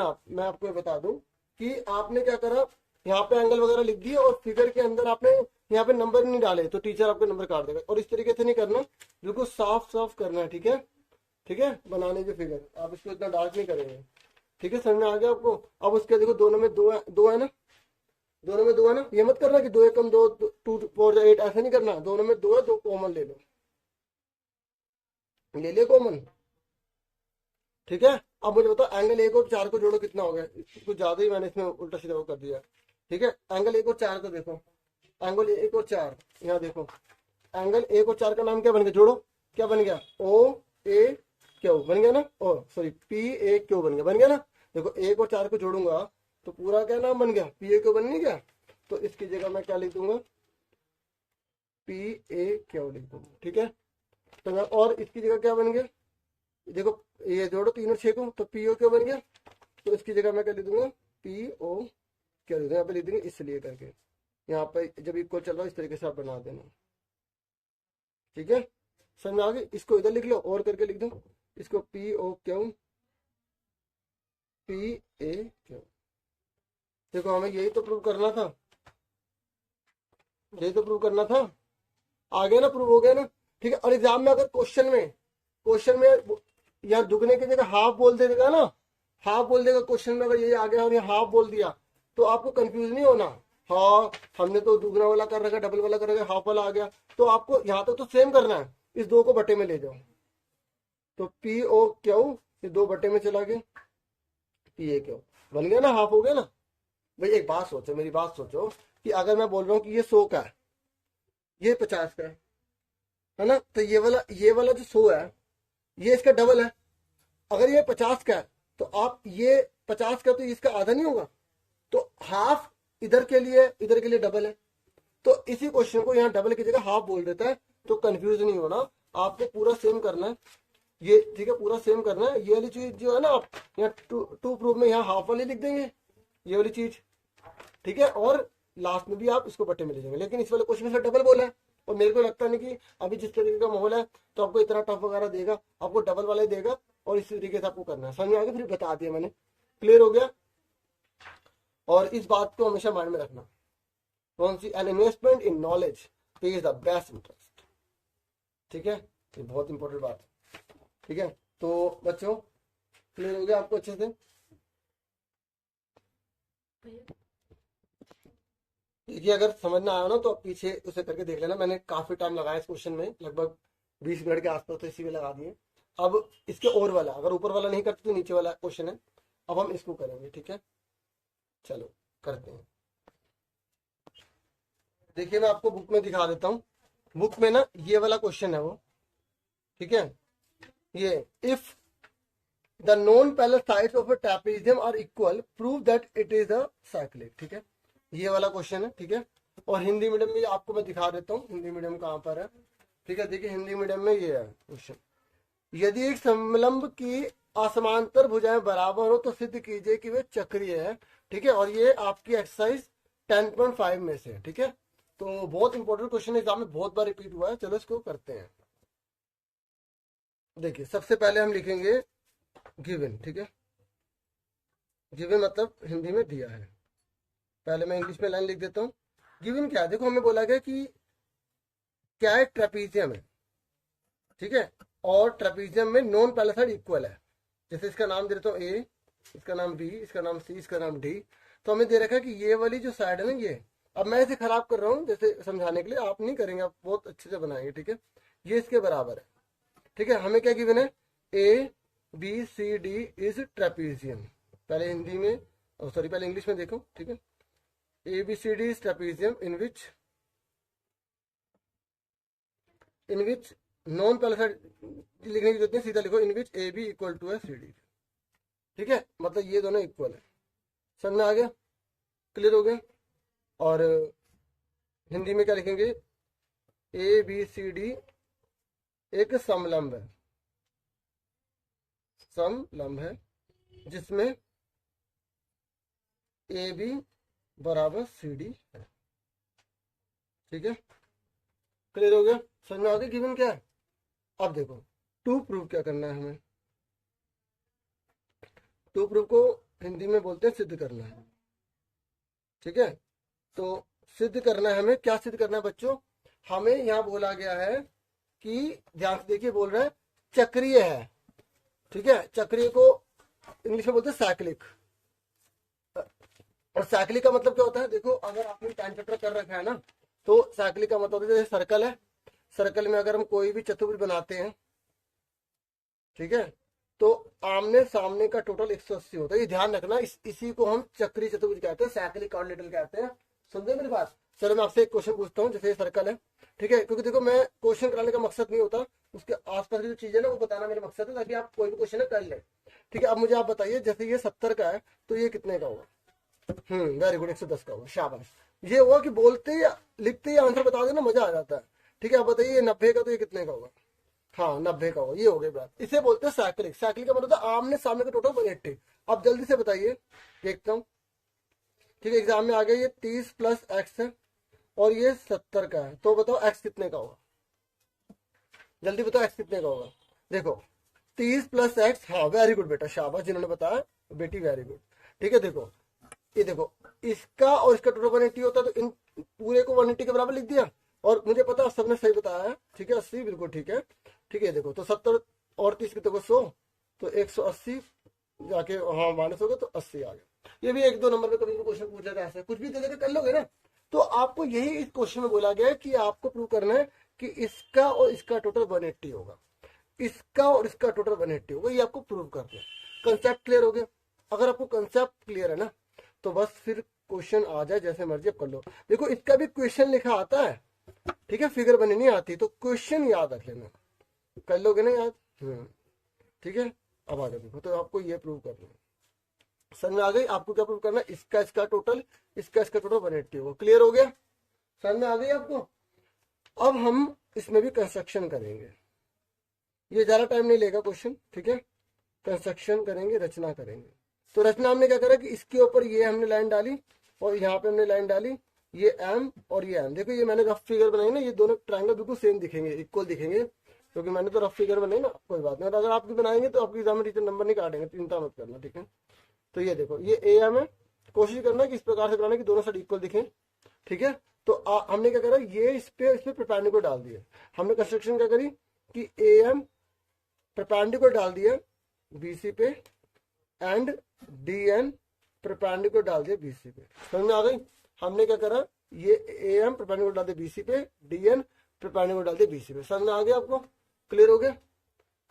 आप, मैं आपको बता दूं कि आपने क्या करा, यहाँ पे एंगल वगैरह लिख दिए और फिगर के अंदर आपने यहाँ पे नंबर नहीं डाले, तो टीचर आपको नंबर काट देगा। और इस तरीके से नहीं करना, बिल्कुल साफ साफ करना है। ठीक है, ठीक है, बनाने के फिगर आप इसको इतना डार्क नहीं करेंगे। ठीक है, समझ में आ गया आपको। अब उसके देखो दोनों में दो है ना, दोनों में 2 है ना, ये मत करना कि 2 एकम 2 2 4 8, ऐसा नहीं करना। दोनों में 2 है, 2 कॉमन ले लो, ले लिया कॉमन। ठीक है, अब मुझे बताओ एंगल 1 और 4 को जोड़ो, कितना हो गया, कुछ ज्यादा ही मैंने इसमें उल्टा सीधा कर दिया। ठीक है, एंगल 1 और 4 को देखो, एंगल 1 और 4 यहाँ देखो, एंगल 1 और 4 का नाम क्या बन गया, जोड़ो, क्या बन गया, ओ ए क्यू बन गया ना, ओ सॉरी पी ए क्यू बन गया ना। देखो 1 और 4 को जोड़ूंगा तो पूरा क्या नाम बन गया, पी ए क्यू बन नहीं गया। तो इसकी जगह मैं क्या लिख दूंगा, पी ए क्यू लिख दूंगा, ठीक है। तो मैं और इसकी जगह क्या बन गया, देखो ये जोड़ो 3 और 6 को, तो पी ओ क्यू बन गया। तो इसकी जगह मैं क्या लिख दूंगा, पी ओ क्यू लिख दूंगा, यहाँ पे लिख देंगे इसलिए करके, यहाँ पे जब इक्वल चल रहा हो इस तरीके से आप बना देना, ठीक है। समझ में आ गई। इसको इधर लिख लो और करके लिख दो, इसको P O Q P A Q. देखो हमें यही तो प्रूव करना था, यही तो प्रूव करना था, आ गया ना, प्रूव हो गया ना, ठीक है। और एग्जाम में अगर क्वेश्चन में यहाँ दुगने की जगह हाफ बोल देगा ना, हाफ बोल देगा क्वेश्चन में, अगर ये आ गया और ये हाफ बोल दिया तो आपको कंफ्यूज नहीं होना, हाँ हमने तो दुगना वाला कर रखा, डबल वाला कर रखा, हाफ वाला आ गया। तो आपको यहाँ तक तो सेम करना है, इस 2 को बटे में ले जाओ, तो पी ओ क्यू ये 2 बटे में चला गया, पी ए क्यू बन गया ना, हाफ हो गया ना। भाई एक बात सोचो, मेरी बात सोचो कि अगर मैं बोल रहा हूँ कि ये 100 का है, ये 50 का है ना, तो ये वाला जो 100 है ये इसका डबल है। अगर ये 50 का है तो आप ये 50 का तो इसका आधा नहीं होगा, तो हाफ इधर के लिए डबल है। तो इसी क्वेश्चन को यहाँ डबल की जगह हाफ बोल देता है, तो कंफ्यूज नहीं होना, आपको पूरा सेम करना है ये, ठीक है, पूरा सेम करना है। ये वाली चीज जो है ना, आप यहाँ टू प्रूफ में यहाँ हाफ वाली लिख देंगे, ये वाली चीज, ठीक है। और लास्ट में भी आप इसको बटे में ले जाएंगे, लेकिन इस वाले क्वेश्चन में से डबल बोला है, और मेरे को लगता नहीं कि अभी जिस तरीके का माहौल है तो आपको इतना टफ वगैरह देगा, आपको डबल वाला ही देगा, और इस तरीके से आपको करना है। समझ में आ गया, फिर बता दिया मैंने, क्लियर हो गया। और इस बात को हमेशा माइंड में रखना, कौन सी, an investment in knowledge pays the best interest, ठीक है, ये बहुत इंपॉर्टेंट बात है, ठीक है। तो बच्चों क्लियर हो गया आपको अच्छे से। देखिए अगर समझ ना आया ना तो पीछे उसे करके देख लेना, मैंने काफी टाइम लगाया इस क्वेश्चन में, लगभग 20 मिनट के आसपास तो इसी में लगा दिए। अब इसके और वाला, अगर ऊपर वाला नहीं करते तो नीचे वाला क्वेश्चन है, अब हम इसको करेंगे, ठीक है। चलो करते हैं। देखिए मैं आपको बुक में दिखा देता हूँ, बुक में ना ये वाला क्वेश्चन है वो, ठीक है। ये if the non parallel sides of a trapezium are equal prove that it is a cyclic, ठीक है, ये वाला क्वेश्चन है, ठीक है। और हिंदी मीडियम में आपको मैं दिखा देता हूँ, हिंदी मीडियम कहाँ पर है, ठीक है। देखिए हिंदी मीडियम में ये है क्वेश्चन, यदि एक समलंब की असमांतर भुजाएं बराबर हो तो सिद्ध कीजिए कि वे चक्रीय है, ठीक है। और ये आपकी एक्सरसाइज 10.5 में से, ठीक है। तो बहुत इंपॉर्टेंट क्वेश्चन एग्जाम में बहुत बार रिपीट हुआ है, चलो इसको करते हैं। देखिए सबसे पहले हम लिखेंगे गिवन, ठीक है, गिवन मतलब हिंदी में दिया है। पहले मैं इंग्लिश में लाइन लिख देता हूँ। गिवन क्या है, देखो हमें बोला गया कि क्या है, ट्रेपीजियम है, ठीक है, और ट्रेपीजियम में नॉन पैरेलल साइड इक्वल है। जैसे इसका नाम दे देता हूँ ए, इसका नाम बी, इसका नाम सी, इसका नाम डी। तो हमें दे रखा है कि ये वाली जो साइड है ना, ये, अब मैं इसे खराब कर रहा हूँ जैसे समझाने के लिए, आप नहीं करेंगे, आप बहुत अच्छे से बनाएंगे, ठीक है। ये इसके बराबर है, ठीक है। हमें क्या गिवन है, A B C D is trapezium. पहले हिंदी में, सॉरी पहले इंग्लिश में देखो, ठीक है। ABCD is trapezium in which non parallel side लिखने की जरूरत नहीं, सीधा लिखो in which AB equal to है CD, ठीक है, मतलब ये दोनों इक्वल है। समझ में आ गया, क्लियर हो गया। और हिंदी में क्या लिखेंगे, ABCD एक समलंब है, समलंब है जिसमें AB बराबर CD है, ठीक है, क्लियर हो गया। समझ में आ गया गिवन क्या है। अब देखो टू प्रूफ क्या करना है हमें, टू प्रूफ को हिंदी में बोलते हैं सिद्ध करना है, ठीक है। तो सिद्ध करना है हमें, क्या सिद्ध करना है बच्चों, हमें यहाँ बोला गया है कि ध्यान से देखिए, बोल रहा है चक्रीय है, ठीक है। चक्रीय को इंग्लिश में बोलते हैं साइक्लिक। और साइक्लिक का मतलब क्या होता है, देखो अगर आपने टाइम चैप्टर कर रखा है ना, तो साइक्लिक का मतलब जैसे सर्कल है, सर्कल में अगर हम कोई भी चतुर्भुज बनाते हैं, ठीक है, तो आमने सामने का टोटल 180 होता है, ये ध्यान रखना। इसी को हम चक्रीय चतुर्भुज कहते हैं, साइक्लिक क्वाड्रिलेटरल कहते हैं। समझे मेरी बात। चलो मैं आपसे एक क्वेश्चन पूछता हूँ, जैसे सर्कल है, ठीक है, क्योंकि देखो मैं क्वेश्चन कराने का मकसद नहीं होता, उसके आसपास की जो चीजें ना वो बताना मेरा मकसद है, ताकि आप कोई भी क्वेश्चन कर ले, ठीक है। अब मुझे आप बताइए, जैसे ये 70 का है तो ये कितने का होगा, वेरी गुड, 110 का होगा, शाबाश। ये हुआ कि बोलते या लिखते ही आंसर बता देना, मजा आ जाता है। ठीक है, अब बताइए 90 का तो ये कितने का होगा? हाँ 90 का होगा, ये हो गई बात। इसे बोलते हैं साइक्लिक। साइक्लिक का मतलब होता है आमने सामने का टोटल 180। अब जल्दी से बताइए, देखता हूँ। ठीक है, एग्जाम में आ गया, ये 30 प्लस एक्स है और ये 70 का है, तो बताओ एक्स कितने का होगा? जल्दी बताओ एक्स कितने का होगा। देखो 30 प्लस एक्स, हाँ वेरी गुड बेटा, शाबाश जिन्होंने बताया बेटी, वेरी गुड। ठीक है, देखो ये देखो, इसका और इसका टोटल 180 होता है, तो इन पूरे को 180 के बराबर लिख दिया। और मुझे पता है सबने सही बताया है, ठीक है 80 बिल्कुल ठीक है। ठीक है, देखो तो 70 और 30 कितने को 100, तो 180 जाके हाँ माइनस हो गया, तो 80 आ गया। ये भी 1-2 नंबर में कभी भी क्वेश्चन पूछा जाता है, कुछ भी दे देकर कर लोगे ना। तो आपको यही इस क्वेश्चन में बोला गया है कि आपको प्रूव करना है कि इसका और इसका टोटल 180 होगा, इसका और इसका टोटल 180 होगा, ये आपको प्रूव करना है। कंसेप्ट क्लियर हो गया? अगर आपको कंसेप्ट क्लियर है ना, तो बस फिर क्वेश्चन आ जाए जैसे मर्जी आप कर लो। देखो इसका भी क्वेश्चन लिखा आता है, ठीक है, फिगर बनी नहीं आती, तो क्वेश्चन याद रख लेना, कर लोगे ना याद। ठीक है, अब आगे देखो, तो आपको ये प्रूव करना है। समझ में आ गई? आपको क्या प्रूव करना है? इसका इसका टोटल, इसका इसका टोटल 180 होगा। क्लियर हो गया? समझ में आ गई आपको? अब हम इसमें भी कंस्ट्रक्शन करेंगे, ये ज्यादा टाइम नहीं लेगा क्वेश्चन, ठीक है। कंस्ट्रक्शन करेंगे, रचना करेंगे। तो रचना हमने क्या करा कि इसके ऊपर ये हमने लाइन डाली और यहाँ पे हमने लाइन डाली, ये एम और ये एम। देखो ये मैंने रफ फिगर बनाई ना, ये दोनों ट्रायंगल बिल्कुल सेम दिखेंगे, इक्वल दिखेंगे, क्योंकि मैंने तो रफ फिगर बनाई ना। कोई बात नहीं, अगर आप भी बनाएंगे तो आपके एग्जाम में टीचर नंबर नहीं काटेंगे, चिंता मत करना, ठीक है। तो ये देखो ये ए एम है, कोशिश करना कि इस प्रकार से बनाने की दोनों साइड इक्वल दिखे, ठीक है। तो हमने क्या करा, ये इस पे परपेंडिकुलर डाल दिया। हमने कंस्ट्रक्शन क्या करी कि ए एम परपेंडिकुलर डाल दिया बीसी पे एंड डी एन परपेंडिकुलर डाल दिया बीसी पे। समझ में आ गई? हमने क्या करा, ये ए एम परपेंडिकुलर डाल दिया बीसी पे, डी एन परपेंडिकुलर डाल दिया बीसी पे। समझ में आ गया आपको? क्लियर हो गया?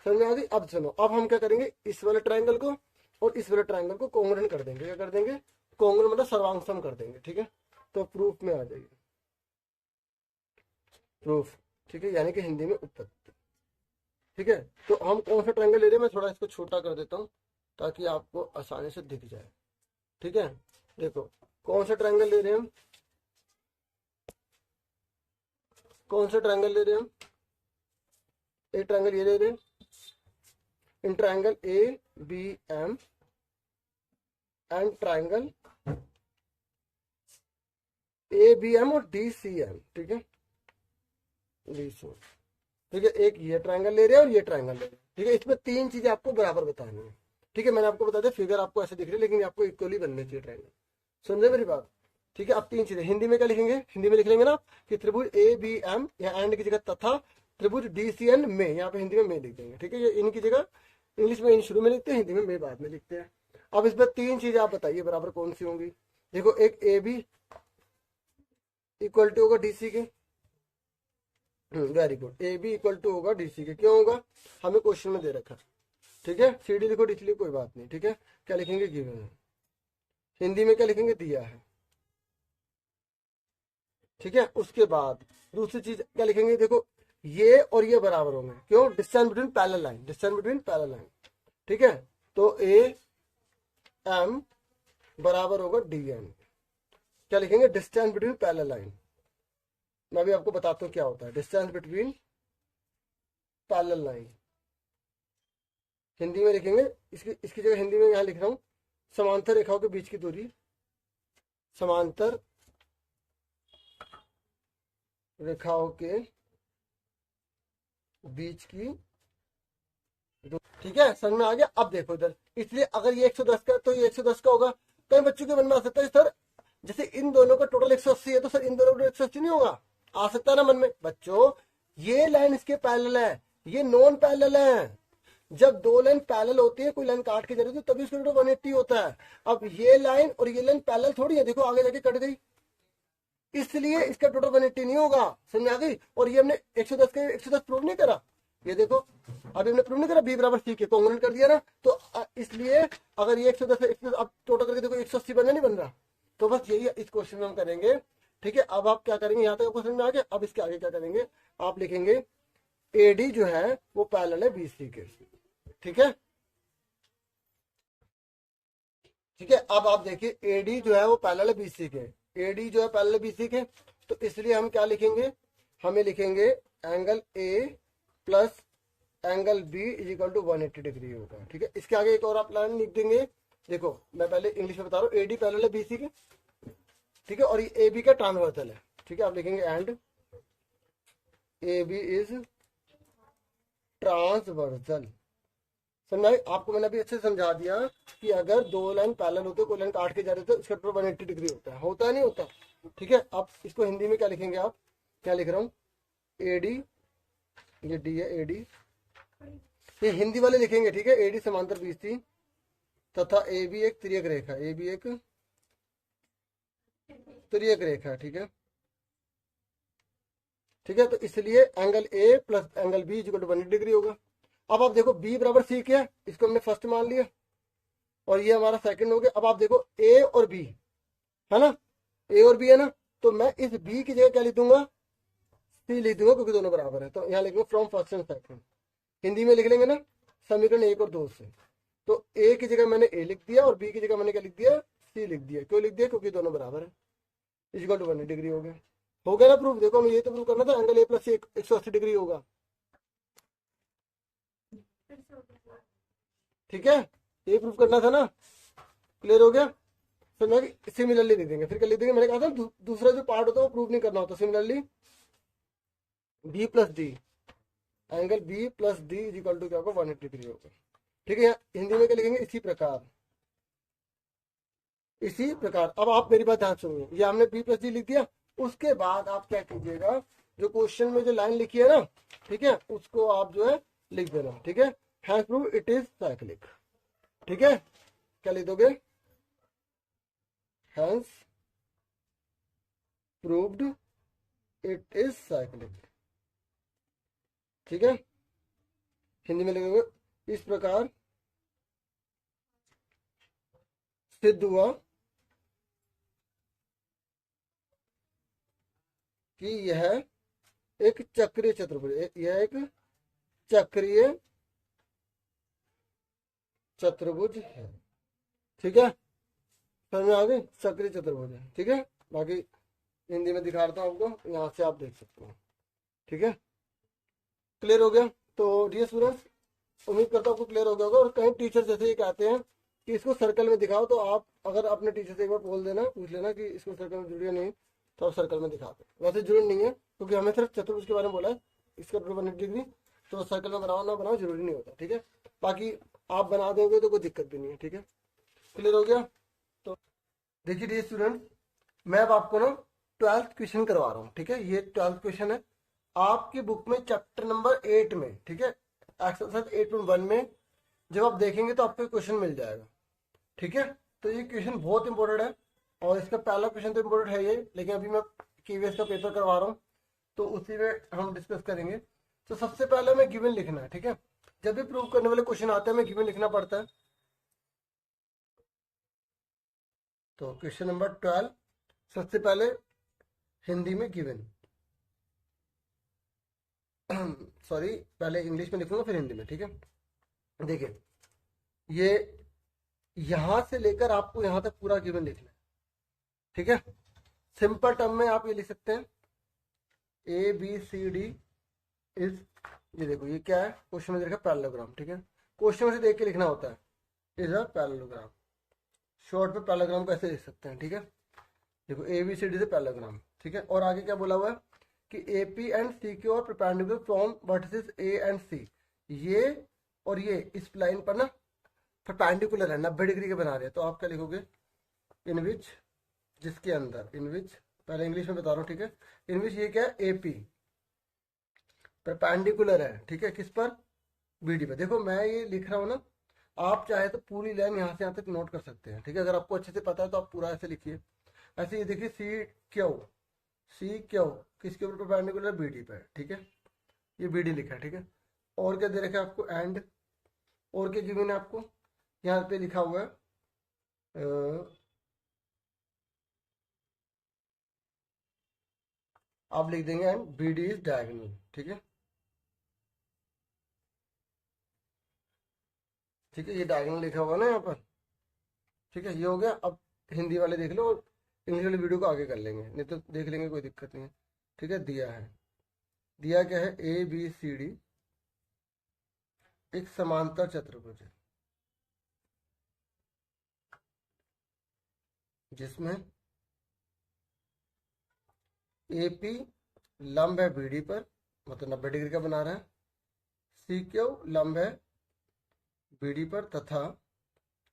समझ में आ गई? अब सुनो, अब हम क्या करेंगे, इस वाले ट्रायंगल को और इस वाले ट्रायंगल को कॉन्ग्रुएंट कर देंगे। क्या कर देंगे? कॉन्ग्रुएंट मतलब सर्वांग कर देंगे, ठीक है। तो प्रूफ में आ जाइए, प्रूफ, ठीक है, यानी कि हिंदी में उत्पत्ति, ठीक है। तो हम कौन सा ट्रायंगल ले रहे हैं, मैं थोड़ा इसको छोटा कर देता हूँ ताकि आपको आसानी से दिख जाए, ठीक है। देखो कौन सा ट्रायंगल ले रहे हैं हम, कौन सा ट्रायंगल ले रहे हैं हम, एक ट्रायंगल ये ले रहे हैं, इन triangle A B M and triangle A B M और डी सी एम, ठीक है, डी सी एम, ठीक है। एक ये ट्रायंगल ले रहे हैं और ये ट्रायंगल ले रहे हैं, ठीक है। इसमें 3 चीजें आपको बराबर बतानी है, ठीक है। मैंने आपको बता दिया, फिगर आपको ऐसे दिख रही है लेकिन आपको इक्वली बननी चाहिए ट्रायंगल। समझे मेरी बात? ठीक है। अब 3 चीजें हिंदी में क्या लिखेंगे, हिंदी में लिख लेंगे ना कि त्रिभुज ए बी एम, या एंड की जगह तथा त्रिभुज डी सी एन में, यहाँ पे हिंदी में लिख देंगे, ठीक है। ये इनकी जगह इंग्लिश में इन शुरू में लिखते हैं, हिंदी में बाद में लिखते हैं। अब इसमें 3 चीजें आप बताइए बराबर कौन सी होंगी। देखो एक ए बी इक्वल टू होगा डीसी के, very good, A B equal to होगा डीसी के। क्यों होगा? हमें क्वेश्चन में दे रखा, ठीक है। सी डी लिखो, डी लिखो, कोई बात नहीं, ठीक है। क्या लिखेंगे, गिवन है। हिंदी में क्या लिखेंगे, दिया है, ठीक है। उसके बाद दूसरी चीज क्या लिखेंगे, देखो ये और ये बराबर होंगे, क्यों? Distance between parallel line, distance between parallel line, ठीक है। तो ए एम बराबर होगा डी एन। क्या लिखेंगे, डिस्टेंस बिटवीन पैरेलल लाइन। मैं भी आपको बताता हूँ क्या होता है distance between parallel line. Hindi में लिखेंगे, इसकी जगह हिंदी में यहां लिख रहा हूं, समांतर रेखाओं के बीच की दूरी, समांतर रेखाओं के बीच की, ठीक है। समझ में आ गया? अब देखो इधर, इसलिए अगर ये 110 का तो ये 110 का होगा। कई बच्चों के मन में आ सकता है सर, जैसे इन दोनों का टोटल 180 है तो सर इन दोनों का 180 नहीं होगा, आ सकता है ना मन में। बच्चों ये लाइन इसके पैरेलल है, ये नॉन पैरेलल है। जब 2 लाइन पैरेलल होती है, कोई लाइन काट के जा रही है, तो तभी उसका टोटल 180 होता है। अब ये लाइन और ये लाइन पैरेलल थोड़ी है, देखो आगे जाके कट गई, इसलिए इसका टोटल 180 नहीं होगा। समझ आ गई? और ये हमने 110 के 110 प्रूव नहीं करा, ये देखो अभी हमने प्रूव नहीं करा, बी बराबर सी के कॉन्ग्रुएंट कर दिया ना। तो इसलिए अगर ये 110 है, 110 अब टोटल करके देखो 180 बनना नहीं बन रहा। तो बस यही इस क्वेश्चन में हम करेंगे, ठीक है। अब आप क्या करेंगे, यहाँ तक क्वेश्चन में आ गया। अब इसके आगे क्या करेंगे, आप लिखेंगे एडी जो है वो पैरेलल है बीसी के, ठीक है, ठीक है। अब आप देखिए एडी जो है वो पैरेलल है बीसी के, एडी जो है पैरेलल है बीसी के, तो इसलिए हम क्या लिखेंगे, हमें लिखेंगे angle A plus angle B is equal to 180 degree होगा। ठीक है, इसके आगे एक और आप लाइन लिख देंगे। देखो मैं पहले इंग्लिश में बता रहा हूँ, एडी पैरेलल है बीसी के, ठीक है, और ये ए बी का ट्रांसवर्सल है। ठीक है, आप लिखेंगे and A B is transversal. समझा? आपको मैंने अभी अच्छे से समझा दिया कि अगर दो लाइन पैरेलल होते, कोई लाइन काट के जा रहे थे, इसका टोटल 180 डिग्री होता है नहीं होता? ठीक है, आप इसको हिंदी में क्या लिखेंगे? आप क्या लिख रहा हूँ? एडी, ये डी है, एडी, ये हिंदी वाले लिखेंगे। ठीक है, एडी समांतर बीसी तथा ए बी एक तिर्यक रेखा, ए बी एक तिर्यक रेखा। ठीक है, ठीक है, तो इसलिए angle A plus angle B equal to 180 degree होगा। अब आप देखो बी बराबर सी क्या है, इसको हमने फर्स्ट मान लिया और ये हमारा सेकंड हो गया। अब आप देखो ए और बी है ना, ए और बी है ना, तो मैं इस बी की जगह क्या लिख दूंगा? सी लिख दूंगा, क्योंकि दोनों बराबर है। तो यहाँ लिखूंगा from first and second, Hindi में लिख लेंगे ना समीकरण 1 और 2 से। तो ए की जगह मैंने ए लिख दिया और बी की जगह मैंने क्या लिख दिया? सी लिख दिया। क्यों लिख दिया? क्योंकि दोनों बराबर है, इक्वल टू 180 डिग्री हो गया ना प्रूफ। देखो हमें ये तो प्रूफ करना था एंगल ए प्लस 180 डिग्री होगा। ठीक है, ये प्रूफ करना था ना, क्लियर हो गया? फिर मैं सिमिलरली लिख देंगे, फिर क्या लिख देंगे? मैंने कहा था दूसरा जो पार्ट होता है वो प्रूफ नहीं करना होता। Similarly B plus D, angle B plus D is equal to क्या होगा? 180 डिग्री होगा। ठीक है, हिंदी में क्या लिखेंगे? इसी प्रकार, इसी प्रकार। अब आप मेरी बात ध्यान सुनिए, ये हमने बी प्लस डी लिख दिया। उसके बाद आप क्या कीजिएगा, जो क्वेश्चन में जो लाइन लिखी है ना, ठीक है, उसको आप जो है लिख देना। ठीक है, has prove it is cyclic. ठीक है, क्या लिख दोगे? Has proved it is cyclic. ठीक है, हिंदी में लिखोगे इस प्रकार सिद्ध हुआ कि यह एक चक्रीय चतुर्भुज, यह एक चक्रीय चतुर्भुज है। ठीक है, समझ में आ गई? चक्रीय चतुर्भुज है। ठीक है, बाकी हिंदी में दिखा रहा हूँ आपको, यहाँ से आप देख सकते हो। ठीक है, क्लियर हो गया? तो डियर स्टूडेंट्स, उम्मीद करता हूँ आपको क्लियर हो गया होगा। और कहीं टीचर जैसे ये कहते हैं कि इसको सर्कल में दिखाओ, तो आप अगर अपने टीचर से एक बार बोल देना, पूछ लेना कि इसको सर्कल में जुड़िए नहीं, तो आप सर्कल में दिखा दो। वैसे जरूरी नहीं है, क्योंकि हमें सिर्फ चतुर्भुज के बारे में बोला है, इसका 180 डिग्री, तो सर्कल में बनाओ ना बनाओ जरूरी नहीं होता। ठीक है, बाकी आप बना दोगे तो कोई दिक्कत भी नहीं है। ठीक है, क्लियर हो गया? तो देखिए डियर स्टूडेंट, मैं अब आपको ना 12th क्वेश्चन करवा रहा हूँ। ठीक है, ये 12th क्वेश्चन है आपकी बुक में चैप्टर नंबर 8 में। ठीक है, एक्सरसाइज 8.1 में जब आप देखेंगे तो आपको क्वेश्चन मिल जाएगा। ठीक है, तो ये क्वेश्चन बहुत इंपॉर्टेंट है और इसका पहला क्वेश्चन तो इंपॉर्टेंट है ये, लेकिन अभी मैं KVS का पेपर करवा रहा हूँ तो उसी में हम डिस्कस करेंगे। तो सबसे पहले हमें गिवन लिखना है। ठीक है, जब भी प्रूव करने वाले क्वेश्चन आते हैं हमें गिवन लिखना पड़ता है। तो क्वेश्चन नंबर 12 सबसे पहले हिंदी में गिवन, सॉरी पहले इंग्लिश में लिखूंगा फिर हिंदी में। ठीक है, देखिए ये यहां से लेकर आपको यहां तक पूरा गिवन लिखना है। ठीक है, सिंपल टर्म में आप ये लिख सकते हैं ABCD इज, ये देखो ये क्या है, क्वेश्चन में देखा पैरेललोग्राम। ठीक है, क्वेश्चन में से देख के लिखना होता है, इज अ पैरेललोग्राम। शॉर्ट में पैरेललोग्राम कैसे लिख सकते हैं? ठीक है, देखो ABCD से पैरेललोग्राम। ठीक है, और आगे क्या बोला हुआ है कि AP एंड CQ और perpendicular from vertices A and C, ये और ये इस लाइन पर ना परपेंडिकुलर है, 90 डिग्री के बना रहे हैं। तो आप क्या लिखोगे? इन विच, जिसके अंदर, इन विच, पहले इंग्लिश में बता रहा हूँ। ठीक है, इन विच ये क्या है? AP परपेंडिकुलर है। ठीक है, किस पर? BD पर। देखो मैं ये लिख रहा हूँ ना, आप चाहे तो पूरी लाइन यहाँ से यहाँ तक नोट कर सकते हैं। ठीक है, अगर आपको अच्छे से पता है तो आप पूरा ऐसे लिखिए। ऐसे ये देखिए CQ किसके ऊपर परपेंडिकुलर? BD पर। ठीक है, ये BD लिखा है। ठीक है, और क्या दे रखा है आपको? एंड, और क्या गिवन है आपको? यहाँ पे लिखा हुआ है आप लिख देंगे एंड BD इज डायगोनल। ठीक है, ठीक है, ये डायगोनल लिखा हुआ ना यहाँ पर। ठीक है, ये हो गया। अब हिंदी वाले देख लो और इंग्लिश वाले वीडियो को आगे कर लेंगे, नहीं तो देख लेंगे, कोई दिक्कत नहीं है। ठीक है, दिया है दिया क्या है, ए बी सी डी एक समांतर चतुर्भुज है जिसमें ए पी लंब है बी डी पर, मतलब 90 डिग्री का बना रहा है, सी क्यू लंब है बी डी पर तथा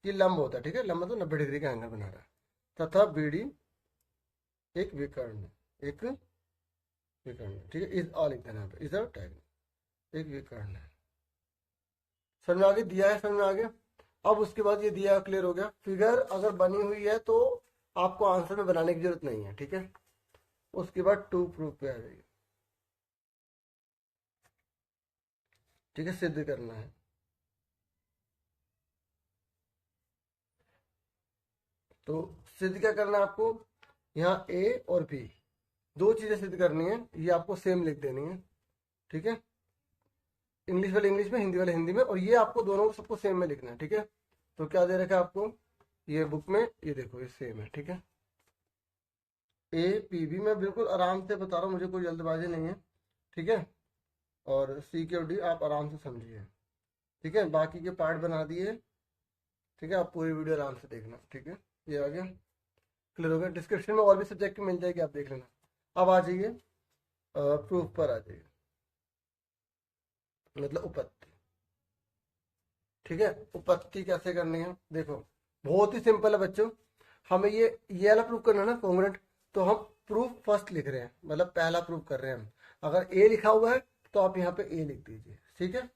ये लंब होता है, ठीक है, लंब तो 90 डिग्री का एंगल बना रहा है, तथा बी डी एक विकर्ण है, एक विकर्ण है, ठीक है, इज ऑल लिख देना है, इज अ टैग एक विकर्ण है। समझ में आ गया, दिया है, समझ में आ गया। अब उसके बाद ये दिया क्लियर हो गया। फिगर अगर बनी हुई है तो आपको आंसर में बनाने की जरूरत नहीं है, ठीक है। उसके बाद टू प्रूफ पे आ जाइए, ठीक है, सिद्ध करना है। तो सिद्ध क्या करना है आपको, यहाँ ए और बी दो चीजें सिद्ध करनी है, ये आपको सेम लिख देनी है, ठीक है, इंग्लिश वाले इंग्लिश में, हिंदी वाले हिंदी में, और ये आपको दोनों को सबको सेम में लिखना है, ठीक है। तो क्या दे रखा है आपको, ये बुक में, ये देखो ये सेम है, ठीक है। ए पी बी मैं बिल्कुल आराम से बता रहा हूँ, मुझे कोई जल्दबाजी नहीं है, ठीक है। और सी क्यू डी आप आराम से समझिए, ठीक है, बाकी के पार्ट बना दिए, ठीक है, आप पूरी वीडियो आराम से देखना, ठीक है। ये आ गया, क्लियर हो गया। डिस्क्रिप्शन में और भी सब्जेक्ट की मिल जाएगी, आप देख लेना। अब आ जाइए प्रूफ पर आ जाइए, मतलब उपत्ति, ठीक है। उपत्ति कैसे करनी है, देखो बहुत ही सिंपल है बच्चों। हमें ये वाला प्रूफ करना है ना, कॉन्ग्रुएंट, तो हम प्रूफ फर्स्ट लिख रहे हैं, मतलब पहला प्रूफ कर रहे हैं हम। अगर ए लिखा हुआ है तो आप यहाँ पे ए लिख दीजिए, ठीक है।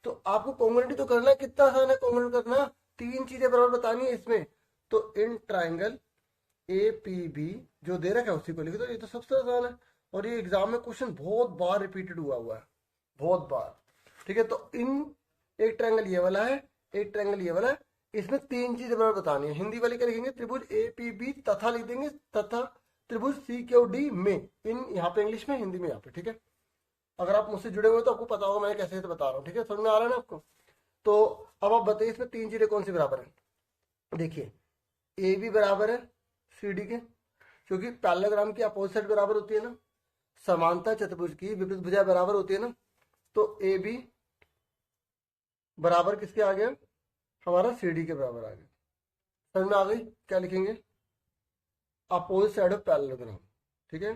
तो आपको कॉन्ग्रुएंट तो करना है, कितना आसान है कॉन्ग्रुएंट करना, तीन चीजें बराबर बतानी है इसमें। तो in triangle A P B जो दे रखा है उसी को लिख दो, ये तो सबसे आसान है। और ये एग्जाम में क्वेश्चन बहुत बार रिपीटेड हुआ है, बहुत बार, ठीक है। तो इन एक ट्रायंगल ये वाला है, एक ट्रायंगल ये वाला है, इसमें तीन चीजें बराबर बतानी है। हिंदी वाले क्या लिखेंगे, त्रिभुज ए पी बी तथा लिख देंगे, तथा त्रिभुज सी क्यू डी में, इन यहाँ पे इंग्लिश में, हिंदी में यहाँ पे, ठीक है। अगर आप मुझसे जुड़े हुए तो आपको पता होगा मैं कैसे तो बता रहा हूँ, ठीक है, समझ में आ रहा है ना आपको। तो अब आप बताइए इसमें तीन चीजें कौन सी बराबर है। देखिए ए बी बराबर है सी डी के, क्योंकि पैरेललोग्राम की अपोजिट साइड बराबर होती है ना, समांतर चतुर्भुज की विपरीत भुजा बराबर होती है ना। तो ए बी बराबर किसके आ गया, हमारा सी डी के बराबर आ गया। समझ में आ गई, क्या लिखेंगे, अपोजिट साइड ऑफ पैरेललोग्राम, ठीक है,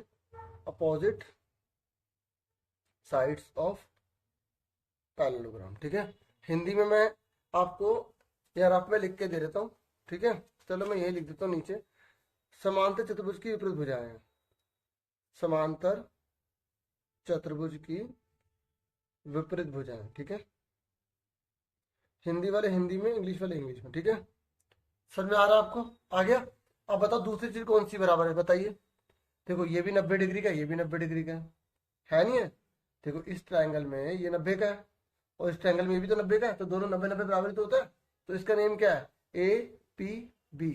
अपोजिट साइड्स ऑफ पैरेललोग्राम, ठीक है। हिंदी में मैं आपको यार आप में लिख के दे देता हूँ, ठीक है। चलो मैं यही लिख देता हूँ नीचे, समांतर चतुर्भुज की विपरीत भुजाएं, समांतर चतुर्भुज की विपरीत भुजाएं, ठीक है। हिंदी वाले हिंदी में, इंग्लिश वाले इंग्लिश में, ठीक है। समझ में आ रहा है आपको, आ गया। अब बताओ दूसरी चीज कौन सी बराबर है, बताइए। देखो ये भी 90 डिग्री का, ये भी 90 डिग्री का है नहीं है। देखो इस ट्रायंगल में ये 90 का है और इस ट्रायंगल में ये भी तो 90 का है, तो दोनों 90-90 बराबर तो होता है। तो इसका नेम क्या है, ए पी बी,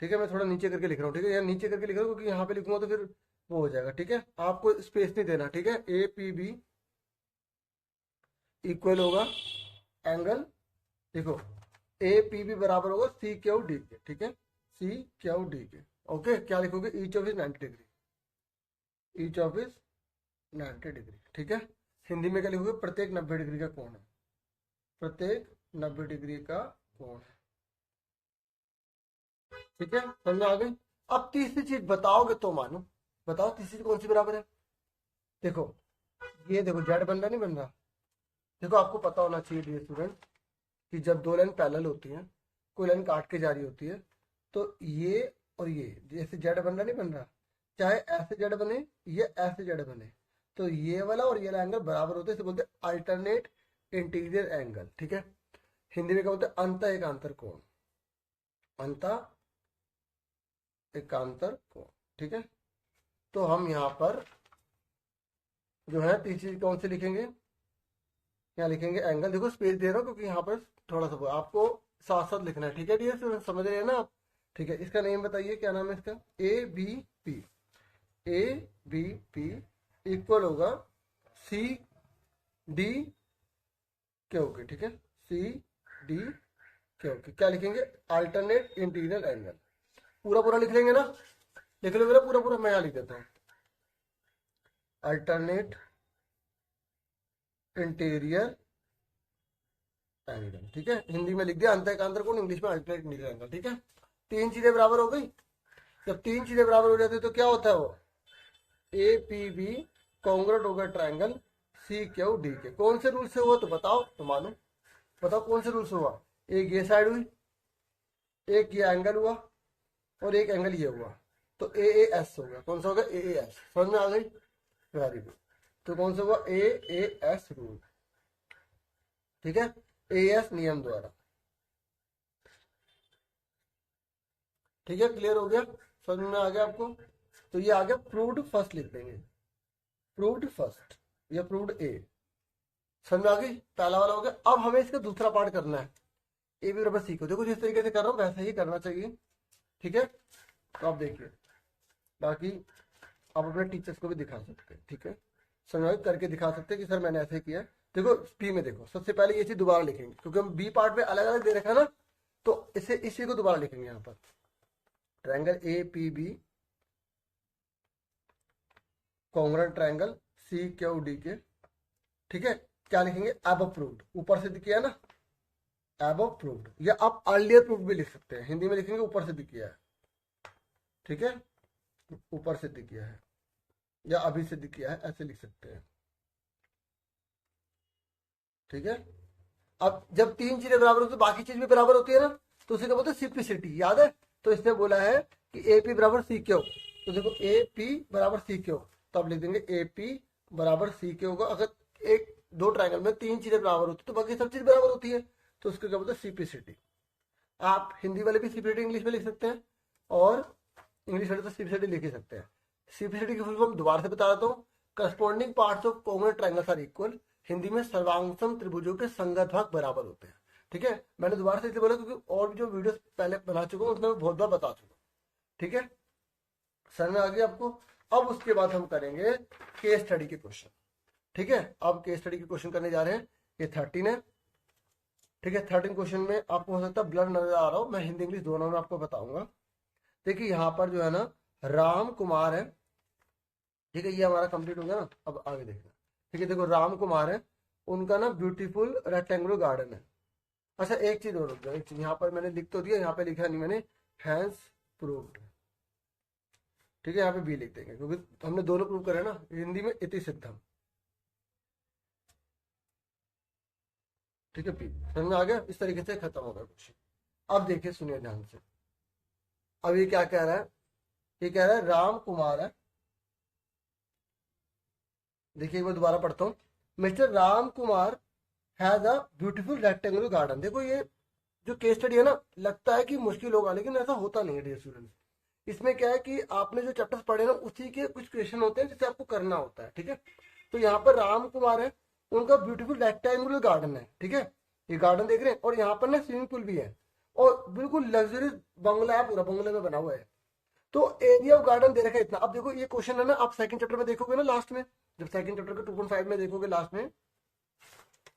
ठीक है। मैं थोड़ा नीचे करके लिख रहा हूँ, ठीक है, यहाँ नीचे करके लिख रहा हूँ क्योंकि यहाँ पे लिखूंगा तो फिर वो हो जाएगा, ठीक है। आपको स्पेस नहीं देना, ठीक है। ए पी बी इक्वल होगा एंगल, देखो ए पी बी बराबर होगा सी क्यू डी के, ठीक है, सी क्यू डी के। ओके, क्या लिखोगे, each of is 90 degree, each of is 90 degree, ठीक है। हिंदी में क्या लिखोगे, प्रत्येक 90 डिग्री का कोण है, प्रत्येक 90 डिग्री का कोण है, ठीक है। समझ में आ गई। अब तीसरी चीज बताओगे तो मानो, बताओ तीसरी चीज कौन सी बराबर है। देखो ये देखो जेड बन रहा नहीं बन रहा, देखो आपको पता होना चाहिए डियर स्टूडेंट कि जब दो लाइन पैरेलल होती है, कोई लाइन काट के जा रही होती है, तो ये और ये जैसे जेड बन रहा नहीं बन रहा, चाहे ऐसे जेड बने या ऐसे जेड बने, तो ये वाला और ये वाला एंगल बराबर होते हैं, इसे बोलते हैं अल्टरनेट इंटीरियर एंगल, ठीक है। हिंदी में क्या बोलते हैं, अंत एकांतर कोण, अंत एकांतर कोण, ठीक है। तो हम यहाँ पर जो है तीसरी कौन सी लिखेंगे, यहाँ लिखेंगे एंगल, देखो स्पेस दे रहा हूँ क्योंकि यहाँ पर थोड़ा सा आपको साथ साथ लिखना है, ठीक है डियर स्टूडेंट, समझ रहे हैं ना आप, ठीक है। इसका नेम बताइए, क्या नाम है इसका, A B P, A B P equal होगा सी डी क्यू के, ठीक है, सी डी क्यू के। क्या लिखेंगे, अल्टरनेट इंटीरियर एंगल, पूरा पूरा लिख लेंगे ना, लिख लोगे ना पूरा पूरा, मैं यहाँ लिख देता हूँ, अल्टरनेट इंटीरियर एंगल, ठीक है। हिंदी में लिख दिया अंतःकांतर कोण, इंग्लिश में अल्टरनेट इंटीरियर एंगल, ठीक है। तीन चीजें बराबर हो गई। जब तीन चीजें बराबर हो जाती है तो क्या होता है, वो ए पी बी कॉन्ग्रुएंट हो गया ट्रायंगल सी क्यू डी के। कौन से रूल से हुआ तो बताओ, तो मालूम, बताओ कौन से रूल से हुआ। एक ये साइड हुई, एक ये एंगल हुआ, और एक एंगल ये हुआ, तो ए ए एस हो गया। कौन सा हो गया, ए ए एस। समझ में आ गई, वेरी गुड। तो कौन सा हुआ, ए ए एस रूल, ठीक है, ए एस नियम द्वारा, ठीक है। क्लियर हो गया, समझ में आ गया आपको। तो ये आ गया प्रूव्ड फर्स्ट, लिख देंगे प्रूव्ड फर्स्ट या प्रूव्ड ए। समझ में आ गई, पहला वाला हो गया। अब हमें इसका दूसरा पार्ट करना है, ए बी बराबर सी को। देखो जिस तरीके से कर रहा हूँ वैसे ही करना चाहिए, ठीक है। तो आप देखिए, बाकी आप अपने टीचर्स को भी दिखा सकते हैं, ठीक है। समझ करके दिखा सकते हैं कि सर मैंने ऐसे किया। देखो पी में देखो, सबसे पहले ये चीज दोबारा लिखेंगे क्योंकि हम बी पार्ट में अलग अलग दे रखा है ना, तो इसे इसी को दोबारा लिखेंगे यहाँ पर। Triangle A P B congruent triangle C Q D के, ठीक है। क्या लिखेंगे, एबव प्रूव्ड, ऊपर सिद्ध किया ना, एबव प्रूव्ड, या आप अर्लियर प्रूव्ड भी लिख सकते हैं। हिंदी में लिखेंगे ऊपर सिद्ध किया है, ठीक है, ऊपर सिद्ध किया है या अभी सिद्ध किया है, ऐसे लिख सकते हैं, ठीक है। अब जब तीन चीजें बराबर होती है बाकी चीज भी बराबर होती है ना, तो उसे क्या बोलते हैं, सिंप्लिसिटी, याद है। तो इसने बोला है कि ए पी बराबर सी क्यू, तो देखो ए पी बराबर सी क्यू, तो आप लिख देंगे ए पी बराबर सी क्यू होगा। अगर एक दो ट्रायंगल में तीन चीजें बराबर होती है तो बाकी सब चीज बराबर होती है, तो उसको क्या बोलते हैं, सिंप्लिसिटी। आप हिंदी वाले भी सिंप्लिसिटी इंग्लिश में लिख सकते हैं, और इंग्लिश वाले तो सिंप्लिसिटी लिख ही सकते हैं। सिंप्लिसिटी की फुल फॉर्म दोबारा से बता देता हूँ, corresponding parts of congruent triangles are equal. Hindi में सर्वांगसम त्रिभुजों के संगत भाग बराबर होते हैं, ठीक है। मैंने दोबारा से इसलिए बोला क्योंकि और भी जो वीडियोस पहले बना चुका हूँ उसमें मैं बहुत बार बता चुका हूँ, ठीक है। समझ में आ गया आपको। अब उसके बाद हम करेंगे केस स्टडी के क्वेश्चन, ठीक है। अब केस स्टडी के क्वेश्चन करने जा रहे हैं। ये 13 है, ठीक है। 13 क्वेश्चन में आपको हो सकता है ब्लर नजर आ रहा हो, मैं हिंदी इंग्लिश दोनों में आपको बताऊंगा। देखिए यहाँ पर जो है ना, राम कुमार है, ठीक है। ये हमारा कंप्लीट हो गया ना, अब आगे देखना, ठीक है। देखो राम कुमार है, उनका ना ब्यूटीफुल रेक्टेंगुलर गार्डन है। अच्छा एक चीज और रुक जाओ, एक चीज यहाँ पर मैंने लिख तो दिया, यहाँ पे लिखा नहीं मैंने, हैंस प्रूव्ड, ठीक है। यहाँ पे बी लिख देंगे क्योंकि हमने दोनों प्रूव करे ना, हिंदी में इति सिद्धम, ठीक है। बी समझ में आ गया, इस तरीके से खत्म होगा क्वेश्चन। अब देखिए सुनिए ध्यान से, अब ये क्या कह रहा है, ये कह रहा है राम कुमार है। देखिए मैं दोबारा पढ़ता हूँ, mister Ram Kumar has a beautiful rectangular garden. देखो ये जो केस स्टडी है ना, लगता है कि मुश्किल होगा, लेकिन ऐसा होता नहीं है डियर स्टूडेंट्स। इसमें क्या है कि आपने जो चैप्टर्स पढ़े ना उसी के कुछ क्वेश्चन होते हैं जिसे आपको करना होता है, ठीक है। तो यहाँ पर राम कुमार है, उनका ब्यूटीफुल रेक्टेंगुलर गार्डन है, ठीक है। ये गार्डन देख रहे हैं, और यहाँ पर ना स्विमिंग पूल भी है, और बिल्कुल लग्जरियस बंगला है, पूरा बंगले में बना हुआ है। तो एरिया ऑफ गार्डन दे रखा है इतना। अब देखो ये क्वेश्चन है ना, आप सेकंड चैप्टर में देखोगे ना, लास्ट में जब सेकंड चैप्टर के 2.5 में देखोगे लास्ट में,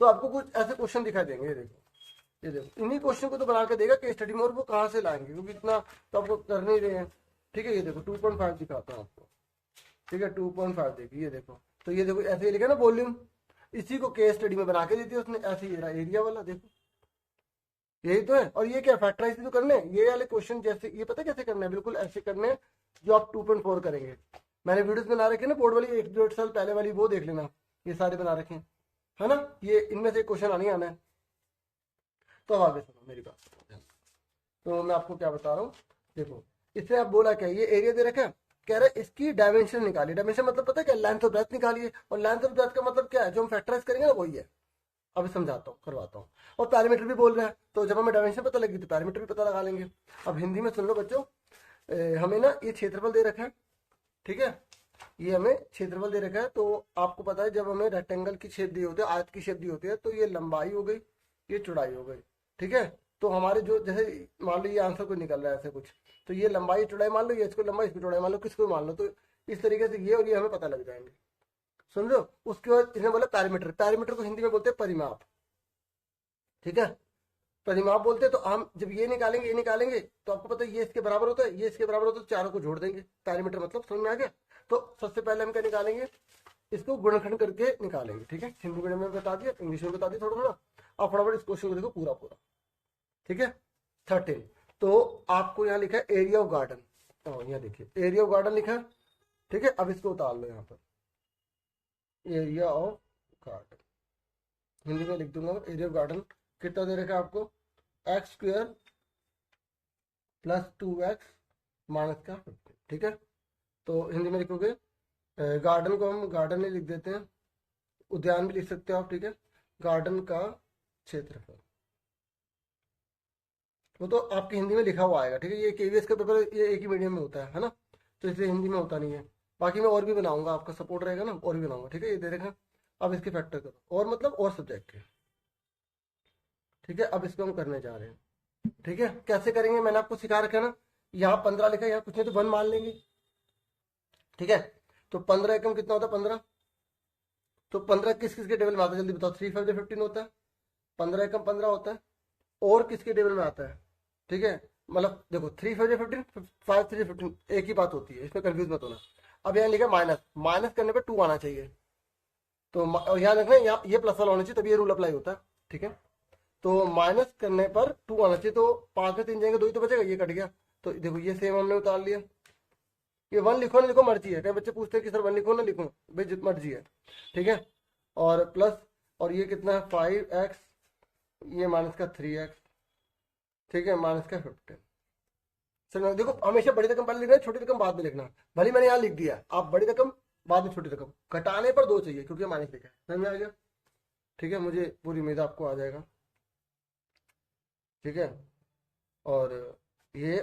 तो आपको कुछ ऐसे क्वेश्चन दिखाई देंगे। ये देखो, ये देखो, इन्हीं क्वेश्चन को तो बना के देगा केस स्टडी में, और वो कहाँ से लाएंगे क्योंकि इतना तो आपको कर नहीं रहे हैं, ठीक है। ये देखो 2.5 दिखाता हूँ आपको, ठीक है। 2.5 देखिए, ये देखो, तो ये देखो ऐसे लिखा ना वॉल्यूम, इसी को केस स्टडी में बना के देती है उसने, ऐसे ही एरिया वाला देखो, यही तो है। और ये क्या फैक्टराइज तो करने, ये वाले क्वेश्चन जैसे ये पता कैसे करने हैं, बिल्कुल ऐसे करने हैं जो आप 2.4 करेंगे। मैंने वीडियोस बना रखे ना बोर्ड वाली, 1-1.5 साल पहले वाली, वो देख लेना, ये सारे बना रखे हैं, है ना। ये इनमें से क्वेश्चन आने आना है। तो आगे सुनो मेरी बात, तो मैं आपको क्या बता रहा हूँ, देखो इससे आप बोला क्या, ये एरिया दे रखा है, कह रहा है इसकी डायमेंशन निकालिए। डायमेंशन मतलब पता है क्या, लेंथ और ब्रेथ निकालिए, और लेंथ और ब्रेथ का मतलब क्या है, जो हम फैक्टराइज करेंगे ना वही है। अभी समझाता हूँ, करवाता हूँ। और पैरामीटर भी बोल रहा है, तो जब हमें डायमेंशन पता लगी तो पैरामीटर भी पता लगा लेंगे। अब हिंदी में सुन लो बच्चों, हमें ना ये क्षेत्रफल दे रखा है, ठीक है। ये हमें क्षेत्रफल दे रखा है, तो आपको पता है जब हमें रेक्टेंगल की शेप दी होती है, आयत की शेप दी होती है, तो ये लंबाई हो गई, ये चौड़ाई हो गई, ठीक है। तो हमारे जो जैसे मान लो ये आंसर कोई निकल रहा है ऐसे कुछ, तो ये लंबाई चौड़ाई मान लो, ये इसको लंबाई इसको चौड़ाई मान लो, किसको मान लो, तो इस तरीके से ये और ये हमें पता लग जाएंगे, समझो। उसके बाद इसने बोला पैरामीटर, पैरामीटर को हिंदी में बोलते हैं परिमाप, ठीक है। परिमाप बोलते हैं। तो हम जब ये निकालेंगे, ये निकालेंगे, तो आपको पता है ये इसके बराबर होता है, ये इसके बराबर होता है, तो चारों को जोड़ देंगे, पैरामीटर मतलब, समझ में आ गया। तो सबसे पहले हम क्या निकालेंगे, इसको गुणनखंड करके निकालेंगे, ठीक है। हिंदी मीडियम में बता दिया, इंग्लिश में बता दिया थोड़ा थोड़ा। आप फटाफट इस क्वेश्चन को देखो पूरा पूरा, ठीक है। 13 तो आपको यहाँ लिखा है एरिया ऑफ गार्डन, यहाँ देखिए एरिया ऑफ गार्डन लिखा है, ठीक है। अब इसको उतार लो यहाँ पर, एरिया ऑफ गार्डन हिंदी में लिख दूंगा। एरिया ऑफ गार्डन कितना दे रखा है आपको, x² + 2x -15, ठीक है। तो हिंदी में लिखोगे गार्डन को हम गार्डन में लिख देते हैं, उद्यान भी लिख सकते हो आप, ठीक है। गार्डन का क्षेत्रफल, वो तो आपकी हिंदी में लिखा हुआ आएगा, ठीक है। ये केवीएस का पेपर ये एक ही मीडियम में होता है ना, तो इसलिए हिंदी में होता नहीं है। बाकी मैं और भी बनाऊंगा, आपका सपोर्ट रहेगा ना, और भी बनाऊंगा, ठीक है। ये दे रखा, अब इसके फैक्टर करो, और मतलब और सब्जेक्ट के, ठीक है। अब इसको हम करने जा रहे हैं, ठीक है। कैसे करेंगे मैंने आपको सिखा रखा है ना। यहाँ 15 लिखा है, यहाँ कुछ नहीं तो 1 मान लेंगे, ठीक है। तो 15 एकम कितना होता है, 15। तो 15 किस किस के टेबल में आता है जल्दी बताओ, 3 5 15 होता है, 15 एकम 15 होता है। और किसके टेबल में आता है, ठीक है। मतलब देखो 3 5 15 5 3 15 एक ही बात होती है, इसमें कंफ्यूज मत होना। अब यहाँ लिखा माइनस, माइनस करने पे 2 आना चाहिए, तो यहाँ रखना यहाँ ये प्लस वाला होना चाहिए, तभी ये रूल अप्लाई होता है, ठीक है। तो माइनस करने पर 2 आना चाहिए, तो 5 में 3 जाएंगे 2 ही तो बचेगा, ये कट गया। तो देखो ये सेम हमने उतार लिया। ये 1 लिखो ना लिखो मर्जी है, कई बच्चे पूछते हैं कि सर 1 लिखो ना लिखो, भाई जित मर्जी है, ठीक है। और प्लस, और ये कितना है 5x, ये माइनस का 3x, ठीक है, माइनस का 15। सर देखो हमेशा बड़ी रकम पहले लिखना है, छोटी रकम बाद में लिखना। भले मैंने यहाँ लिख दिया, आप बड़ी रकम बाद में छोटी रकम, घटाने पर 2 चाहिए क्योंकि माइनस लिखा है, समझ में आ गया, ठीक है। मुझे पूरी उम्मीद आपको आ जाएगा, ठीक है। और ये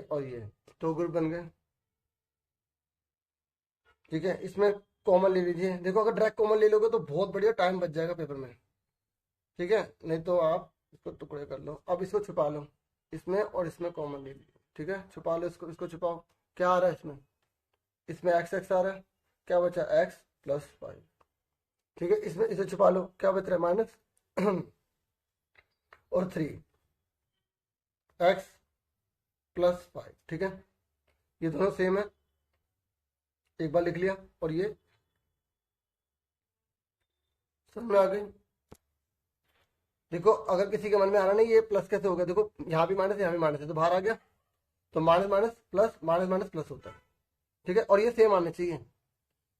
तो ग्रुप बन गए, ठीक है। इसमें कॉमन ले लीजिए, देखो अगर डायरेक्ट कॉमन ले लोगे तो बहुत बढ़िया टाइम बच जाएगा पेपर में, ठीक है। नहीं तो आप इसको टुकड़े कर लो। अब इसको छुपा लो, इसमें और इसमें कॉमन ले लीजिए, ठीक है। छुपा लो इसको, इसको छुपाओ। क्या आ रहा है इसमें, इसमें x आ रहा है, क्या बचा x + 5, ठीक है। इसमें इसे छुपा लो, क्या बच रहा है माइनस और 3x + 5, ठीक है। ये दोनों सेम है, एक बार लिख लिया। और ये समझ में आ गई। देखो अगर किसी के मन में आ रहा नहीं ये प्लस कैसे हो गया, देखो यहाँ भी माइनस यहाँ भी माइनस है, तो बाहर आ गया, तो minus minus plus minus minus plus होता है, ठीक है। और ये सेम आने चाहिए,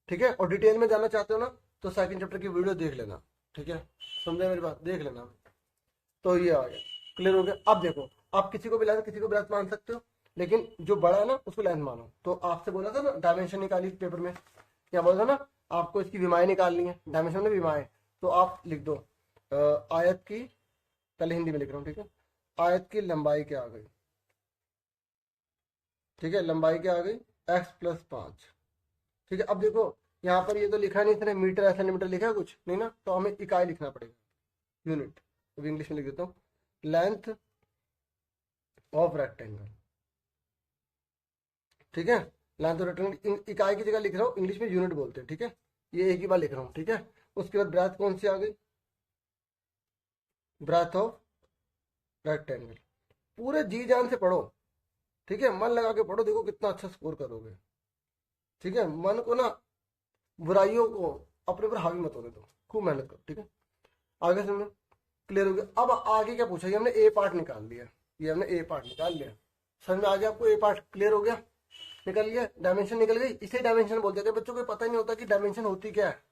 ठीक है। और डिटेल में जानना चाहते हो ना तो सेकंड चैप्टर की वीडियो देख लेना, ठीक है। समझे मेरी बात, देख लेना। तो ये आ गया, क्लियर हो गया। अब देखो आप किसी को भी लेंथ किसी को ब्रेथ मान सकते हो, लेकिन जो बड़ा है ना उसको लेंथ मानो। तो आपसे बोला था ना डायमेंशन निकाली पेपर में, क्या बोला था ना, आपको इसकी विमाएं निकालनी है, डायमेंशन में विमाएं। तो आप लिख दो आयत की, पहले हिंदी में लिख रहा हूँ, ठीक है। आयत की लंबाई क्या आ गई, ठीक है, लंबाई क्या आ गई x + 5, ठीक है। अब देखो यहाँ पर ये तो लिखा नहीं इसने मीटर सेंटीमीटर लिखा है कुछ नहीं ना, तो हमें इकाई लिखना पड़ेगा, यूनिट। तो इंग्लिश में लिख देता हूँ, लेंथ ऑफ रेक्टेंगल, ठीक है। लेंथ ऑफ रेक्टेंगल इकाई की जगह लिख रहा हूँ, इंग्लिश में यूनिट बोलते हैं, ठीक है। ये एक ही बार लिख रहा हूँ, ठीक है। उसके बाद ब्रेथ कौन सी आ गई, ब्रेथ ऑफ रेक्टेंगल। पूरे जी जान से पढ़ो, ठीक है, मन लगा के पढ़ो, देखो कितना अच्छा स्कोर करोगे, ठीक है। मन को ना बुराइयों को अपने ऊपर हावी मत होने दो, खूब मेहनत करो, ठीक है। आगे समझो, क्लियर हो गया। अब आगे क्या पूछा, ये हमने ए पार्ट निकाल लिया, ये हमने ए पार्ट निकाल लिया, समझ में आ गया आपको, ए पार्ट क्लियर हो गया, निकल लिया, डायमेंशन निकल गई। इसे डायमेंशन बोलते हैं, बच्चों को पता नहीं होता कि डायमेंशन होती क्या है।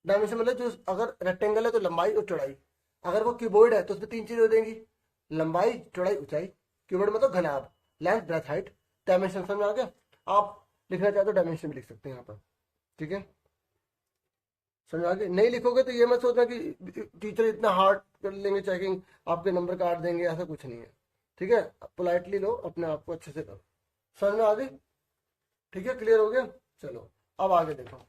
डायमेंशन मतलब जो अगर रेक्टेंगल है तो लंबाई और चौड़ाई, अगर वो क्यूबॉइड है तो उसमें 3 चीजें हो जाएंगी, लंबाई चौड़ाई ऊंचाई। क्यूबॉइड मतलब घनाभ, लेंथ ब्रेथ हाइट, डायमेंशन समझ में आ गया। आप लिखना चाहते हो डायमेंशन भी लिख सकते हैं यहाँ पर, ठीक है। समझ आ गया, नहीं लिखोगे तो ये मत सोचना कि टीचर इतना हार्ड कर लेंगे चेकिंग, आपके नंबर काट देंगे, ऐसा कुछ नहीं है, ठीक है। पोलाइटली लो, अपने आप को अच्छे से करो, समझ में आ गई, ठीक है, क्लियर हो गया। चलो अब आगे देखो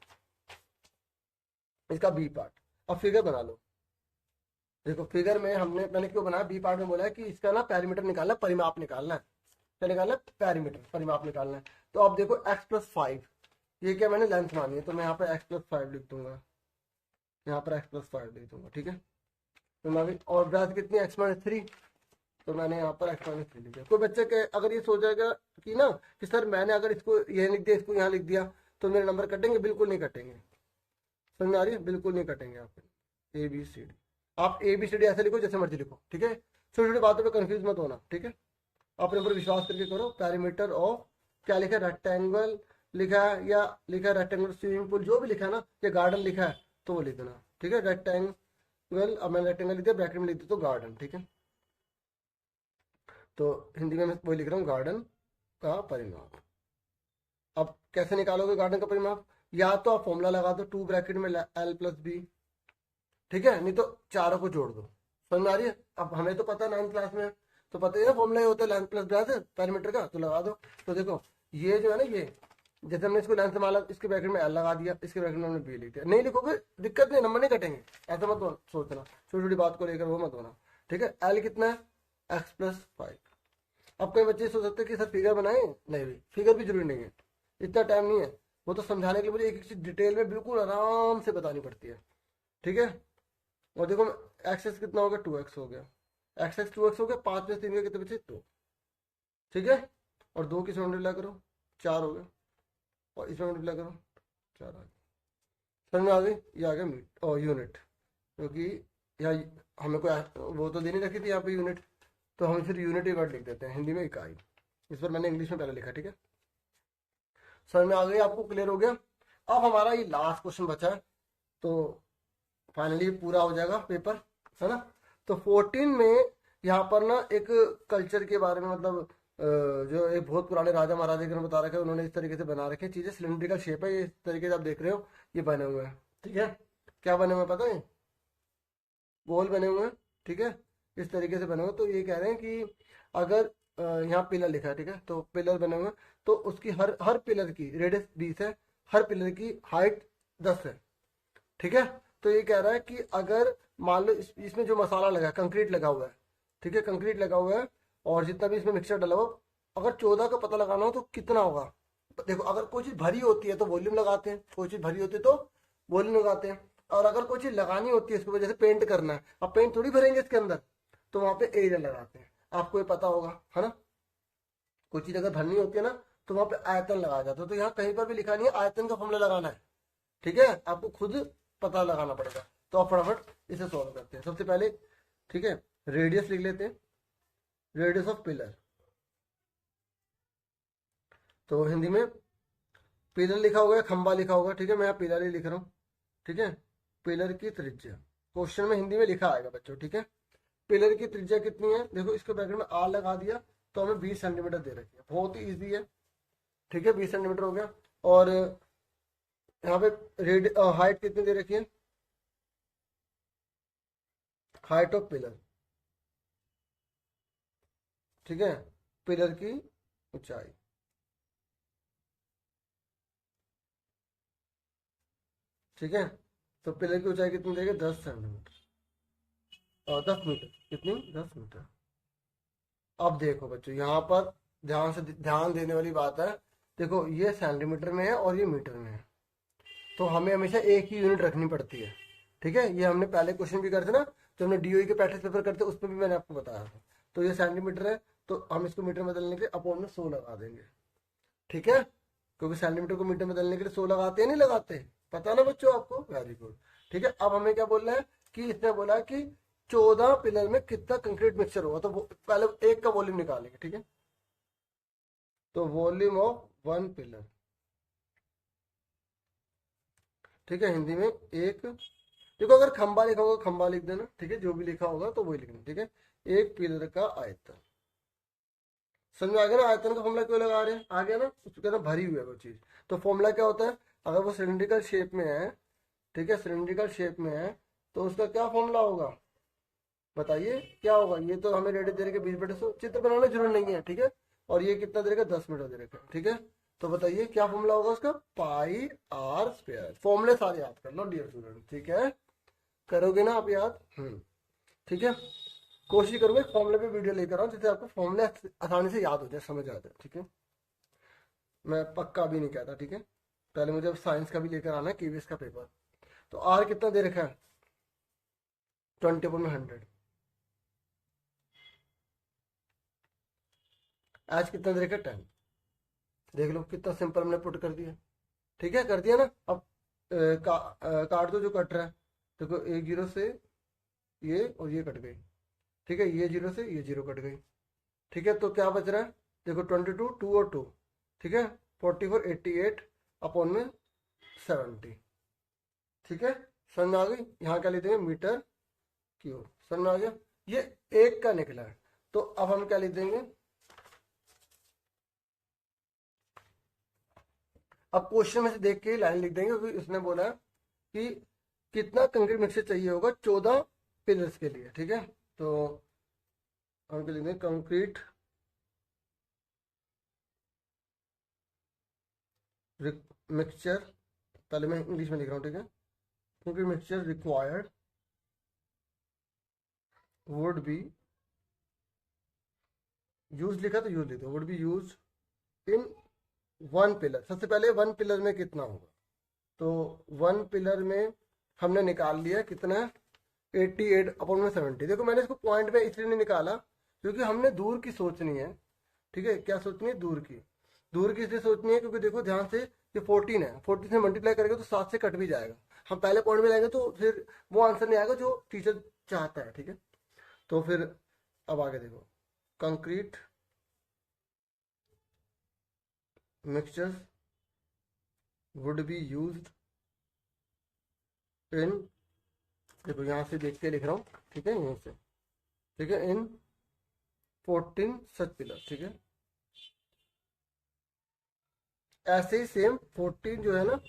इसका बी पार्ट। अब फिगर बना लो, देखो फिगर में मैंने क्यों बनाया, बी पार्ट में बोला है कि इसका ना पैरामीटर निकालना है, परिमाप निकालना है, क्या निकालना है, पैरामीटर परिमाप निकालना है। तो अब देखो x + 5, ये क्या मैंने लेंथ मानी है, तो मैं यहाँ पर x + 5 लिख दूंगा, यहाँ पर x + 5 लिख दूंगा, ठीक है। तो मैं और ब्रेथ कितनी x - 3, तो मैंने यहाँ पर x - 3 लिख दिया। कोई बच्चे के अगर ये सोचेगा कि ना कि सर मैंने अगर इसको ये लिख दिया इसको यहाँ लिख दिया तो मेरे नंबर कटेंगे, बिल्कुल नहीं कटेंगे, समझ में आ रही है? बिल्कुल नहीं कटेंगे आपके ए बी सी डी। आप ए बी सी डी ऐसे लिखो जैसे मर्जी लिखो, ठीक है? छोटी छोटी बातों पे कंफ्यूज मत होना, ठीक है? अपने ऊपर विश्वास करके करो। पैरामीटर ऑफ क्या लिखा है, रेक्टेंगल लिखा है या लिखा है रेक्टेंगल स्विमिंग पूल, जो भी लिखा है ना, या गार्डन लिखा है तो वो लिख देना, ठीक है? रेक्टेंगल, अब मैंने रेक्टेंगल लिख दिया, ब्रैकेट में लिख दिया तो गार्डन, ठीक है? तो हिंदी में मैं वही लिख रहा हूँ, गार्डन का परिमाप। अब कैसे निकालोगे गार्डन का परिमाप? या तो आप फॉर्मूला लगा दो 2 ब्रैकेट में एल प्लस बी, ठीक है? नहीं तो चारों को जोड़ दो। समझ में आ रही है? अब हमें तो पता है 9th क्लास में, तो पता ही है फॉर्मूला ये होता है लेंथ प्लस ब्रेथ पैरामीटर का, तो लगा दो। तो देखो ये जो है ना, ये जैसे हमने इसको लेंथ माला, इसके ब्रैकेट में एल लगा दिया, इसके ब्रैकेट में हमने बी लिख दिया। नहीं लिखोगे दिक्कत नहीं, नंबर नहीं कटेंगे, ऐसा मत सोचना, छोटी छोटी बात को लेकर वो मत होना, ठीक है? एल कितना है, एक्स प्लस 5। अब कई बच्चे सोच सकते हैं कि सर फिगर बनाए, नहीं भी फिगर भी जरूरी नहीं है, इतना टाइम नहीं है, वो तो समझाने के लिए मुझे एक एक चीज डिटेल में बिल्कुल आराम से बतानी पड़ती है, ठीक है? और देखो एक्स कितना हो गया, 2x हो गया, एक्स 2x हो गया, 5 में 3 के कितने बचे, 2, ठीक है? और 2 किस में मल्टीप्लाई करो, 4 हो गया, और इसमें मल्टीप्लाई करो, 4 आ गया। समझ में आ गई? ये आ गया मीट और यूनिट, क्योंकि यहाँ हमें कोई वो तो देनी रखी थी यहाँ पे यूनिट, तो हम फिर यूनिट ही वर्ड लिख देते हैं हिंदी में, इकाई। इस पर मैंने इंग्लिश में पहले लिखा, ठीक है? समझ में आ गई? आपको क्लियर हो गया? अब हमारा ये लास्ट क्वेश्चन बचा है, तो फाइनली पूरा हो जाएगा पेपर, है ना? तो 14 में यहाँ पर ना एक कल्चर के बारे में, मतलब जो एक बहुत पुराने राजा महाराजा के बता रखे, उन्होंने इस तरीके से बना रखे चीजें, सिलेंड्रिकल शेप है, ये इस तरीके से आप देख रहे हो, ये बने हुए हैं, ठीक है? क्या बने हुए हैं पता है? गोल बने हुए हैं, ठीक है? इस तरीके से बने हुए। तो ये कह रहे हैं कि अगर यहाँ पिलर लिखा है, ठीक है? तो पिलर बने हुए हैं, तो उसकी हर हर पिलर की रेडियस 20 है, हर पिलर की हाइट 10 है, ठीक है? तो ये कह रहा है कि अगर मान लो इसमें जो मसाला लगा है, कंक्रीट लगा हुआ है, ठीक है? कंक्रीट लगा हुआ है, और जितना भी इसमें मिक्सचर डला हुआ, अगर 14 का पता लगाना हो तो कितना होगा? देखो अगर कोई चीज भरी होती है तो वॉल्यूम लगाते हैं, कोई चीज भरी होती है तो वॉल्यूम लगाते हैं, और अगर कोई चीज लगानी होती है इसके ऊपर, जैसे पेंट करना है, अब पेंट थोड़ी भरेंगे इसके अंदर, तो वहां पे एरिया लगाते हैं, आपको ये पता होगा, है ना? कोई चीज अगर भरनी होती है ना, तो वहां पे आयतन लगाया जाता है। तो यहाँ कहीं पर भी लिखा नहीं है आयतन का फॉर्मूला लगाना है, ठीक है? आपको खुद पता लगाना पड़ेगा। तो आप फटाफट इसे सॉल्व करते हैं। सबसे पहले, ठीक है, रेडियस लिख लेते हैं, रेडियस ऑफ पिलर। तो हिंदी में पिलर लिखा होगा या खंबा लिखा होगा, ठीक है? मैं यहाँ पिलर ही लिख रहा हूँ, ठीक है? पिलर की त्रिज्या क्वेश्चन में हिंदी में लिखा आएगा बच्चों, ठीक है? पिलर की त्रिज्या कितनी है? देखो इसके ब्रैकेट में आर लगा दिया, तो हमें 20 सेंटीमीटर दे रखी है, बहुत ही ईजी है, ठीक है? 20 सेंटीमीटर हो गया। और यहाँ पे हाइट कितनी दे रखी है, हाइट ऑफ पिलर, ठीक है? पिलर की ऊंचाई, ठीक है? तो पिलर की ऊंचाई कितनी देगा, 10 सेंटीमीटर, और 10 मीटर, कितनी, 10 मीटर। अब देखो बच्चों यहाँ पर ध्यान से ध्यान देने वाली बात है, देखो ये सेंटीमीटर में है और ये मीटर में है, तो हमें हमेशा एक ही यूनिट रखनी पड़ती है, ठीक है? ये हमने पहले क्वेश्चन भी करते ना, जो हमने डीओई के प्रैक्टिस पेपर करते उसमें भी मैंने आपको बताया था। तो ये सेंटीमीटर है, तो हम इसको मीटर में बदलने के लिए अपॉन में 100 लगा देंगे, ठीक है? क्योंकि सेंटीमीटर को मीटर में बदलने के लिए 100 लगाते हैं, नहीं लगाते? पता ना बच्चों आपको? वेरी गुड, ठीक है? अब हमें क्या बोलना है कि इसने बोला कि 14 पिलर में कितना कंक्रीट मिक्सचर होगा, तो पहले एक का वॉल्यूम निकालेंगे, ठीक है? तो वॉल्यूम ऑफ 1 पिलर, ठीक है? हिंदी में एक, देखो अगर खंबा लिखा होगा खंबा लिख देना, ठीक है? जो भी लिखा होगा तो वही लिखना, ठीक है? एक पिलर का आयतन, समझ में आ गया ना? आयतन का फॉर्मूला क्यों लगा रहे हैं, आ गया ना? उसको कहते हैं भरी हुई है वो चीज। तो फॉर्मूला क्या होता है, अगर वो सिलेंड्रिकल शेप में है, ठीक है? सिलेंड्रिकल शेप में है, तो उसका क्या फॉर्मूला होगा, बताइए क्या होगा? ये तो हमें रेडियस दे रखे 20/100, चित्र बनाना जरूर नहीं है, ठीक है? और ये कितना दे रखा, 10 मीटर दे रखा, ठीक है? तो बताइए क्या फॉर्मूला होगा उसका, पाई आर स्क्वायर। फॉर्मूले सारे याद कर लो डियर स्टूडेंट, ठीक है? करोगे ना आप याद? ठीक है? कोशिश करूंगा फॉर्मूले पे वीडियो लेकर आऊं, जिससे आपको फॉर्मूले आसानी से याद हो जाए, समझ आ जाए, ठीक है? मैं पक्का भी नहीं कहता, ठीक है? पहले मुझे साइंस का भी लेकर आना है, केवीएस का पेपर। तो आर कितना दे रखा है, 20/100। एच कितना दे रखा है, 10। देख लो कितना सिंपल हमने पुट कर दिया, ठीक है? कर दिया ना? अब काट दो जो कट रहा है। देखो एक जीरो से ये और ये कट गई, ठीक है, ये जीरो से ये जीरो कट गई, ठीक है। तो क्या बच रहा है, देखो 22, 2 और 2, ठीक है, 44, 88 अपॉन में 70, ठीक है। समझ में आ गई। यहाँ क्या लिख देंगे, मीटर क्यूब। समझ में आ गया, ये एक का निकला है। तो अब हम क्या लिख देंगे, अब क्वेश्चन में से देख के लाइन लिख देंगे, क्योंकि इसने बोला कि कितना कंक्रीट मिक्सचर चाहिए होगा 14 पिलर्स के लिए, ठीक है। तो हम क्या लिख देंगे, कंक्रीट मिक्सचर, पहले मैं इंग्लिश में लिख रहा हूँ, ठीक है। Concrete mixture required would be use, लिखा तो यूज लिख दो, would be use in 1 pillar. सबसे पहले 1 पिलर में कितना होगा, तो 1 पिलर में हमने निकाल लिया कितना, 88 अपॉन में 70। देखो मैंने इसको पॉइंट में इसलिए नहीं निकाला क्योंकि हमने दूर की सोचनी है, ठीक है। क्या सोचनी है, दूर की। दूर की इसलिए सोचनी है क्योंकि देखो ध्यान से, ये 14 है, 14 से मल्टीप्लाई करेंगे तो 7 से कट भी जाएगा। हम पहले पॉइंट में लाएंगे तो फिर वो आंसर नहीं आएगा जो टीचर चाहता है, ठीक है। तो फिर अब आगे देखो, concrete mixtures would be used in, देखो यहाँ से देख के लिख रहा हूँ, ठीक है, यहीं से, ठीक है, इन 14 सच पिलर, ठीक है। ऐसे ही सेम 14 जो है ना,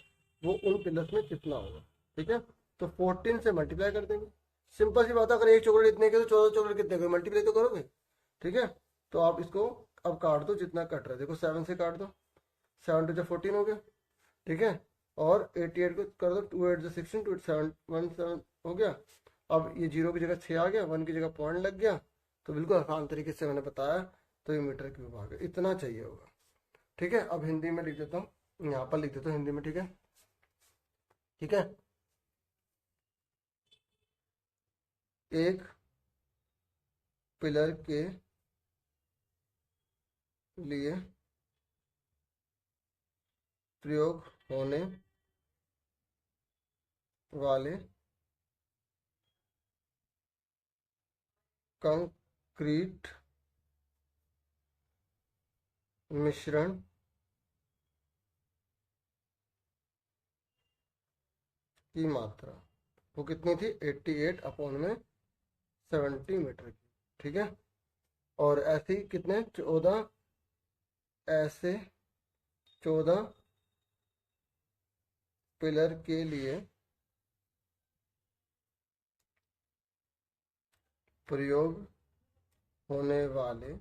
वो उन पिलर्स में कितना होगा, ठीक है। तो 14 से मल्टीप्लाई कर देंगे, सिंपल सी बात है। अगर एक चॉकलेट इतने के तो 14 चॉकलेट कितने के, मल्टीप्लाई तो करोगे, ठीक है। तो आप इसको अब काट दो जितना कट रहा है, देखो 7 से काट दो, 7 टू 14 हो गया, ठीक है। और 88 को कर दो, 2 8 16, 2 7 1 7 हो गया। अब ये जीरो की जगह 6 आ गया, 1 की जगह पॉइंट लग गया, तो बिल्कुल आसान तरीके से मैंने बताया, तो ये मीटर क्यूब आ गया, इतना चाहिए होगा, ठीक है। अब हिंदी में लिख देता हूँ, यहाँ पर लिख देता हूँ हिंदी में, ठीक है, ठीक है। एक पिलर के लिए प्रयोग होने वाले कंक्रीट मिश्रण की मात्रा, वो कितनी थी, 88 अपॉन में 70 मीटर की, ठीक है। और ऐसे ही कितने, 14, ऐसे 14 पिलर के लिए प्रयोग होने वाले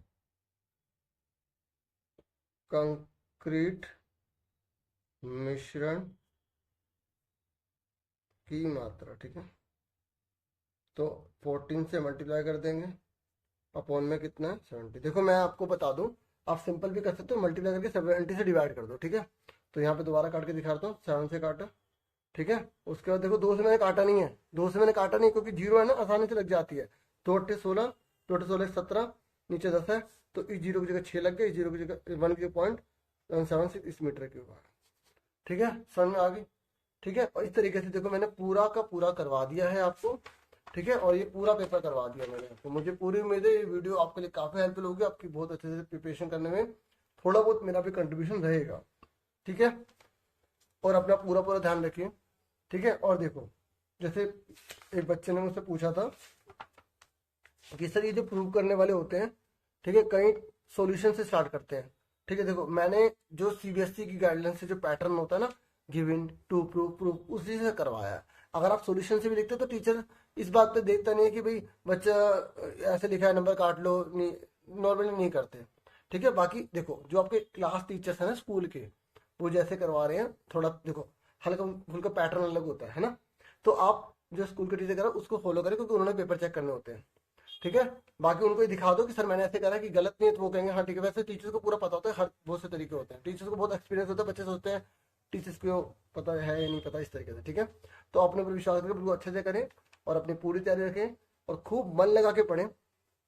कंक्रीट मिश्रण की मात्रा, ठीक है। तो 14 से मल्टीप्लाई कर देंगे, अपॉन में कितना है, 70। देखो मैं आपको बता दूं, आप सिंपल भी कर सकते हो, मल्टीप्लाई करके 70 से डिवाइड कर दो, ठीक है। तो यहाँ पे दोबारा काट के दिखाता हूँ, 7 से काटा, ठीक है। उसके बाद देखो 2 से मैंने काटा नहीं है, 2 से मैंने काटा नहीं क्योंकि जीरो है ना, आसानी से लग जाती है। 2 8 16, 2 8 16 17, नीचे 10 है, तो इस जीरो की जगह 6 लग गए, इस जीरो की जगह 1 की पॉइंट 76 इस मीटर के ऊपर, ठीक है। समझ में आ गई, ठीक है। और इस तरीके से देखो मैंने पूरा का पूरा करवा दिया है आपको, ठीक है। और ये पूरा पेपर करवा दिया मैंने आपको, मुझे पूरी उम्मीद है ये वीडियो आपके लिए काफ़ी हेल्पफुल होगी, आपकी बहुत अच्छे से प्रिपरेशन करने में थोड़ा बहुत मेरा भी कंट्रीब्यूशन रहेगा, ठीक है। और अपना पूरा पूरा ध्यान रखिए, ठीक है। और देखो जैसे एक बच्चे ने मुझसे पूछा था कि सर ये जो प्रूव करने वाले होते हैं, ठीक है, कई सॉल्यूशन से स्टार्ट करते हैं, ठीक है। देखो मैंने जो सीबीएसई की गाइडलाइंस से जो पैटर्न होता है ना, गिवन टू प्रूफ प्रूफ, उसी से करवाया। अगर आप सॉल्यूशन से भी लिखते तो टीचर इस बात पे देखता नहीं है कि भाई बच्चा ऐसे लिखा है नंबर काट लो, नहीं, नॉर्मली नहीं करते, ठीक है। बाकी देखो जो आपके क्लास टीचर्स हैं ना स्कूल के, वो जैसे करवा रहे हैं, थोड़ा देखो हल्का फुल्का पैटर्न अलग होता है ना, तो आप जो स्कूल के टीचर कर रहे हैं उसको फॉलो करें, क्योंकि उन्होंने पेपर चेक करने होते हैं, ठीक है। बाकी उनको ये दिखा दो कि सर मैंने ऐसे करा कि गलत नहीं है, तो वो कहेंगे हाँ ठीक है। वैसे टीचर्स को पूरा पता होता है, हर बहुत से तरीके होते हैं, टीचर्स को बहुत एक्सपीरियंस होता है, बच्चे सोचते हैं टीचर्स को पता है या नहीं पता, इस तरीके से, ठीक है। तो अपने ऊपर विश्वास करके बिल्कुल अच्छे से करें और अपनी पूरी तैयारी रखें और खूब मन लगा के पढ़ें।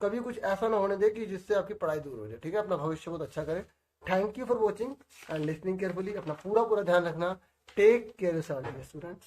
कभी कुछ ऐसा ना होने दे कि जिससे आपकी पढ़ाई दूर हो जाए, ठीक है। अपना भविष्य बहुत अच्छा करें। Thank you for watching and listening carefully. अपना पूरा पूरा ध्यान रखना, टेक केयर स्टूडेंट्स।